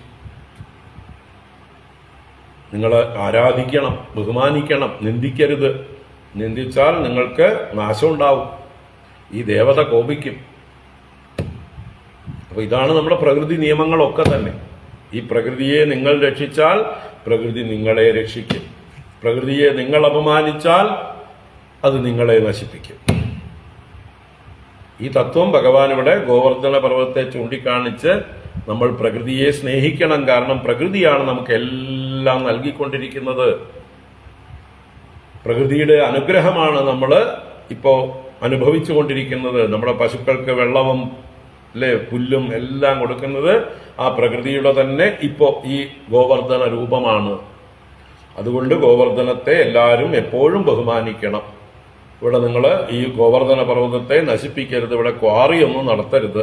നിങ്ങൾ ആരാധിക്കണം, ബഹുമാനിക്കണം, നിന്ദിക്കരുത്. നിന്ദിച്ചാൽ നിങ്ങൾക്ക് നാശമുണ്ടാവും, ഈ ദേവത കോപിക്കും. അപ്പൊ ഇതാണ് നമ്മുടെ പ്രകൃതി നിയമങ്ങളൊക്കെ തന്നെ. ഈ പ്രകൃതിയെ നിങ്ങൾ രക്ഷിച്ചാൽ പ്രകൃതി നിങ്ങളെ രക്ഷിക്കും. പ്രകൃതിയെ നിങ്ങൾ അപമാനിച്ചാൽ അത് നിങ്ങളെ നശിപ്പിക്കും. ഈ തത്വം ഭഗവാൻ ഇവിടെ ഗോവർദ്ധന പർവ്വതത്തെ ചൂണ്ടിക്കാണിച്ച് നമ്മൾ പ്രകൃതിയെ സ്നേഹിക്കണം. കാരണം പ്രകൃതിയാണ് നമുക്ക് എല്ലാം നൽകിക്കൊണ്ടിരിക്കുന്നത്. പ്രകൃതിയുടെ അനുഗ്രഹമാണ് നമ്മൾ ഇപ്പോ അനുഭവിച്ചു കൊണ്ടിരിക്കുന്നത്. നമ്മുടെ പശുക്കൾക്ക് വെള്ളവും പുല്ലും എല്ലാം കൊടുക്കുന്നത് ആ പ്രകൃതിയുടെ തന്നെ ഇപ്പോ ഈ ഗോവർദ്ധന രൂപമാണ്. അതുകൊണ്ട് ഗോവർദ്ധനത്തെ എല്ലാവരും എപ്പോഴും ബഹുമാനിക്കണം. ഇവിടെ നിങ്ങൾ ഈ ഗോവർദ്ധന പർവ്വതത്തെ നശിപ്പിക്കരുത്, ഇവിടെ ക്വാറിയൊന്നും നടത്തരുത്,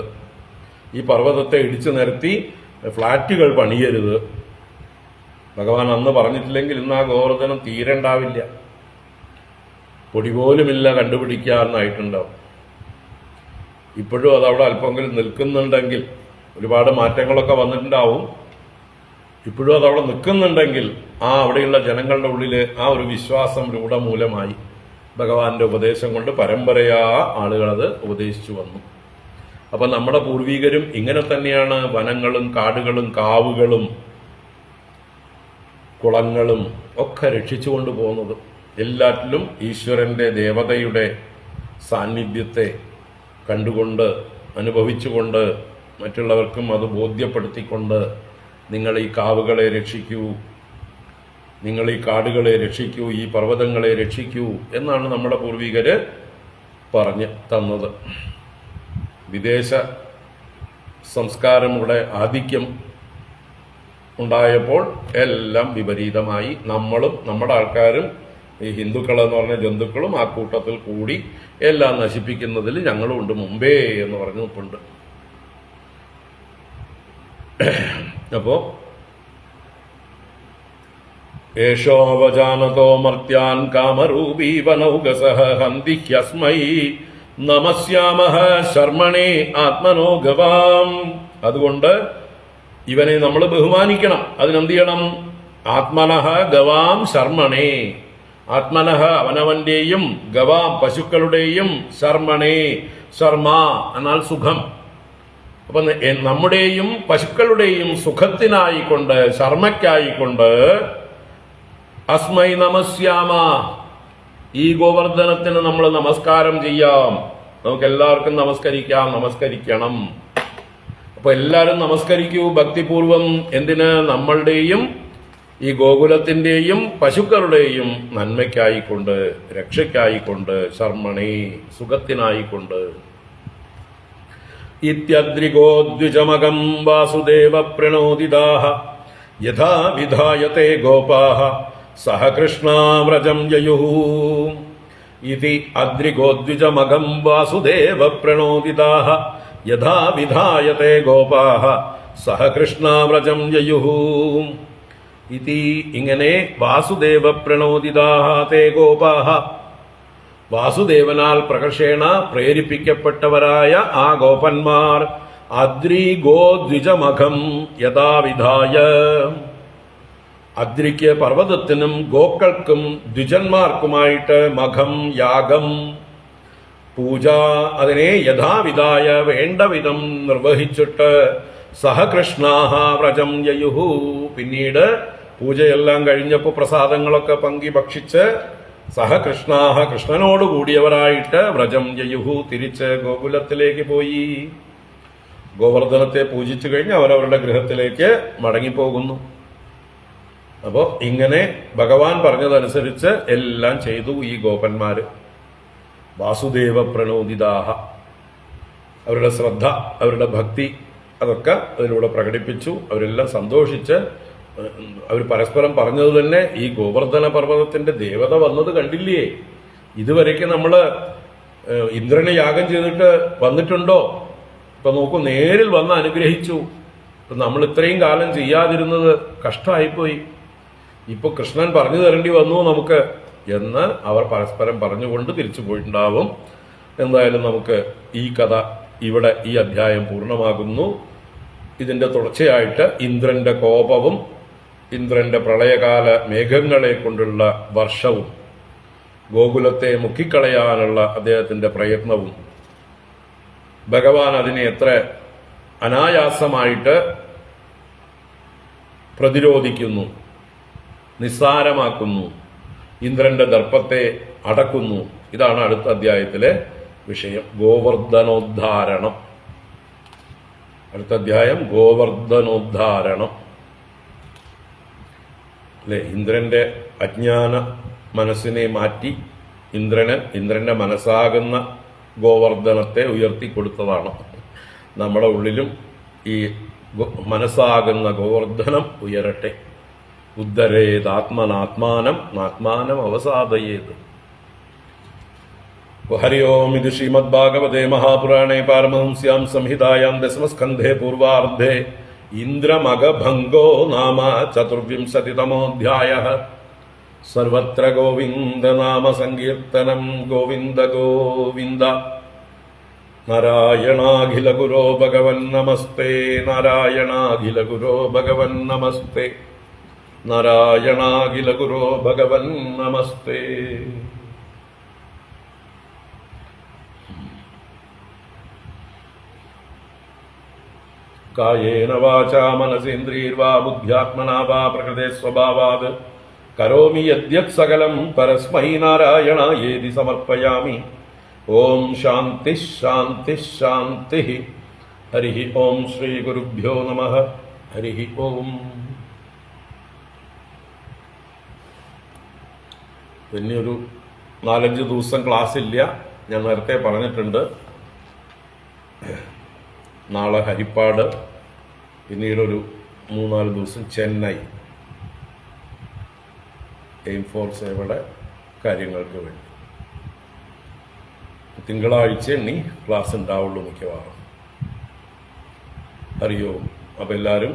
ഈ പർവ്വതത്തെ ഇടിച്ചു നിരത്തി ഫ്ളാറ്റുകൾ പണിയരുത്. ഭഗവാൻ അന്ന് പറഞ്ഞിട്ടില്ലെങ്കിൽ ഇന്ന് ആ ഗോവർദ്ധനം തീരെ ഉണ്ടാവില്ല, പൊടി പോലുമില്ല കണ്ടുപിടിക്കാമെന്നായിട്ടുണ്ടാവും. ഇപ്പോഴും അതവിടെ അല്പമെങ്കിലും നിൽക്കുന്നുണ്ടെങ്കിൽ, ഒരുപാട് മാറ്റങ്ങളൊക്കെ വന്നിട്ടുണ്ടാവും, ഇപ്പോഴും അതവിടെ നിൽക്കുന്നുണ്ടെങ്കിൽ ആ അവിടെയുള്ള ജനങ്ങളുടെ ഉള്ളിൽ ആ ഒരു വിശ്വാസം രൂഢമൂലമായി ഭഗവാന്റെ ഉപദേശം കൊണ്ട് പരമ്പരയാ ആളുകളത് ഉപദേശിച്ചു വന്നു. അപ്പൊ നമ്മുടെ പൂർവികരും ഇങ്ങനെ തന്നെയാണ് വനങ്ങളും കാടുകളും കാവുകളും കുളങ്ങളും ഒക്കെ രക്ഷിച്ചുകൊണ്ട് പോകുന്നത്. എല്ലാറ്റിലും ഈശ്വരന്റെ, ദേവതയുടെ സാന്നിധ്യത്തെ കണ്ടുകൊണ്ട്, അനുഭവിച്ചുകൊണ്ട്, മറ്റുള്ളവർക്കും അത് ബോധ്യപ്പെടുത്തിക്കൊണ്ട് നിങ്ങൾ ഈ കാവുകളെ രക്ഷിക്കൂ, നിങ്ങൾ ഈ കാടുകളെ രക്ഷിക്കൂ, ഈ പർവ്വതങ്ങളെ രക്ഷിക്കൂ എന്നാണ് നമ്മുടെ പൂർവികര് പറഞ്ഞ് തന്നത്. വിദേശ സംസ്കാരം ഇവിടെ ആധിക്യം ഉണ്ടായപ്പോൾ എല്ലാം വിപരീതമായി. നമ്മളും നമ്മുടെ ആൾക്കാരും ഈ ഹിന്ദുക്കളെന്ന് പറഞ്ഞ ജന്തുക്കളും ആ കൂട്ടത്തിൽ കൂടി എല്ലാം നശിപ്പിക്കുന്നതിൽ ഞങ്ങളും ഉണ്ട് മുമ്പേ എന്ന് പറഞ്ഞു നിൽപ്പുണ്ട്. അപ്പോ ഏഷോവജാനതോ മർത്യാൻ കാമരൂപീ വനൗകസഃ ഹന്തി ഹ്യസ്മൈ നമസ്യാമഃ ശർമ്മണേ ആത്മനോ ഗവാം. അതുകൊണ്ട് ഇവനെ നമ്മൾ ബഹുമാനിക്കണം. അതിനെന്ത് ചെയ്യണം? ആത്മനഃ ഗവാം ശർമ്മണേ, ആത്മനഃ അവനവന്റെയും, ഗവാം പശുക്കളുടെയും, ശർമ്മണേ, ശർമ്മ എന്നാൽ സുഖം. അപ്പൊ നമ്മുടെയും പശുക്കളുടെയും സുഖത്തിനായിക്കൊണ്ട്, ശർമ്മയ്ക്കായിക്കൊണ്ട് അസ്മൈ നമസ്യാമ, ഈ ഗോവർദ്ധനത്തിന് നമ്മൾ നമസ്കാരം ചെയ്യാം. നമുക്ക് എല്ലാവർക്കും നമസ്കരിക്കാം, നമസ്കരിക്കണം. അപ്പൊ എല്ലാവരും നമസ്കരിക്കൂ ഭക്തിപൂർവം. എന്തിന്? നമ്മളുടെയും ഈ ഗോകുലത്തിന്റെയും പശുക്കളുടെയും നന്മയ്ക്കായിക്കൊണ്ട്, രക്ഷയ്ക്കായിക്കൊണ്ട്, ശർമ്മണേ സുഖത്തിനായിക്കൊണ്ട്. ഇത്യദ്രിഗോദ്വിജമകം വാസുദേവ പ്രണോദിതാഃ യഥാ വിധായത്തെ ഗോപാഃ സഹ കൃഷ്ണാവ്രജം യയുഃ. ഇതി അദ്രിഗോദ്വിജമകം വാസുദേവ പ്രണോദിതാഃ യഥാ വിധായത്തെ ഗോപാഃ സഹ കൃഷ്ണാവ്രജം യയുഃ. ഇതി ഇങ്ങനെ വാസുദേവ പ്രണോദിതാഃ തേ ഗോപാഃ, വാസുദേവനാൽ പ്രകർഷേണ പ്രേരിപ്പിക്കപ്പെട്ടവരായ ആ ഗോപന്മാർ അദ്രിഗോദ്വിജമഖം യഥാവിധായ, അദ്രിക്ക് പർവ്വതത്തിനും ഗോക്കൾക്കും ദ്വിജന്മാർക്കുമായിട്ട് മഖം യാഗം, പൂജ, അതിനെ യഥാവിധായ വേണ്ട വിധം നിർവഹിച്ചിട്ട് സഹകൃഷ്ണാഹ വ്രജം യയുഹു, പിന്നീട് പൂജയെല്ലാം കഴിഞ്ഞപ്പോൾ പ്രസാദങ്ങളൊക്കെ പങ്കി ഭക്ഷിച്ച് സഹകൃഷ്ണാഹ കൃഷ്ണനോട് കൂടിയവരായിട്ട് വ്രജം യയുഹു തിരിച്ച് ഗോകുലത്തിലേക്ക് പോയി. ഗോവർദ്ധനത്തെ പൂജിച്ചു കഴിഞ്ഞ് അവരവരുടെ ഗൃഹത്തിലേക്ക് മടങ്ങിപ്പോകുന്നു. അപ്പോ ഇങ്ങനെ ഭഗവാൻ പറഞ്ഞതനുസരിച്ച് എല്ലാം ചെയ്തു ഈ ഗോപന്മാര്. വാസുദേവ പ്രണോദിതാഹ, അവരുടെ ശ്രദ്ധ, അവരുടെ ഭക്തി അതൊക്കെ അതിലൂടെ പ്രകടിപ്പിച്ചു. അവരെല്ലാം സന്തോഷിച്ച് അവർ പരസ്പരം പറഞ്ഞത് തന്നെ, ഈ ഗോവർദ്ധന പർവ്വതത്തിന്റെ ദേവത വന്നത് കണ്ടില്ലേ, ഇതുവരയ്ക്ക് നമ്മള് ഇന്ദ്രന് യാഗം ചെയ്തിട്ട് വന്നിട്ടുണ്ടോ? ഇപ്പൊ നോക്കൂ, നേരിൽ വന്ന് അനുഗ്രഹിച്ചു. നമ്മൾ ഇത്രയും കാലം ചെയ്യാതിരുന്നത് കഷ്ടമായിപ്പോയി. ഇപ്പൊ കൃഷ്ണൻ പറഞ്ഞു തരേണ്ടി വന്നു നമുക്ക് എന്ന് അവർ പരസ്പരം പറഞ്ഞുകൊണ്ട് തിരിച്ചു പോയിട്ടുണ്ടാവും. എന്തായാലും നമുക്ക് ഈ കഥ ഇവിടെ ഈ അധ്യായം പൂർണ്ണമാകുന്നു. ഇതിന്റെ തുടർച്ചയായിട്ട് ഇന്ദ്രന്റെ കോപവും ഇന്ദ്രന്റെ പ്രളയകാല മേഘങ്ങളെ കൊണ്ടുള്ള വർഷവും ഗോകുലത്തെ മുക്കിക്കളയാനുള്ള അദ്ദേഹത്തിന്റെ പ്രയത്നവും ഭഗവാൻ അതിനെ എത്ര അനായാസമായിട്ട് പ്രതിരോധിക്കുന്നു, നിസ്സാരമാക്കുന്നു, ഇന്ദ്രന്റെ ദർപ്പത്തെ അടക്കുന്നു. ഇതാണ് അടുത്ത അധ്യായത്തിലെ വിഷയം, ഗോവർദ്ധനോദ്ധാരണം. അടുത്ത അധ്യായം ഗോവർദ്ധനോദ്ധാരണം. അല്ലെ, ഇന്ദ്രന്റെ അജ്ഞാന മനസ്സിനെ മാറ്റി ഇന്ദ്രന്റെ മനസ്സാകുന്ന ഗോവർദ്ധനത്തെ ഉയർത്തിക്കൊടുത്തതാണ്. നമ്മുടെ ഉള്ളിലും ഈ മനസ്സാകുന്ന ഗോവർദ്ധനം ഉയരട്ടെ. ഉദ്ധരേതാത്മനാത്മാനം നാത്മാനം അവസാദയേത്. ഹരി ഓം. ഇത് ശ്രീമദ്ഭാഗവതേ മഹാപുരാണേ പാരമഹംസ്യാം സംഹിതായാം ദശമസ്കന്ധേ പൂർവാർദ്ധേ ഇന്ദ്രമഗഭംഗോ നാമ ചതുർവിംശതിതമോऽധ്യായഃ. സർവത്ര ഗോവിന്ദനാമ സങ്കീർത്തനം. ഗോവിന്ദ ഗോവിന്ദ. നാരായണാഖില ഗുരോ ഭഗവൻ നമസ്തേ. നാരായണാഖില ഗുരോ ഭഗവൻ നമസ്തേ. നാരായണാഖില ഗുരോ ഭഗവൻ നമസ്തേ. കായേന വാചാ മനസേന്ദ്രിയൈർവാ ബുദ്ധ്യാത്മനാ വാ പ്രകൃതേ സ്വഭാവാത് കരോമി യദ്യത് സകലം പരസ്മൈ നാരായണായേതി സമർപ്പയാമി. ഓം ശാന്തി ശാന്തി ശാന്തി. ഹരി ഓം. ശ്രീ ഗുരുഭ്യോ നമഃ. ഹരി ഓം. പിന്നെയൊരു 4-5 ദിവസം ക്ലാസ് ഇല്ല. ഞാൻ നേരത്തെ പറഞ്ഞിട്ടുണ്ട്. നാളെ ഹരിപ്പാട്, പിന്നീടൊരു 3-4 ദിവസം ചെന്നൈ എയിം ഫോർ സേവയുടെ കാര്യങ്ങൾക്ക് വേണ്ടി. തിങ്കളാഴ്ച ഇനി ക്ലാസ് ഉണ്ടാവുള്ളൂ മിക്കവാറും. അറിയോ? അപ്പം എല്ലാവരും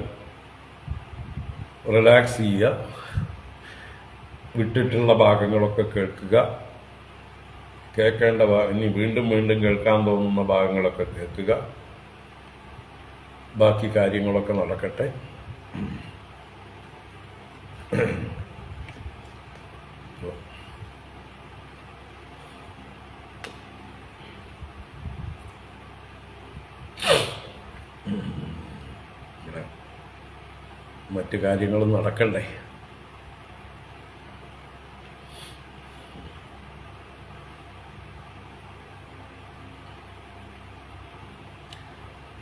റിലാക്സ് ചെയ്യുക. വിട്ടിട്ടുള്ള ഭാഗങ്ങളൊക്കെ കേൾക്കുക. കേൾക്കേണ്ട ഇനി വീണ്ടും വീണ്ടും കേൾക്കാൻ തോന്നുന്ന ഭാഗങ്ങളൊക്കെ കേൾക്കുക. ബാക്കി കാര്യങ്ങളൊക്കെ നടക്കട്ടെ. മറ്റു കാര്യങ്ങളും നടക്കണ്ടേ.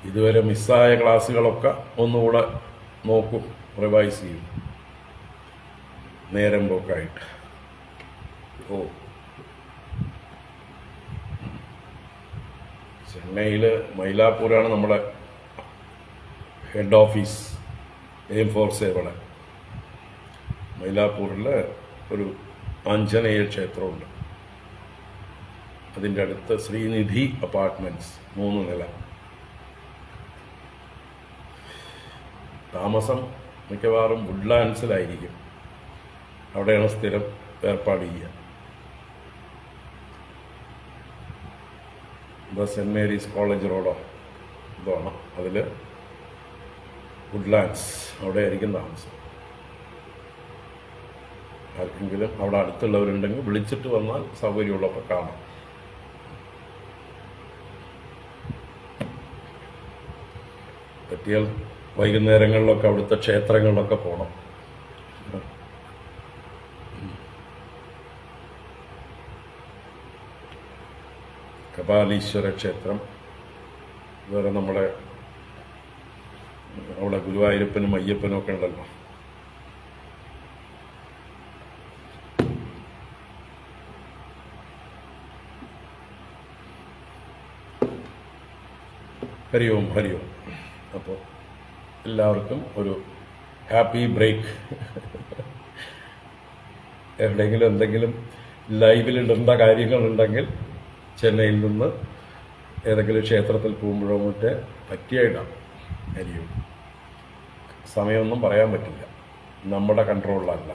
ഇതുവരെ മിസ്സായ ക്ലാസ്സുകളൊക്കെ ഒന്നുകൂടെ നോക്കും, റിവൈസ് ചെയ്യും നേരം പോക്കായിട്ട്. ചെന്നൈയിൽ മൈലാപ്പൂരാണ് നമ്മുടെ ഹെഡ് ഓഫീസ് എയിം ഫോർ സേവയുടെ. മൈലാപ്പൂരിൽ ഒരു ആഞ്ജനേയ ക്ഷേത്രമുണ്ട്. അതിൻ്റെ അടുത്ത് ശ്രീനിധി അപ്പാർട്ട്മെൻറ്റ്സ് 3 നില. താമസം മിക്കവാറും വുഡ്ലാൻഡ്സിലായിരിക്കും. അവിടെയാണ് സ്ഥിരം ഏർപ്പാട് ചെയ്യുക. സെൻറ് മേരീസ് കോളേജ് റോഡോ ഇതാണ്. അതിൽ വുഡ്ലാൻഡ്സ് അവിടെ ആയിരിക്കും താമസം. ആർക്കെങ്കിലും അവിടെ അടുത്തുള്ളവരുണ്ടെങ്കിൽ വിളിച്ചിട്ട് വന്നാൽ സൗകര്യമുള്ളപ്പോൾ കാണാം. പറ്റിയാൽ വൈകുന്നേരങ്ങളിലൊക്കെ അവിടുത്തെ ക്ഷേത്രങ്ങളിലൊക്കെ പോകണം. കപാലീശ്വര ക്ഷേത്രം, വേറെ നമ്മുടെ അവിടെ ഗുരുവായൂരപ്പനും അയ്യപ്പനും ഒക്കെ ഉണ്ടല്ലോ. ഹരി ഓം. ഹരി ഓം. അപ്പോൾ എല്ലാവർക്കും ഒരു ഹാപ്പി ബ്രേക്ക്. എവിടെയെങ്കിലും എന്തെങ്കിലും ലൈവിൽ ഇടേണ്ട കാര്യങ്ങളുണ്ടെങ്കിൽ ചെന്നൈയിൽ നിന്ന് ഏതെങ്കിലും ക്ഷേത്രത്തിൽ പോകുമ്പോഴോ മറ്റേ പറ്റിയായിടാം അരിയും. സമയമൊന്നും പറയാൻ പറ്റില്ല, നമ്മുടെ കൺട്രോളിലല്ല.